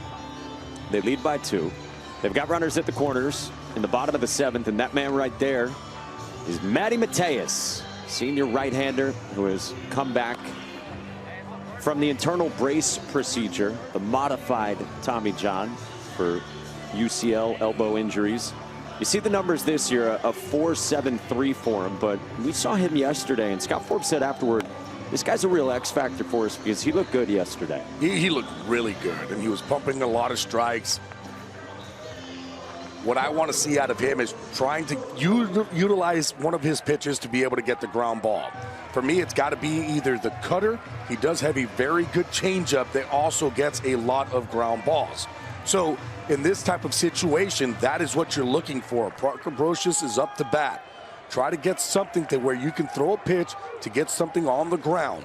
They lead by 2. They've got runners at the corners in the bottom of the 7th, and that man right there is Matty Mateus, senior right-hander who has come back from the internal brace procedure, the modified Tommy John for UCL elbow injuries. You see the numbers this year, a 4.73 for him, but we saw him yesterday, and Scott Forbes said afterward, this guy's a real X factor for us because he looked good yesterday. He looked really good, and he was pumping a lot of strikes. What I want to see out of him is trying to utilize one of his pitches to be able to get the ground ball. For me, it's got to be either the cutter. He does have a very good changeup that also gets a lot of ground balls. So in this type of situation, that is what you're looking for. Parker Brocious is up to bat. Try to get something to where you can throw a pitch to get something on the ground.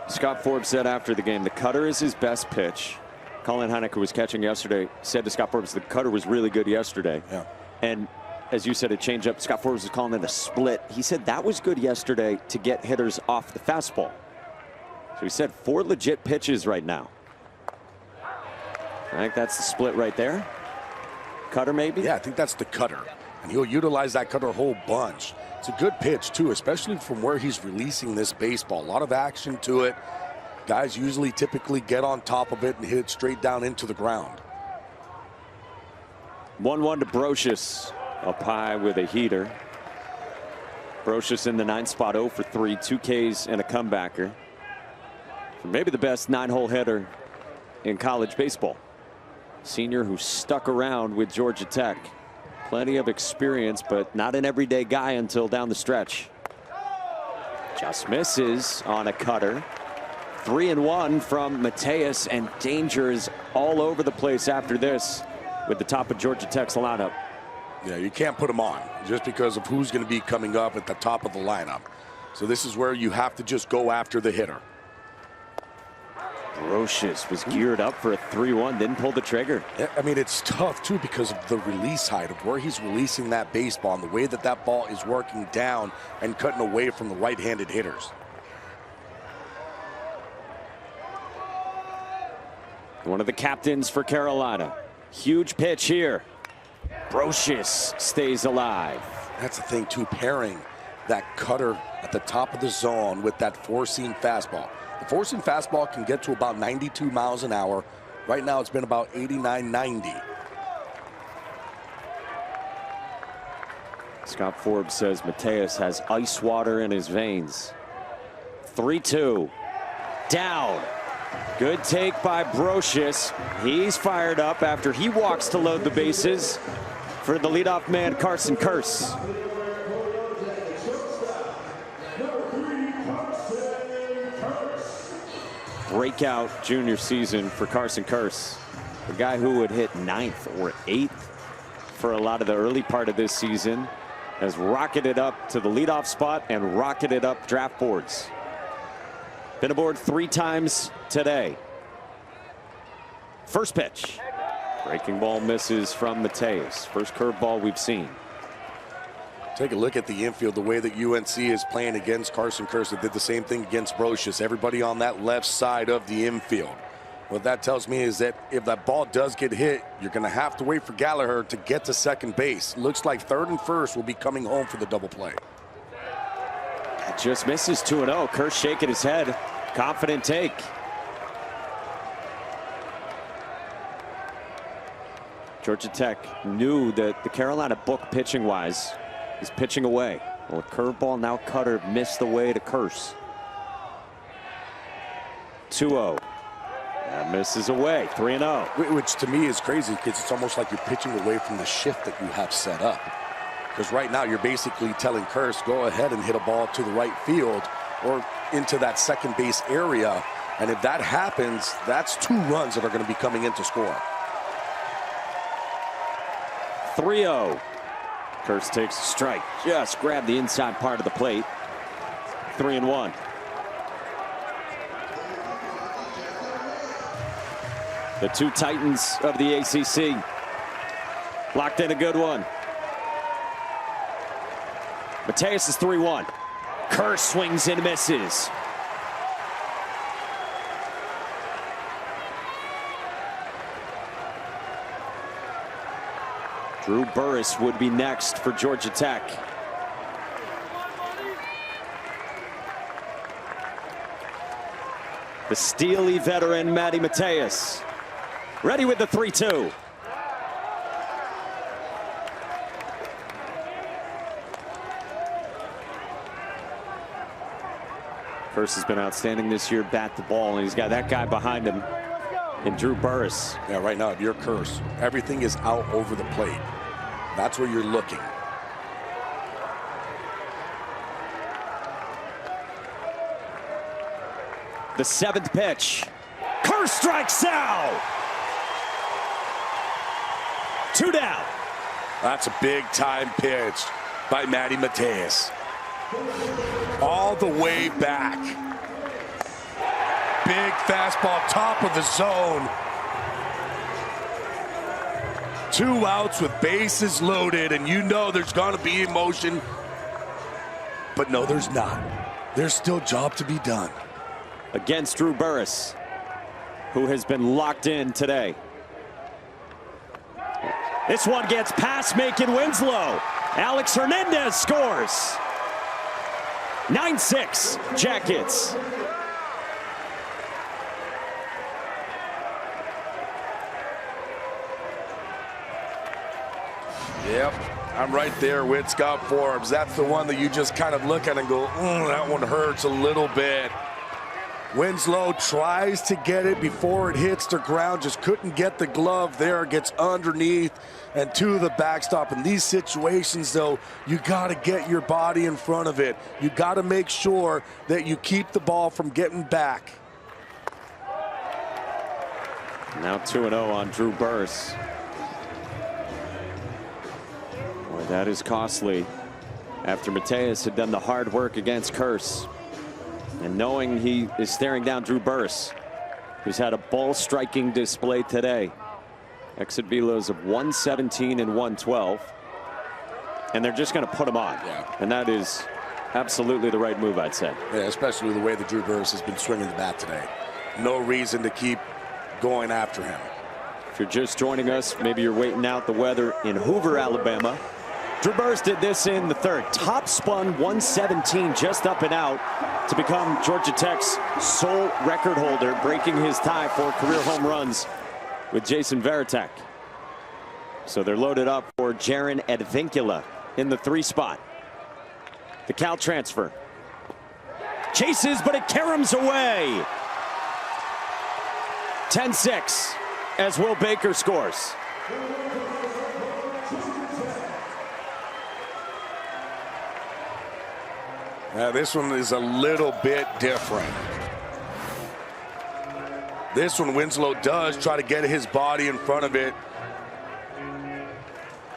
Scott Forbes said after the game, the cutter is his best pitch. Colin Heineck, who was catching yesterday, said to Scott Forbes the cutter was really good yesterday. Yeah. And as you said, a changeup. Scott Forbes was calling it a split. He said that was good yesterday to get hitters off the fastball. So he said 4 legit pitches right now. I think that's the split right there. Cutter maybe? Yeah, I think that's the cutter. And he'll utilize that cutter a whole bunch. It's a good pitch, too, especially from where he's releasing this baseball. A lot of action to it. Guys usually typically get on top of it and hit it straight down into the ground. 1-1 to Brocious, up high with a heater. Brocious in the 9th spot, 0 for 3, 2 Ks and a comebacker. Maybe the best 9-hole hitter in college baseball. Senior who stuck around with Georgia Tech. Plenty of experience, but not an everyday guy until down the stretch. Just misses on a cutter. 3-1 from Mateus, and danger is all over the place after this with the top of Georgia Tech's lineup. Yeah, you can't put him on just because of who's going to be coming up at the top of the lineup. So this is where you have to just go after the hitter. Brocious was geared up for a 3-1, didn't pull the trigger. I mean, it's tough, too, because of the release height of where he's releasing that baseball and the way that that ball is working down and cutting away from the right-handed hitters. One of the captains for Carolina. Huge pitch here. Brocious stays alive. That's the thing, too, pairing that cutter at the top of the zone with that four-seam fastball. The four-seam fastball can get to about 92 miles an hour. Right now, it's been about 89, 90. Scott Forbes says Mateus has ice water in his veins. 3-2. Down. Good take by Brocious. He's fired up after he walks to load the bases for the leadoff man, Carson Curse. Breakout junior season for Carson Curse. The guy who would hit 9th or 8th for a lot of the early part of this season has rocketed up to the leadoff spot and rocketed up draft boards. Been aboard 3 times today. First pitch. Breaking ball misses from Mateus. First curveball we've seen. Take a look at the infield, the way that UNC is playing against Carson Curse. They did the same thing against Brocious. Everybody on that left side of the infield. What that tells me is that if that ball does get hit, you're going to have to wait for Gallagher to get to second base. Looks like third and first will be coming home for the double play. Just misses 2-0. Curse shaking his head. Confident take. Georgia Tech knew that the Carolina book pitching-wise is pitching away. Well, curveball, now cutter, missed the way to Curse. 2-0. That misses away. 3-0. Which to me is crazy because it's almost like you're pitching away from the shift that you have set up. Because right now you're basically telling Curse, go ahead and hit a ball to the right field or into that second base area. And if that happens, that's 2 runs that are going to be coming in to score. 3-0. Curse takes a strike. Just grabbed the inside part of the plate. 3-1. The 2 Titans of the ACC. Locked in a good one. Mateus is 3-1. Curse swings and misses. Drew Burress would be next for Georgia Tech. The steely veteran Matty Mateus. Ready with the 3-2. Curse has been outstanding this year, bat the ball, and he's got that guy behind him in Drew Burress. Yeah, right now, if you're Curse, everything is out over the plate. That's where you're looking. The 7th pitch. Curse strikes out. 2 down. That's a big time pitch by Matty Mateus. All the way back. Big fastball, top of the zone. 2 outs with bases loaded, and you know there's going to be emotion. But no, there's not. There's still job to be done. Against Drew Burress, who has been locked in today. This one gets past Macon Winslow. Alex Hernandez scores. 9-6 Jackets. Yep, I'm right there with Scott Forbes. That's the one that you just kind of look at and go, that one hurts a little bit. Winslow tries to get it before it hits the ground, just couldn't get the glove there, gets underneath and to the backstop. In these situations, though, you got to get your body in front of it. You got to make sure that you keep the ball from getting back. Now 2-0 on Drew Burress. Boy, that is costly. After Mateus had done the hard work against Curse, and knowing he is staring down Drew Burress, who's had a ball striking display today. Exit velos of 117 and 112. And they're just going to put him on. Yeah. And that is absolutely the right move, I'd say. Yeah, especially the way that Drew Burress has been swinging the bat today. No reason to keep going after him. If you're just joining us, maybe you're waiting out the weather in Hoover, Alabama. Drew Burress did this in the third. Top spun 117 just up and out to become Georgia Tech's sole record holder, breaking his tie for career home runs with Jason Varitek. So they're loaded up for Jaron Advincula in the 3 spot. The Cal transfer. Chases, but it caroms away. 10-6 as Will Baker scores. Now this one is a little bit different. This one, Winslow does try to get his body in front of it.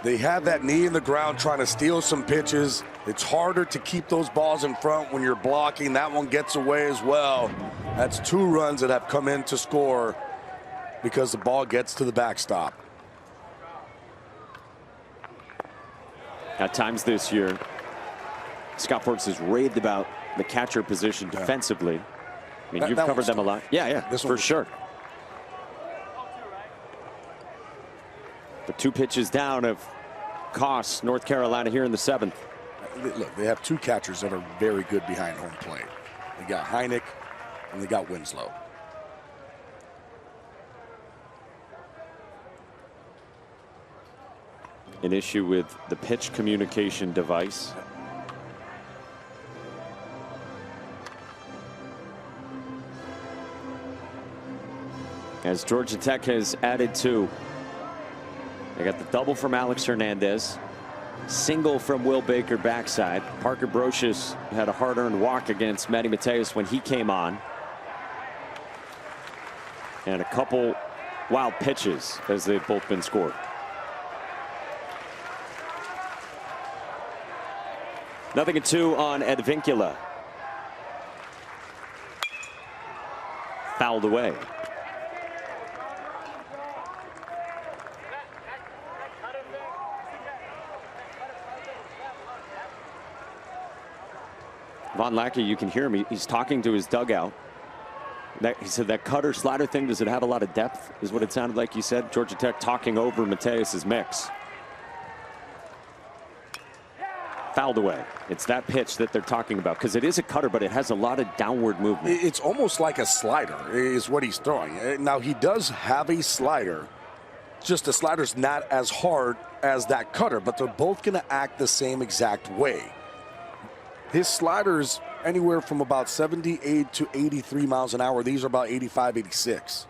They have that knee in the ground trying to steal some pitches. It's harder to keep those balls in front when you're blocking. That one gets away as well. That's 2 runs that have come in to score because the ball gets to the backstop. At times this year, Scott Forbes has raved about the catcher position defensively. I mean, you've covered them a lot. Yeah, this for sure. The 2 pitches down have cost North Carolina here in the 7th. Look, they have 2 catchers that are very good behind home plate. They got Heineck and they got Winslow. An issue with the pitch communication device. As Georgia Tech has added 2. They got the double from Alex Hernandez. Single from Will Baker backside. Parker Brocious had a hard-earned walk against Manny Mateus when he came on. And a couple wild pitches as they've both been scored. Nothing at 2 on Advincula. Fouled away. Vahn Lackey, you can hear him. He's talking to his dugout. He said that cutter slider thing, does it have a lot of depth, is what it sounded like he said. Georgia Tech talking over Mateus's mix. Fouled away. It's that pitch that they're talking about, because it is a cutter, but it has a lot of downward movement. It's almost like a slider is what he's throwing. Now, he does have a slider. Just the slider's not as hard as that cutter, but they're both going to act the same exact way. His sliders anywhere from about 78 to 83 miles an hour. These are about 85, 86.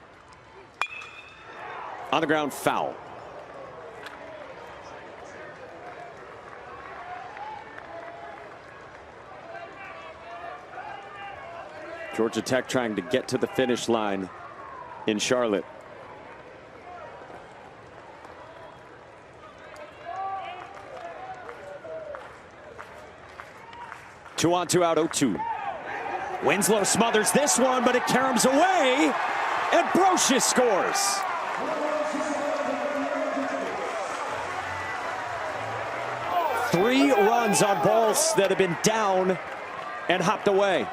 On the ground, foul. Georgia Tech trying to get to the finish line in Charlotte. Two on, 2 out, 0-2. Winslow smothers this one, but it caroms away, and Brocious scores. Three runs on balls that have been down and hopped away.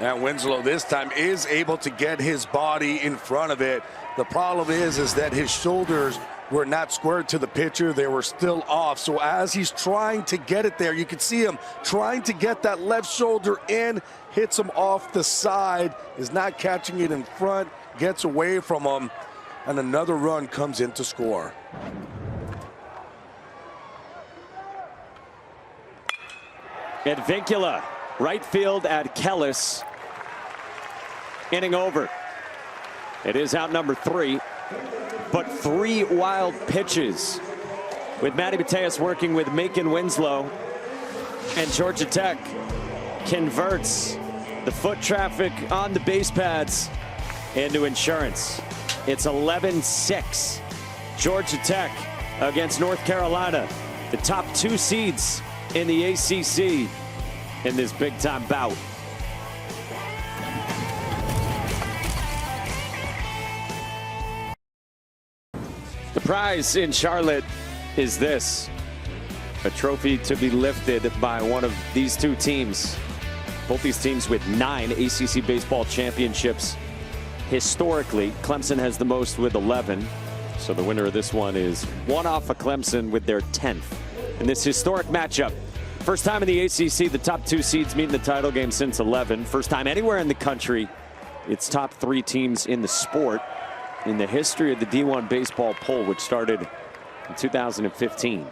And Winslow this time is able to get his body in front of it. The problem is that his shoulders were not squared to the pitcher. They were still off. So as he's trying to get it there, you can see him trying to get that left shoulder in, hits him off the side, is not catching it in front, gets away from him, and another run comes in to score. Advincula, right field at Kellis. Inning over. It is out number 3. But 3 wild pitches with Manny Mateus working with Macon Winslow, and Georgia Tech converts the foot traffic on the base pads into insurance. It's 11-6. Georgia Tech against North Carolina, the top 2 seeds in the ACC in this big-time bout. The prize in Charlotte is this: a trophy to be lifted by one of these 2 teams. Both these teams with 9 ACC baseball championships. Historically, Clemson has the most with 11. So the winner of this one is one off of Clemson with their 10th. In this historic matchup, first time in the ACC, the top 2 seeds meet in the title game since 11. First time anywhere in the country, it's top 3 teams in the sport in the history of the D1 baseball poll, which started in 2015.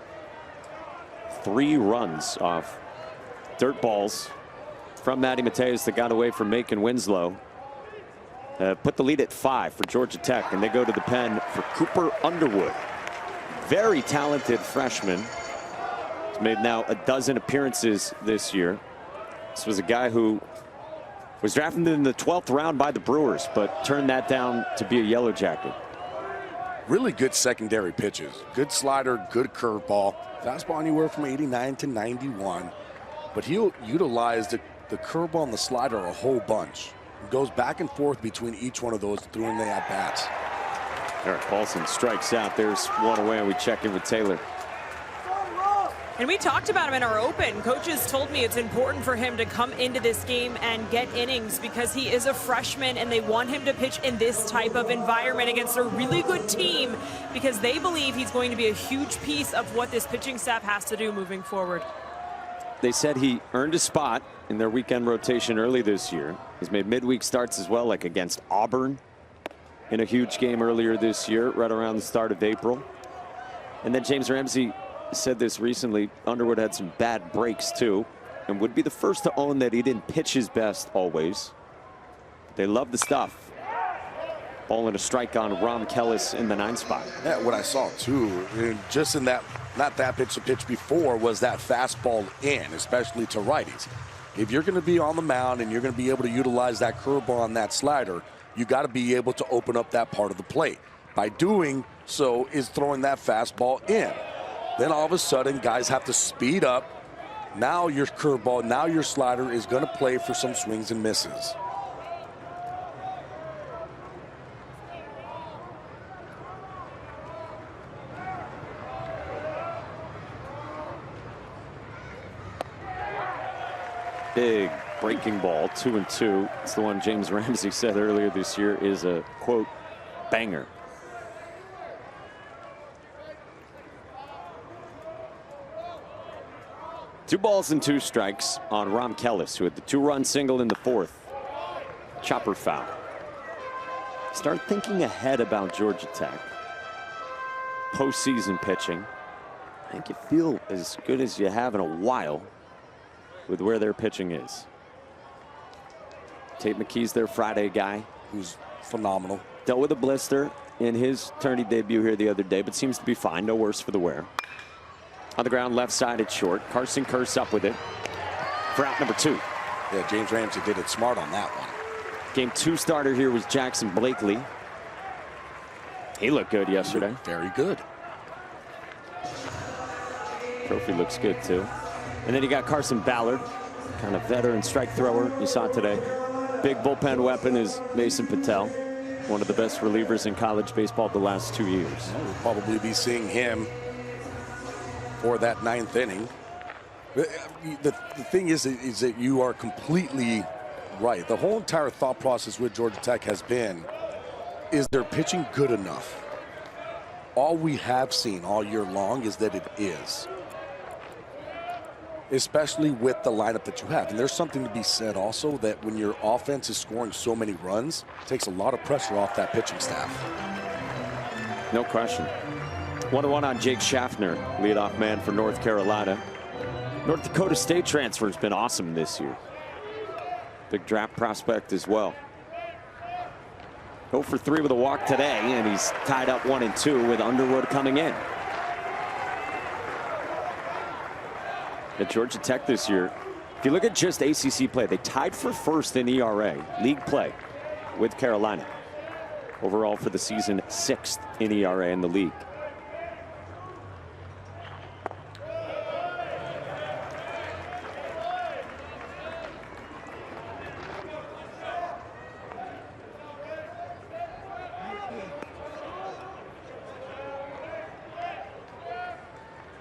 3 runs off dirt balls from Matty Mateus that got away from Macon Winslow. Put the lead at 5 for Georgia Tech, and they go to the pen for Cooper Underwood. Very talented freshman. He's made now a dozen appearances this year. This was a guy who was drafted in the 12th round by the Brewers, but turned that down to be a Yellow Jacket. Really good secondary pitches. Good slider, good curveball. Fastball anywhere from 89 to 91. But he'll utilize the curveball and the slider a whole bunch. Goes back and forth between each one of those during the at-bats. Eric Paulson strikes out. There's one away, and we check in with Taylor. And we talked about him in our open. Coaches told me it's important for him to come into this game and get innings because he is a freshman and they want him to pitch in this type of environment against a really good team because they believe he's going to be a huge piece of what this pitching staff has to do moving forward. They said he earned a spot in their weekend rotation early this year. He's made midweek starts as well, like against Auburn in a huge game earlier this year, right around the start of April. And then James Ramsey said this recently, Underwood had some bad breaks too, and would be the first to own that he didn't pitch his best always. They love the stuff. Ball and a strike on Rom Kellis in the 9 spot. Yeah, what I saw too, just in that, not that pitch, the pitch before was that fastball in, especially to righties. If you're going to be on the mound and you're going to be able to utilize that curveball and that slider, you got to be able to open up that part of the plate. By doing so is throwing that fastball in. Then all of a sudden, guys have to speed up. Now your curveball, now your slider is going to play for some swings and misses. Big breaking ball, 2-2. It's the one James Ramsey said earlier this year is a, quote, banger. Two balls and 2 strikes on Rom Kellis, who had the 2-run single in the 4th. Chopper foul. Start thinking ahead about Georgia Tech. Postseason pitching. I think you feel as good as you have in a while with where their pitching is. Tate McKee's their Friday guy, who's phenomenal. Dealt with a blister in his tourney debut here the other day, but seems to be fine. No worse for the wear. On the ground, left side at short. Carson Curse up with it for out number 2. Yeah, James Ramsey did it smart on that one. Game 2 starter here was Jackson Blakely. He looked good yesterday. Very good. Trophy looks good too. And then you got Carson Ballard, kind of veteran strike thrower you saw today. Big bullpen weapon is Mason Patel, one of the best relievers in college baseball the last 2 years. We'll probably be seeing him for that 9th inning. The thing is that you are completely right. The whole entire thought process with Georgia Tech has been, is their pitching good enough? All we have seen all year long is that it is. Especially with the lineup that you have. And there's something to be said also that when your offense is scoring so many runs, it takes a lot of pressure off that pitching staff. No question. 1-1 on Jake Schaffner, leadoff man for North Carolina. North Dakota State transfer has been awesome this year. Big draft prospect as well. 0 for 3 with a walk today, and he's tied up 1-2 with Underwood coming in. At Georgia Tech this year, if you look at just ACC play, they tied for 1st in ERA, league play, with Carolina. Overall for the season, 6th in ERA in the league.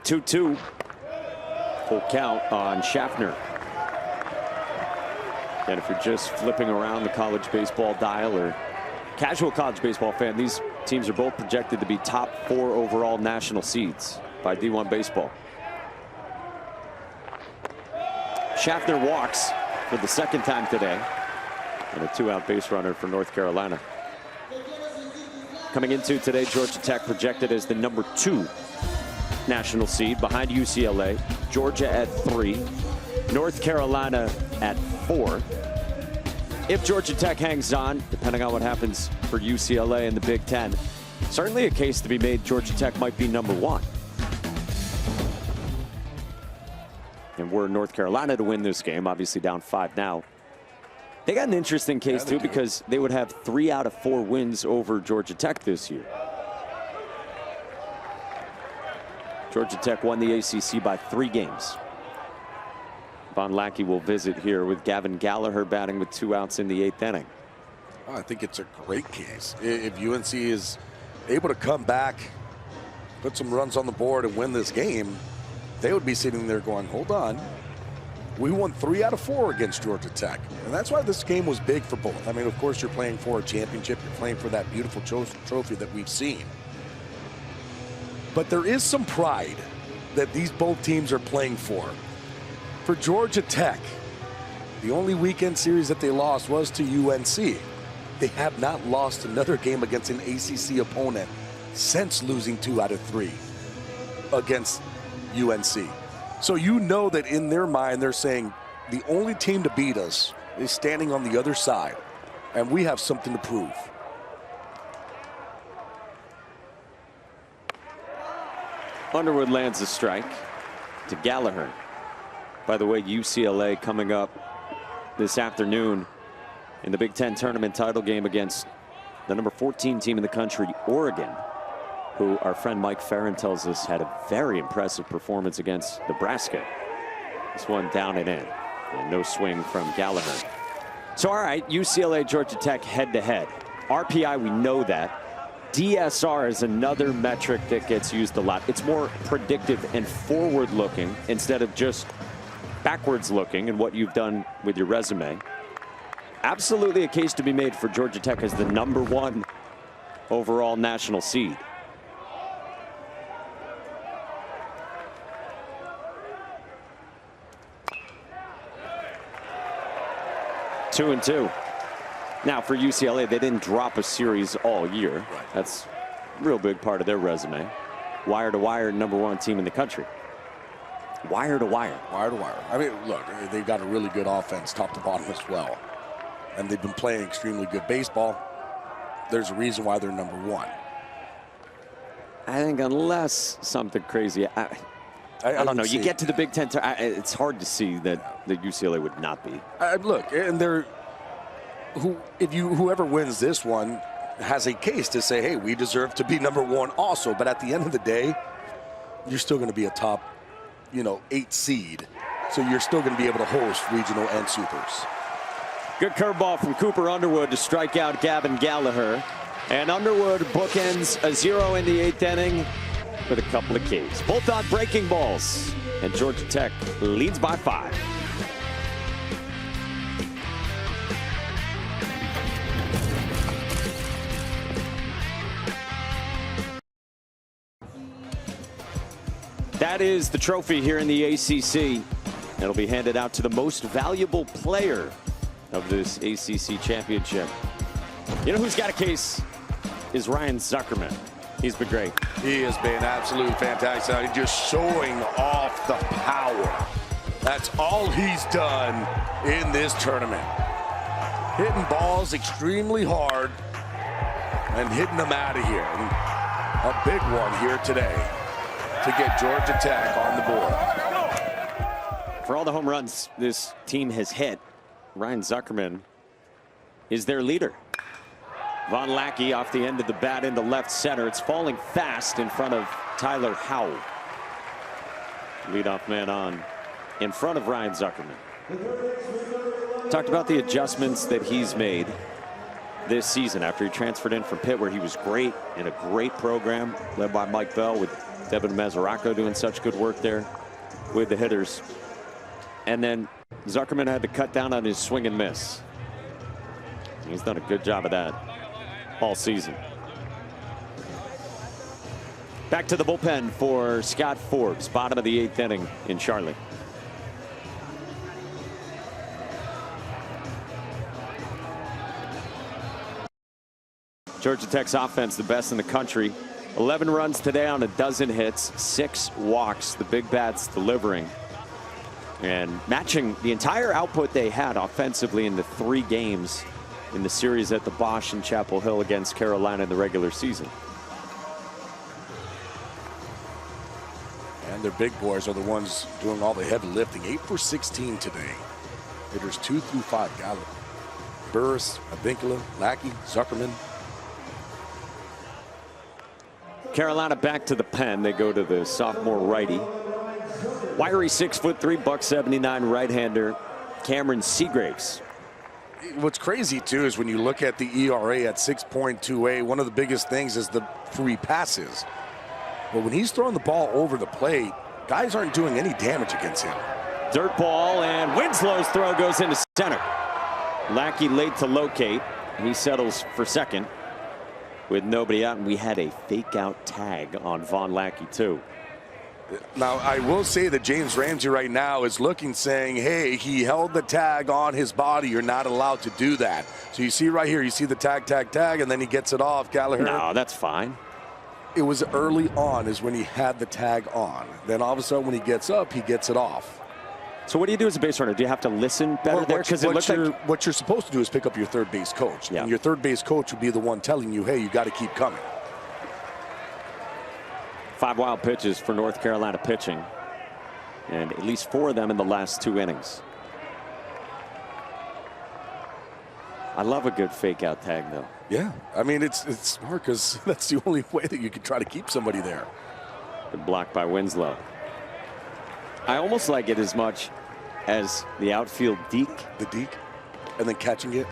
Two. Full count on Schaffner. And if you're just flipping around the college baseball dial or casual college baseball fan, these teams are both projected to be top 4 overall national seeds by D1 Baseball. Schaffner walks for the 2nd time today, and a 2-out base runner for North Carolina. Coming into today, Georgia Tech projected as the number 2 national seed behind UCLA, Georgia at 3, North Carolina at 4. If Georgia Tech hangs on, depending on what happens for UCLA in the Big Ten, certainly a case to be made Georgia Tech might be number 1. And were North Carolina to win this game, obviously down 5 now, they got an interesting case too, because they would have 3 out of 4 wins over Georgia Tech this year. Georgia Tech won the ACC by 3 games. Vahn Lackey will visit here with Gavin Gallagher batting with 2 outs in the 8th inning. Oh, I think it's a great case. If UNC is able to come back, put some runs on the board and win this game, they would be sitting there going, hold on. We won 3 out of 4 against Georgia Tech. And that's why this game was big for both. I mean, of course, you're playing for a championship. You're playing for that beautiful trophy that we've seen. But there is some pride that these both teams are playing for. For Georgia Tech, the only weekend series that they lost was to UNC. They have not lost another game against an ACC opponent since losing 2 out of 3 against UNC. So you know that in their mind, they're saying the only team to beat us is standing on the other side, and we have something to prove. Underwood lands a strike to Gallagher. By the way, UCLA coming up this afternoon in the Big Ten tournament title game against the number 14 team in the country, Oregon, who our friend Mike Farron tells us had a very impressive performance against Nebraska. This one down and in, and no swing from Gallagher. So all right, UCLA, Georgia Tech head-to-head. RPI, we know that. DSR is another metric that gets used a lot. It's more predictive and forward-looking instead of just backwards-looking and what you've done with your resume. Absolutely a case to be made for Georgia Tech as the number 1 overall national seed. Two and 2. Now for UCLA, they didn't drop a series all year. Right. That's a real big part of their resume. Wire to wire, number 1 team in the country. Wire to wire. Wire to wire. I mean, look, they've got a really good offense top to bottom as well. And they've been playing extremely good baseball. There's a reason why they're number 1. I think unless something crazy, I don't know. You get to the Big Ten, it's hard to see that the UCLA would not be. Look, and they're whoever wins this one has a case to say, hey, we deserve to be number 1 also. But at the end of the day, you're still going to be a top, 8 seed. So you're still going to be able to host regional and supers. Good curveball from Cooper Underwood to strike out Gavin Gallagher. And Underwood bookends a 0 in the 8th inning with a couple of Ks. Both on breaking balls. And Georgia Tech leads by 5. That is the trophy here in the ACC. It'll be handed out to the most valuable player of this ACC championship. You know who's got a case is Ryan Zuckerman. He's been great. He has been absolutely fantastic. He's just showing off the power. That's all he's done in this tournament. Hitting balls extremely hard and hitting them out of here. And a big one here today to get Georgia Tech on the board. For all the home runs this team has hit, Ryan Zuckerman is their leader. Vahn Lackey off the end of the bat into left center. It's falling fast in front of Tyler Howell. Leadoff man on in front of Ryan Zuckerman. Talked about the adjustments that he's made this season after he transferred in from Pitt, where he was great in a great program led by Mike Bell, with Devin Mesoraco doing such good work there with the hitters. And then Zuckerman had to cut down on his swing and miss. He's done a good job of that all season. Back to the bullpen for Scott Forbes, bottom of the 8th inning in Charlotte. Georgia Tech's offense, the best in the country. 11 runs today on a dozen hits, 6 walks, the big bats delivering. And matching the entire output they had offensively in the 3 games in the series at the Bosch and Chapel Hill against Carolina in the regular season. And their big boys are the ones doing all the heavy lifting. 8 for 16 today. Hitters 2 through 5. Gallup, Burress, Avincula, Lackey, Zuckerman. Carolina back to the pen. They go to the sophomore righty. Wiry 6'3", $179 right-hander Cameron Seagraves. What's crazy too is when you look at the ERA at 6.28, one of the biggest things is the free passes. But when he's throwing the ball over the plate, guys aren't doing any damage against him. Dirt ball, and Winslow's throw goes into center. Lackey late to locate. He settles for second with nobody out, and we had a fake out tag on Vahn Lackey too. Now, I will say that James Ramsey right now is looking, saying, hey, he held the tag on his body. You're not allowed to do that. So you see right here, you see the tag, tag, tag, and then he gets it off. Gallagher. No, that's fine. It was early on is when he had the tag on. Then all of a sudden when he gets up, he gets it off. So what do you do as a base runner? Do you have to listen better there? Because it looks like what you're supposed to do is pick up your third base coach. Yeah. And your third base coach would be the one telling you, hey, you got to keep coming. 5 wild pitches for North Carolina pitching, and at least 4 of them in the last 2 innings. I love a good fake out tag though. Yeah, I mean it's smart because that's the only way that you can try to keep somebody there. Good block by Winslow. I almost like it as much as the outfield deke. The deke, and then catching it.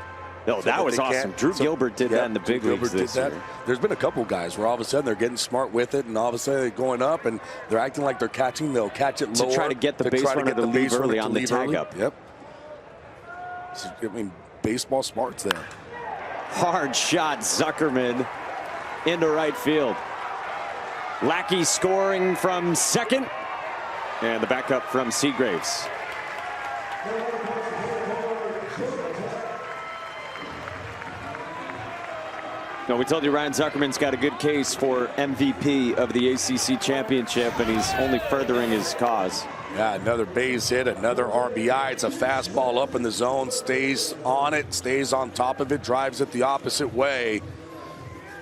Oh, that was awesome. Drew Gilbert did that in the big leagues this year. There's been a couple guys where all of a sudden they're getting smart with it, and all of a sudden they're going up and they're acting like they're catching. They'll catch it lower to try to get the base runner to leave early on the tag up. Yep. So, I mean, baseball smarts there. Hard shot, Zuckerman into right field. Lackey scoring from second, and the backup from Seagraves. No, we told you Ryan Zuckerman's got a good case for MVP of the ACC championship, and he's only furthering his cause. Yeah, another base hit, another RBI. It's a fastball up in the zone, stays on it, stays on top of it, drives it the opposite way.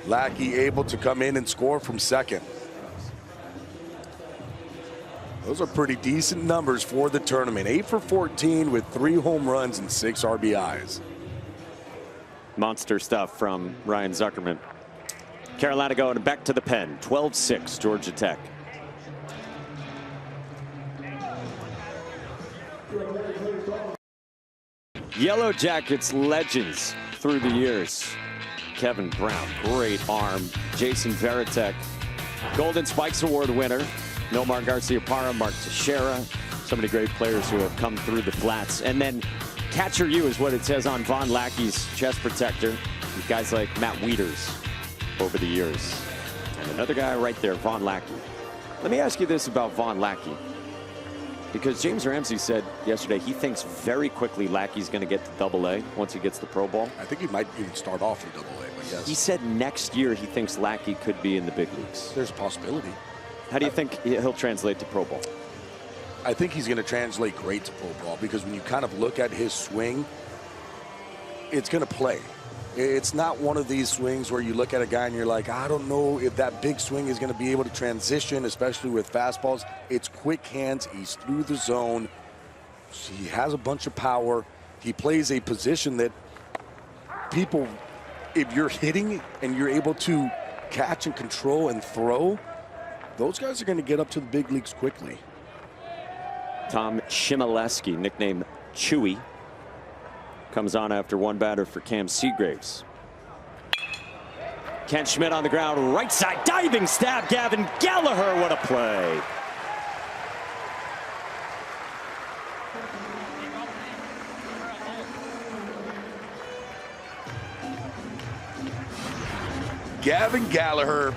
Lackey able to come in and score from second. Those are pretty decent numbers for the tournament. 8 for 14 with 3 home runs and 6 RBIs. Monster stuff from Ryan Zuckerman. Carolina going back to the pen. 12-6 Georgia Tech. Yellow Jackets legends through the years. Kevin Brown, great arm. Jason Varitek, Golden Spikes Award winner. Nomar Garcia-Parra, Mark Teixeira. So many great players who have come through the flats. And then Catcher U is what it says on Vahn Lackey's chest protector. With guys like Matt Wieters over the years. And another guy right there, Vahn Lackey. Let me ask you this about Vahn Lackey. Because James Ramsey said yesterday he thinks very quickly Lackey's going to get to Double-A once he gets the Pro Bowl. I think he might even start off in Double-A, but yes. He said next year he thinks Lackey could be in the big leagues. There's a possibility. How do you think he'll translate to Pro Bowl? I think he's going to translate great to Pro Bowl because when you kind of look at his swing, it's going to play. It's not one of these swings where you look at a guy and you're like, I don't know if that big swing is going to be able to transition, especially with fastballs. It's quick hands. He's through the zone. He has a bunch of power. He plays a position that people if you're hitting and you're able to catch and control and throw, those guys are going to get up to the big leagues quickly. Tom Chmielewski, nicknamed Chewy, comes on after one batter for Cam Seagraves. Ken Schmidt on the ground, right side, diving stab, Gavin Gallagher, what a play. Gavin Gallagher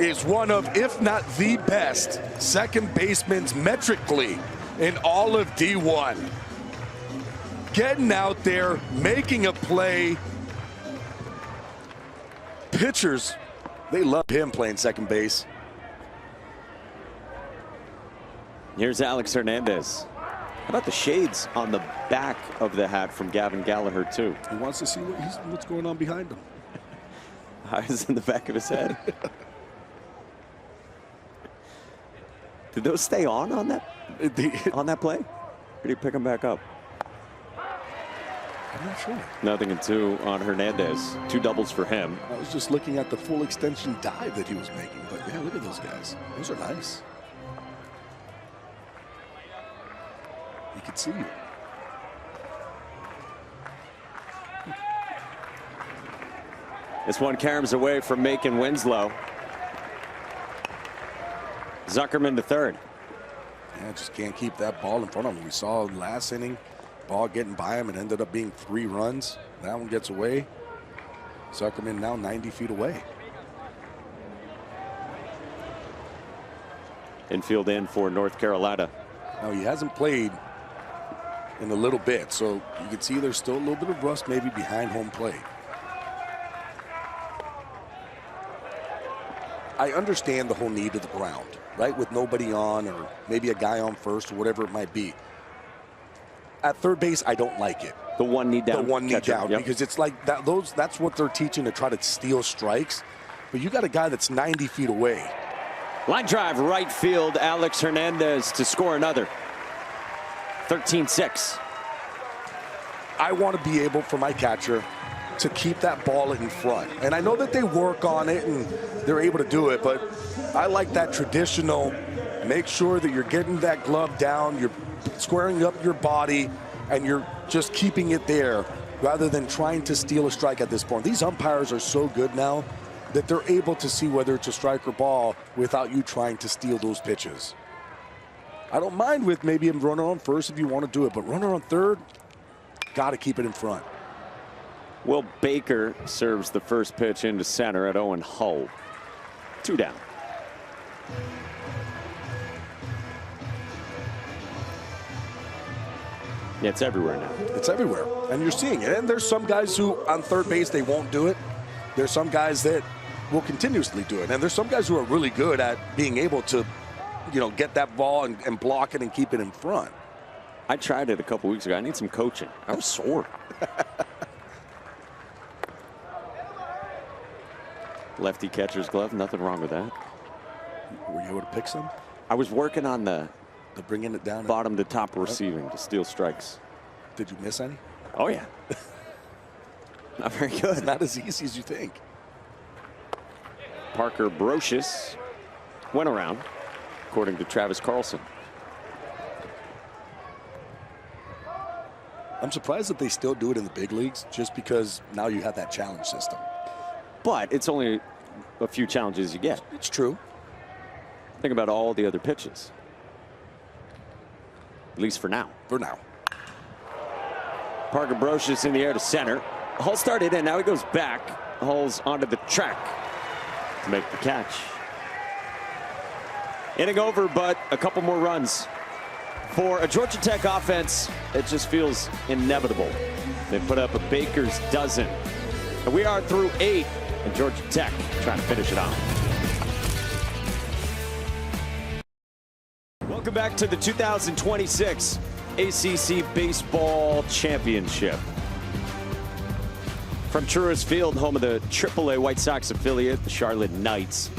is one of, if not the best, second basemen metrically in all of D1. Getting out there, making a play. Pitchers, they love him playing second base. Here's Alex Hernandez. How about the shades on the back of the hat from Gavin Gallagher, too? He wants to see what's going on behind him. Eyes in the back of his head. Did those stay on that play? Or did he pick them back up? I'm not sure. Nothing in 2 on Hernandez. 2 doubles for him. I was just looking at the full extension dive that he was making. But yeah, look at those guys. Those are nice. You can see it. This one caroms away from Macon Winslow. Zuckerman to third. Yeah, just can't keep that ball in front of him. We saw last inning, ball getting by him and ended up being 3 runs. That one gets away. Zuckerman now 90 feet away. Infield in for North Carolina. Now he hasn't played in a little bit, so you can see there's still a little bit of rust maybe behind home plate. I understand the whole need of the ground, right? With nobody on, or maybe a guy on first, or whatever it might be. At third base, I don't like it. The one knee down. The one knee down, yep. because it's like that. That's what they're teaching, to try to steal strikes. But you got a guy that's 90 feet away. Line drive, right field. Alex Hernandez to score another. 13-6. I want to be able, for my catcher, to keep that ball in front. And I know that they work on it and they're able to do it, but I like that traditional, make sure that you're getting that glove down, you're squaring up your body, and you're just keeping it there rather than trying to steal a strike at this point. These umpires are so good now that they're able to see whether it's a strike or ball without you trying to steal those pitches. I don't mind with maybe a runner on first if you want to do it, but runner on third, got to keep it in front. Will Baker serves the first pitch into center at Owen Hull. 2 down. Yeah, it's everywhere now. It's everywhere, and you're seeing it. And there's some guys who, on third base, they won't do it. There's some guys that will continuously do it. And there's some guys who are really good at being able to, you know, get that ball and block it and keep it in front. I tried it a couple weeks ago. I need some coaching. I was sore. Lefty catcher's glove, nothing wrong with that. Were you able to pick some? I was working on the bringing it down, bottom to top receiving to steal strikes. Did you miss any? Oh yeah. Not very good. It's not as easy as you think. Parker Brocious went around, according to Travis Carlson. I'm surprised that they still do it in the big leagues, just because now you have that challenge system. But it's only a few challenges you get. It's true. Think about all the other pitches. At least for now. For now. Parker Brocious in the air to center. Hull started in, now he goes back. Hull's onto the track to make the catch. Inning over, but a couple more runs. For a Georgia Tech offense, it just feels inevitable. They put up a baker's dozen. And we are through 8, and Georgia Tech trying to finish it off. Welcome back to the 2026 ACC Baseball Championship. From Truist Field, home of the AAA White Sox affiliate, the Charlotte Knights.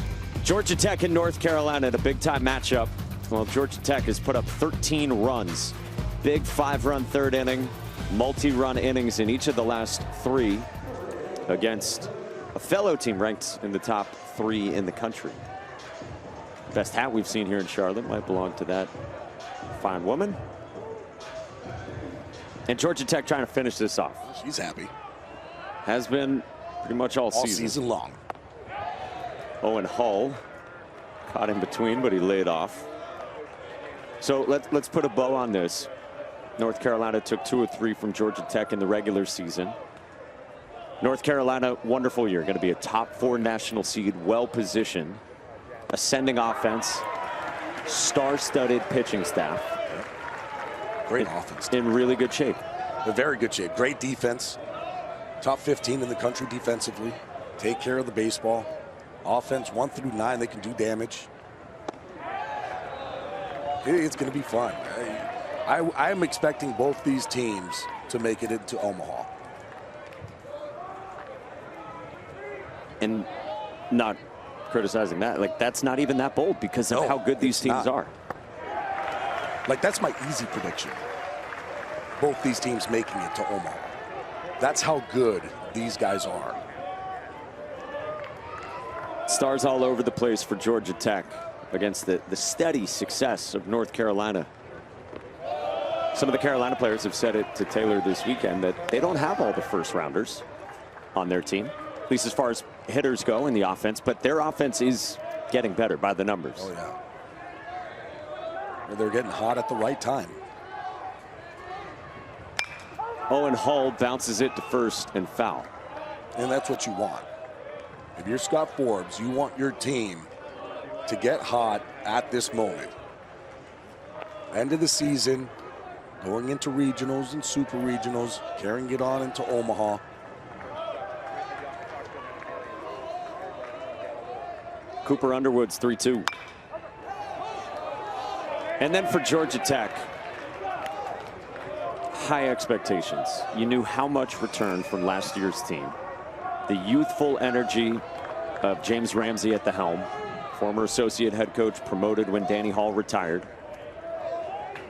Georgia Tech and North Carolina in a big-time matchup. Well, Georgia Tech has put up 13 runs. Big 5-run third inning, multi-run innings in each of the last 3. against a fellow team ranked in the top 3 in the country. Best hat we've seen here in Charlotte might belong to that fine woman. And Georgia Tech trying to finish this off. She's happy. Has been pretty much all season long. Owen Hull caught in between, but he laid off. So let's put a bow on this. North Carolina took 2 of 3 from Georgia Tech in the regular season. North Carolina, wonderful year. Going to be a top 4 national seed, well positioned, ascending offense, star-studded pitching staff. Great offense. In really good shape. They're very good shape. Great defense. Top 15 in the country defensively. Take care of the baseball. Offense 1 through 9, they can do damage. It's going to be fun. I'm expecting both these teams to make it into Omaha. And not criticizing that. Like, that's not even that bold because of how good these teams are. Like, that's my easy prediction. Both these teams making it to Omaha. That's how good these guys are. Stars all over the place for Georgia Tech against the steady success of North Carolina. Some of the Carolina players have said it to Taylor this weekend that they don't have all the first rounders on their team, at least as far as hitters go in the offense, but their offense is getting better by the numbers. Oh, yeah. They're getting hot at the right time. Owen Hull bounces it to first and foul. And that's what you want. If you're Scott Forbes, you want your team to get hot at this moment. End of the season, going into regionals and super regionals, carrying it on into Omaha. Cooper Underwood's 3-2. And then for Georgia Tech, high expectations. You knew how much returned from last year's team. The youthful energy of James Ramsey at the helm, former associate head coach, promoted when Danny Hall retired.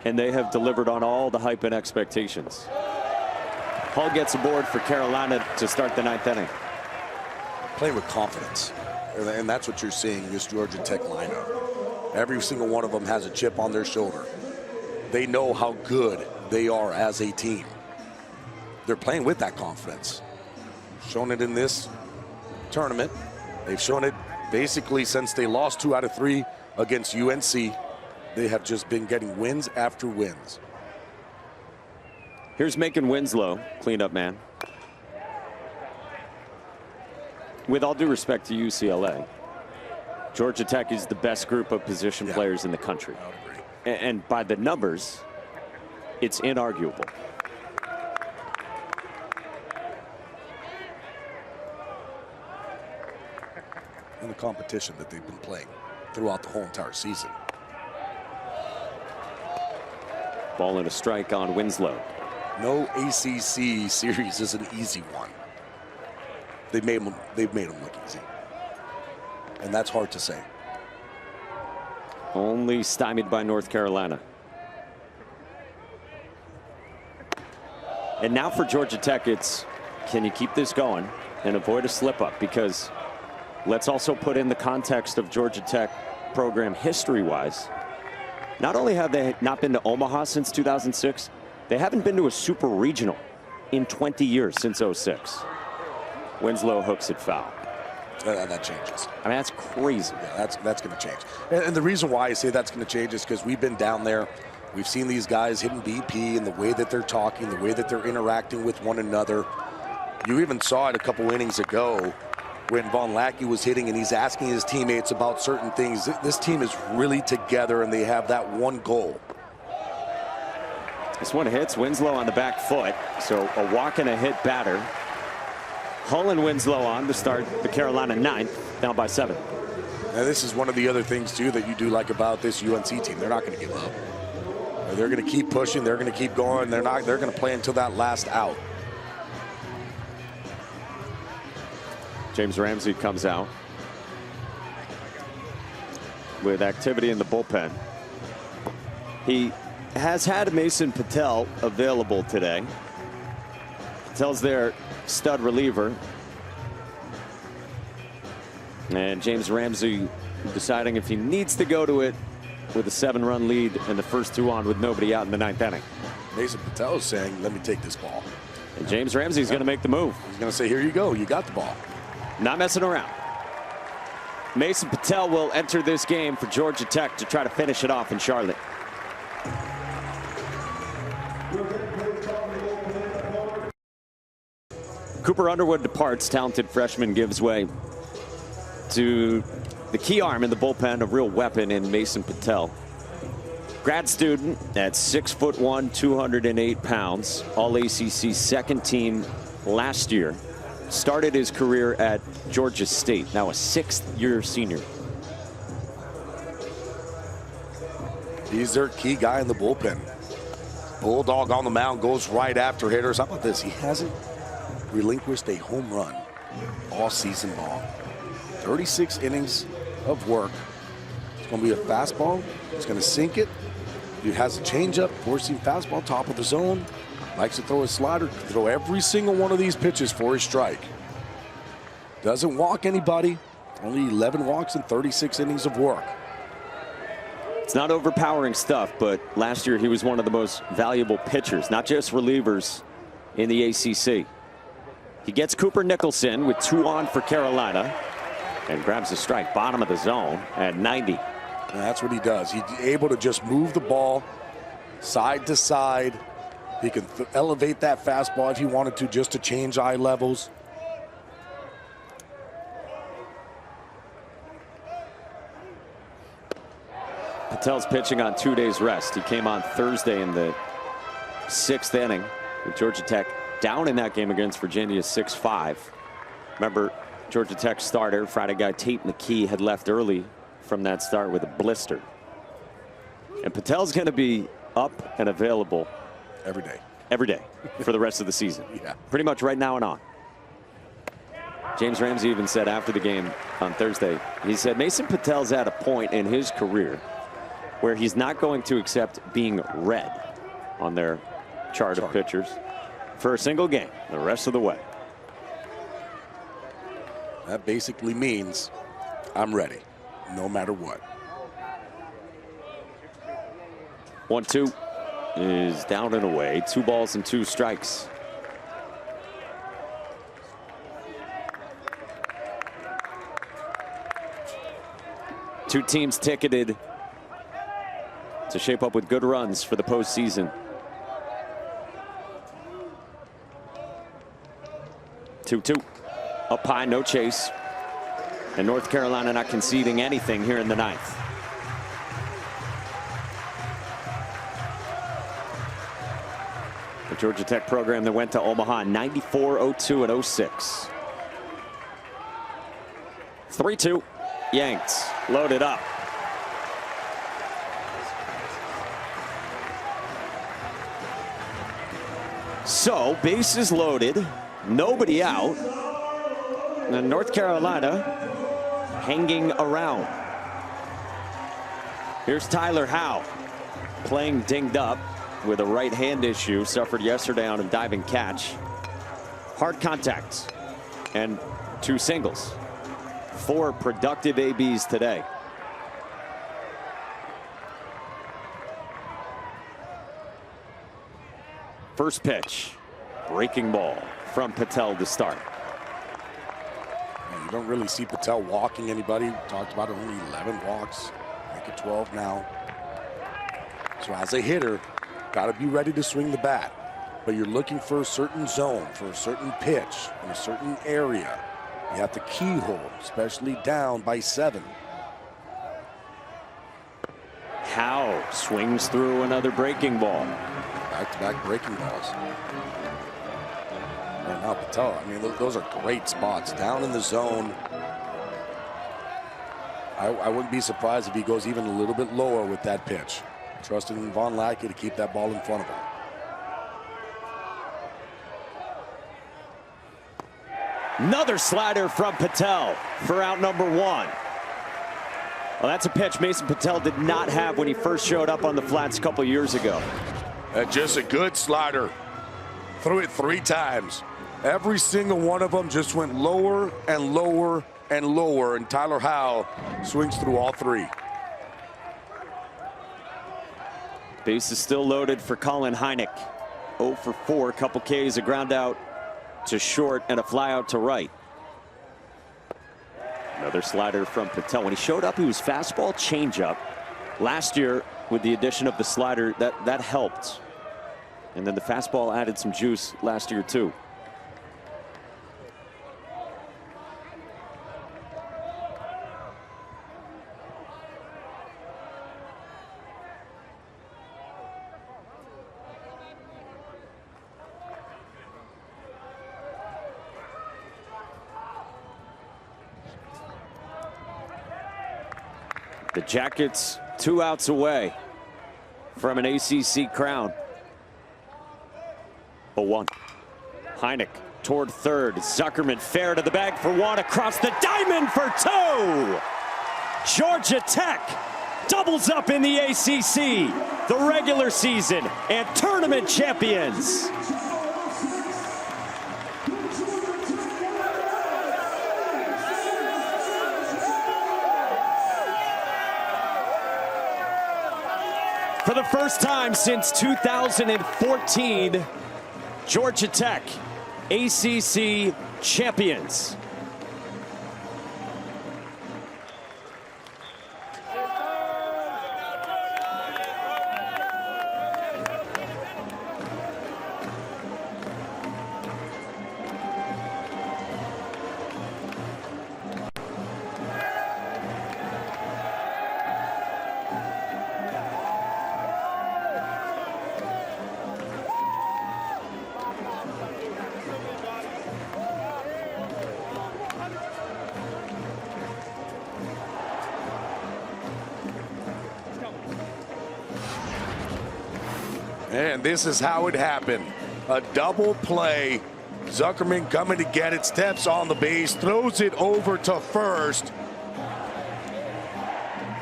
And they have delivered on all the hype and expectations. Hall gets aboard for Carolina to start the 9th inning. Playing with confidence. And that's what you're seeing in this Georgia Tech lineup. Every single one of them has a chip on their shoulder. They know how good they are as a team. They're playing with that confidence. Shown it in this tournament. They've shown it basically since they lost 2 out of 3 against UNC. They have just been getting wins after wins. Here's Macon Winslow, cleanup man. With all due respect to UCLA, Georgia Tech is the best group of position players in the country. I would agree. And by the numbers, it's inarguable. And the competition that they've been playing throughout the whole entire season. Ball and a strike on Winslow. No ACC series is an easy one. They've made them look easy. And that's hard to say. Only stymied by North Carolina. And now for Georgia Tech, it's can you keep this going and avoid a slip up? Because let's also put in the context of Georgia Tech program history-wise. Not only have they not been to Omaha since 2006, they haven't been to a super regional in 20 years since 06. Winslow hooks it foul. That changes. I mean, that's crazy. Yeah, that's going to change. And the reason why I say that's going to change is because we've been down there. We've seen these guys hitting BP and the way that they're talking, the way that they're interacting with one another. You even saw it a couple innings ago when Vahn Lackey was hitting and he's asking his teammates about certain things. This team is really together and they have that one goal. This one hits Winslow on the back foot. So a walk and a hit batter. Hull and Winslow on to start the Carolina 9th, down by 7. Now this is one of the other things too that you do like about this UNC team. They're not going to give up. They're going to keep pushing. They're going to keep going. They're going to play until that last out. James Ramsey comes out with activity in the bullpen. He has had Mason Patel available today. Patel's their stud reliever. And James Ramsey deciding if he needs to go to it with a 7-run lead and the first 2 on with nobody out in the 9th inning. Mason Patel is saying, let me take this ball. And James Ramsey's going to make the move. He's going to say, here you go. You got the ball. Not messing around. Mason Patel will enter this game for Georgia Tech to try to finish it off in Charlotte. Cooper Underwood departs. Talented freshman gives way to the key arm in the bullpen, a real weapon in Mason Patel. Grad student at 6'1", 208 pounds. All ACC second team last year. Started his career at Georgia State. Now a 6th-year senior. He's their key guy in the bullpen. Bulldog on the mound, goes right after hitters. How about this? He hasn't relinquished a home run all season long. 36 innings of work. It's going to be a fastball. He's going to sink it. He has a changeup, four-seam fastball, top of the zone. Likes to throw a slider, throw every single one of these pitches for a strike. Doesn't walk anybody. Only 11 walks in 36 innings of work. It's not overpowering stuff, but last year he was one of the most valuable pitchers, not just relievers, in the ACC. He gets Cooper Nicholson with 2 on for Carolina and grabs a strike bottom of the zone at 90. And that's what he does. He's able to just move the ball side to side. He can elevate that fastball if he wanted to, just to change eye levels. Patel's pitching on 2 days rest. He came on Thursday in the 6th inning with Georgia Tech down in that game against Virginia 6-5. Remember, Georgia Tech starter, Friday guy Tate McKee, had left early from that start with a blister. And Patel's going to be up and available every day for the rest of the season. Yeah. Pretty much right now and on. James Ramsey even said after the game on Thursday, he said Mason Patel's at a point in his career where he's not going to accept being read on their chart of pitchers for a single game the rest of the way. That basically means I'm ready, no matter what. 1-2 is down and away. 2 balls and 2 strikes. Two teams ticketed to shape up with good runs for the postseason. 2-2. Up high, no chase. And North Carolina not conceding anything here in the 9th. The Georgia Tech program that went to Omaha 94, 02, and 06. 3-2. Yanks loaded up. So bases loaded, nobody out, and North Carolina hanging around. Here's Tyler Howe playing dinged up with a right hand issue, suffered yesterday on a diving catch. Hard contact and 2 singles. 4 productive ABs today. First pitch, breaking ball from Patel to start. You don't really see Patel walking anybody. We talked about it, only 11 walks, make it 12 now. So as a hitter, got to be ready to swing the bat. But you're looking for a certain zone, for a certain pitch, in a certain area. You have to keyhole, especially down by 7. Howe swings through another breaking ball. Back-to-back breaking balls. And now Patel, I mean, those are great spots. Down in the zone. I wouldn't be surprised if he goes even a little bit lower with that pitch. Trusting in Vahn Lackey to keep that ball in front of him. Another slider from Patel for out number 1. Well, that's a pitch Mason Patel did not have when he first showed up on the flats a couple years ago. Just a good slider. Threw it 3 times. Every single one of them just went lower and lower and lower, and Tyler Howell swings through all three. Base is still loaded for Colin Heineck. 0 for 4, couple Ks, a ground out to short and a fly out to right. Another slider from Patel. When he showed up, he was fastball, changeup. Last year, with the addition of the slider, that helped. And then the fastball added some juice last year too. The Jackets 2 outs away from an ACC crown. 0-1. Heineck toward third. Zuckerman fair to the bag for 1, across the diamond for 2. Georgia Tech doubles up in the ACC, the regular season and tournament champions. For the first time since 2014, Georgia Tech, ACC champions. And this is how it happened. A double play. Zuckerman coming to get it, steps on the base, throws it over to first.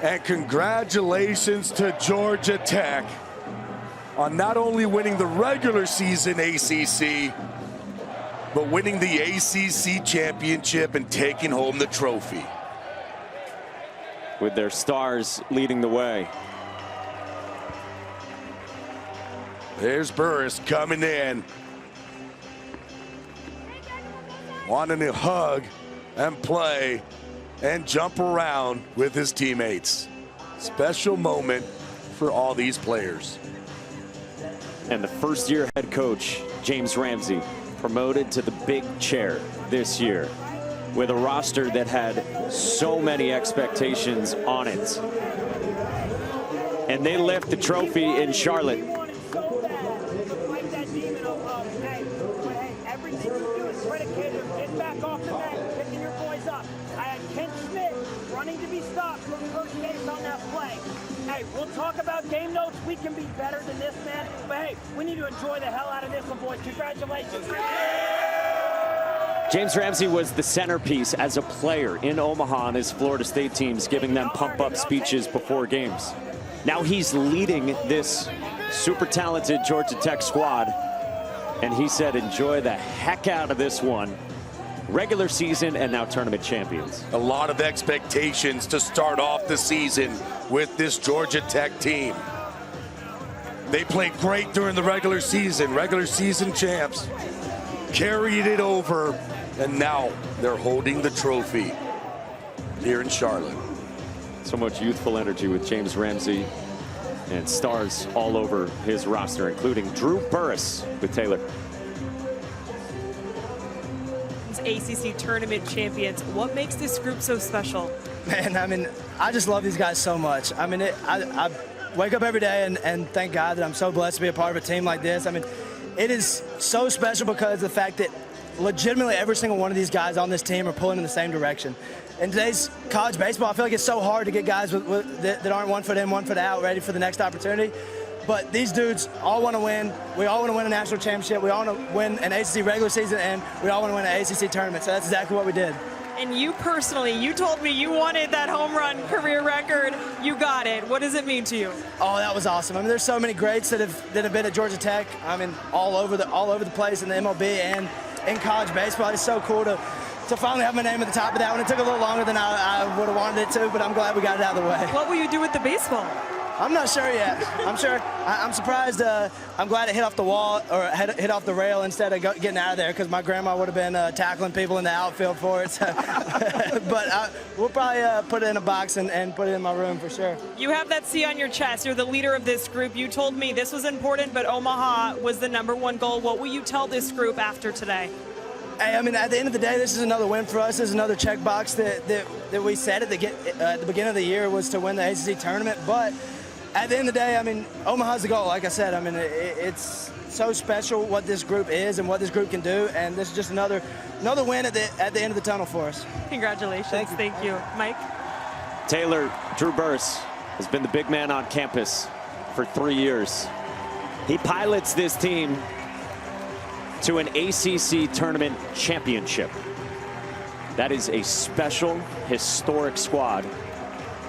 And congratulations to Georgia Tech on not only winning the regular season ACC, but winning the ACC championship and taking home the trophy. With their stars leading the way. There's Burress coming in. Wanting to hug and play and jump around with his teammates. Special moment for all these players. And the first-year head coach, James Ramsey, promoted to the big chair this year with a roster that had so many expectations on it. And they lift the trophy in Charlotte. Hey, we'll talk about game notes. We can be better than this, man. But hey, we need to enjoy the hell out of this one, boys. Congratulations. James Ramsey was the centerpiece as a player in Omaha on his Florida State teams, giving them pump-up speeches before games. Now he's leading this super talented Georgia Tech squad, and he said enjoy the heck out of this one. Regular season and now tournament champions. A lot of expectations to start off the season with this Georgia Tech team. They played great during the regular season champs, carried it over, and now they're holding the trophy here in Charlotte. So much youthful energy with James Ramsey and stars all over his roster, including Drew Burress with Taylor. ACC tournament champions. What makes this group so special? Man, I mean, I just love these guys so much. I mean, I wake up every day and thank God that I'm so blessed to be a part of a team like this. I mean, it is so special because of the fact that legitimately every single one of these guys on this team are pulling in the same direction. In today's college baseball, I feel like it's so hard to get guys that aren't 1 foot in, 1 foot out, ready for the next opportunity. But these dudes all want to win. We all want to win a national championship. We all want to win an ACC regular season, and we all want to win an ACC tournament. So that's exactly what we did. And you personally, you told me you wanted that home run career record. You got it. What does it mean to you? Oh, that was awesome. I mean, there's so many greats that have been at Georgia Tech. I mean, all over the place in the MLB and in college baseball. It's so cool to to finally have my name at the top of that one. It took a little longer than I would have wanted it to, but I'm glad we got it out of the way. What will you do with the baseball? I'm not sure yet. I'm surprised. I'm glad it hit off the wall or hit off the rail instead of getting out of there, because my grandma would have been tackling people in the outfield for it. So. But we'll probably put it in a box and put it in my room for sure. You have that C on your chest. You're the leader of this group. You told me this was important, but Omaha was the #1 goal. What will you tell this group after today? Hey, I mean, at the end of the day, this is another win for us. This is another check box that we set at the beginning of the year was to win the ACC tournament. But at the end of the day, I mean, Omaha's the goal. Like I said, I mean, it's so special what this group is and what this group can do. And this is just another win at the end of the tunnel for us. Congratulations. Thank you. Mike? Taylor, Drew Burress has been the big man on campus for 3 years. He pilots this team to an ACC tournament championship. That is a special, historic squad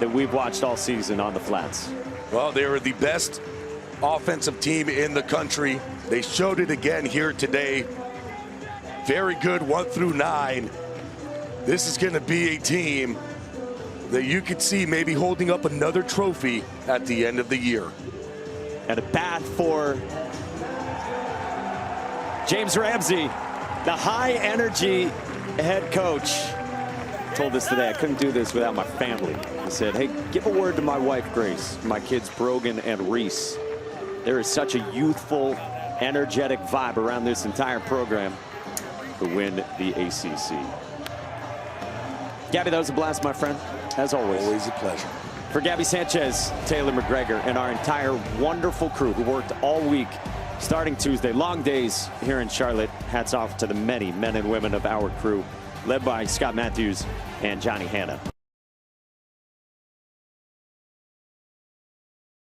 that we've watched all season on the flats. Well, they were the best offensive team in the country. They showed it again here today. Very good 1 through 9. This is going to be a team that you could see maybe holding up another trophy at the end of the year. And a bat for James Ramsey, the high-energy head coach. Told us today I couldn't do this without my family. He said, hey, give a word to my wife, Grace, my kids, Brogan and Reese. There is such a youthful, energetic vibe around this entire program to win the ACC. Gabby, that was a blast, my friend, as always. Always a pleasure. For Gabby Sanchez, Taylor McGregor, and our entire wonderful crew who worked all week, starting Tuesday, long days here in Charlotte. Hats off to the many men and women of our crew, led by Scott Matthews and Johnny Hanna.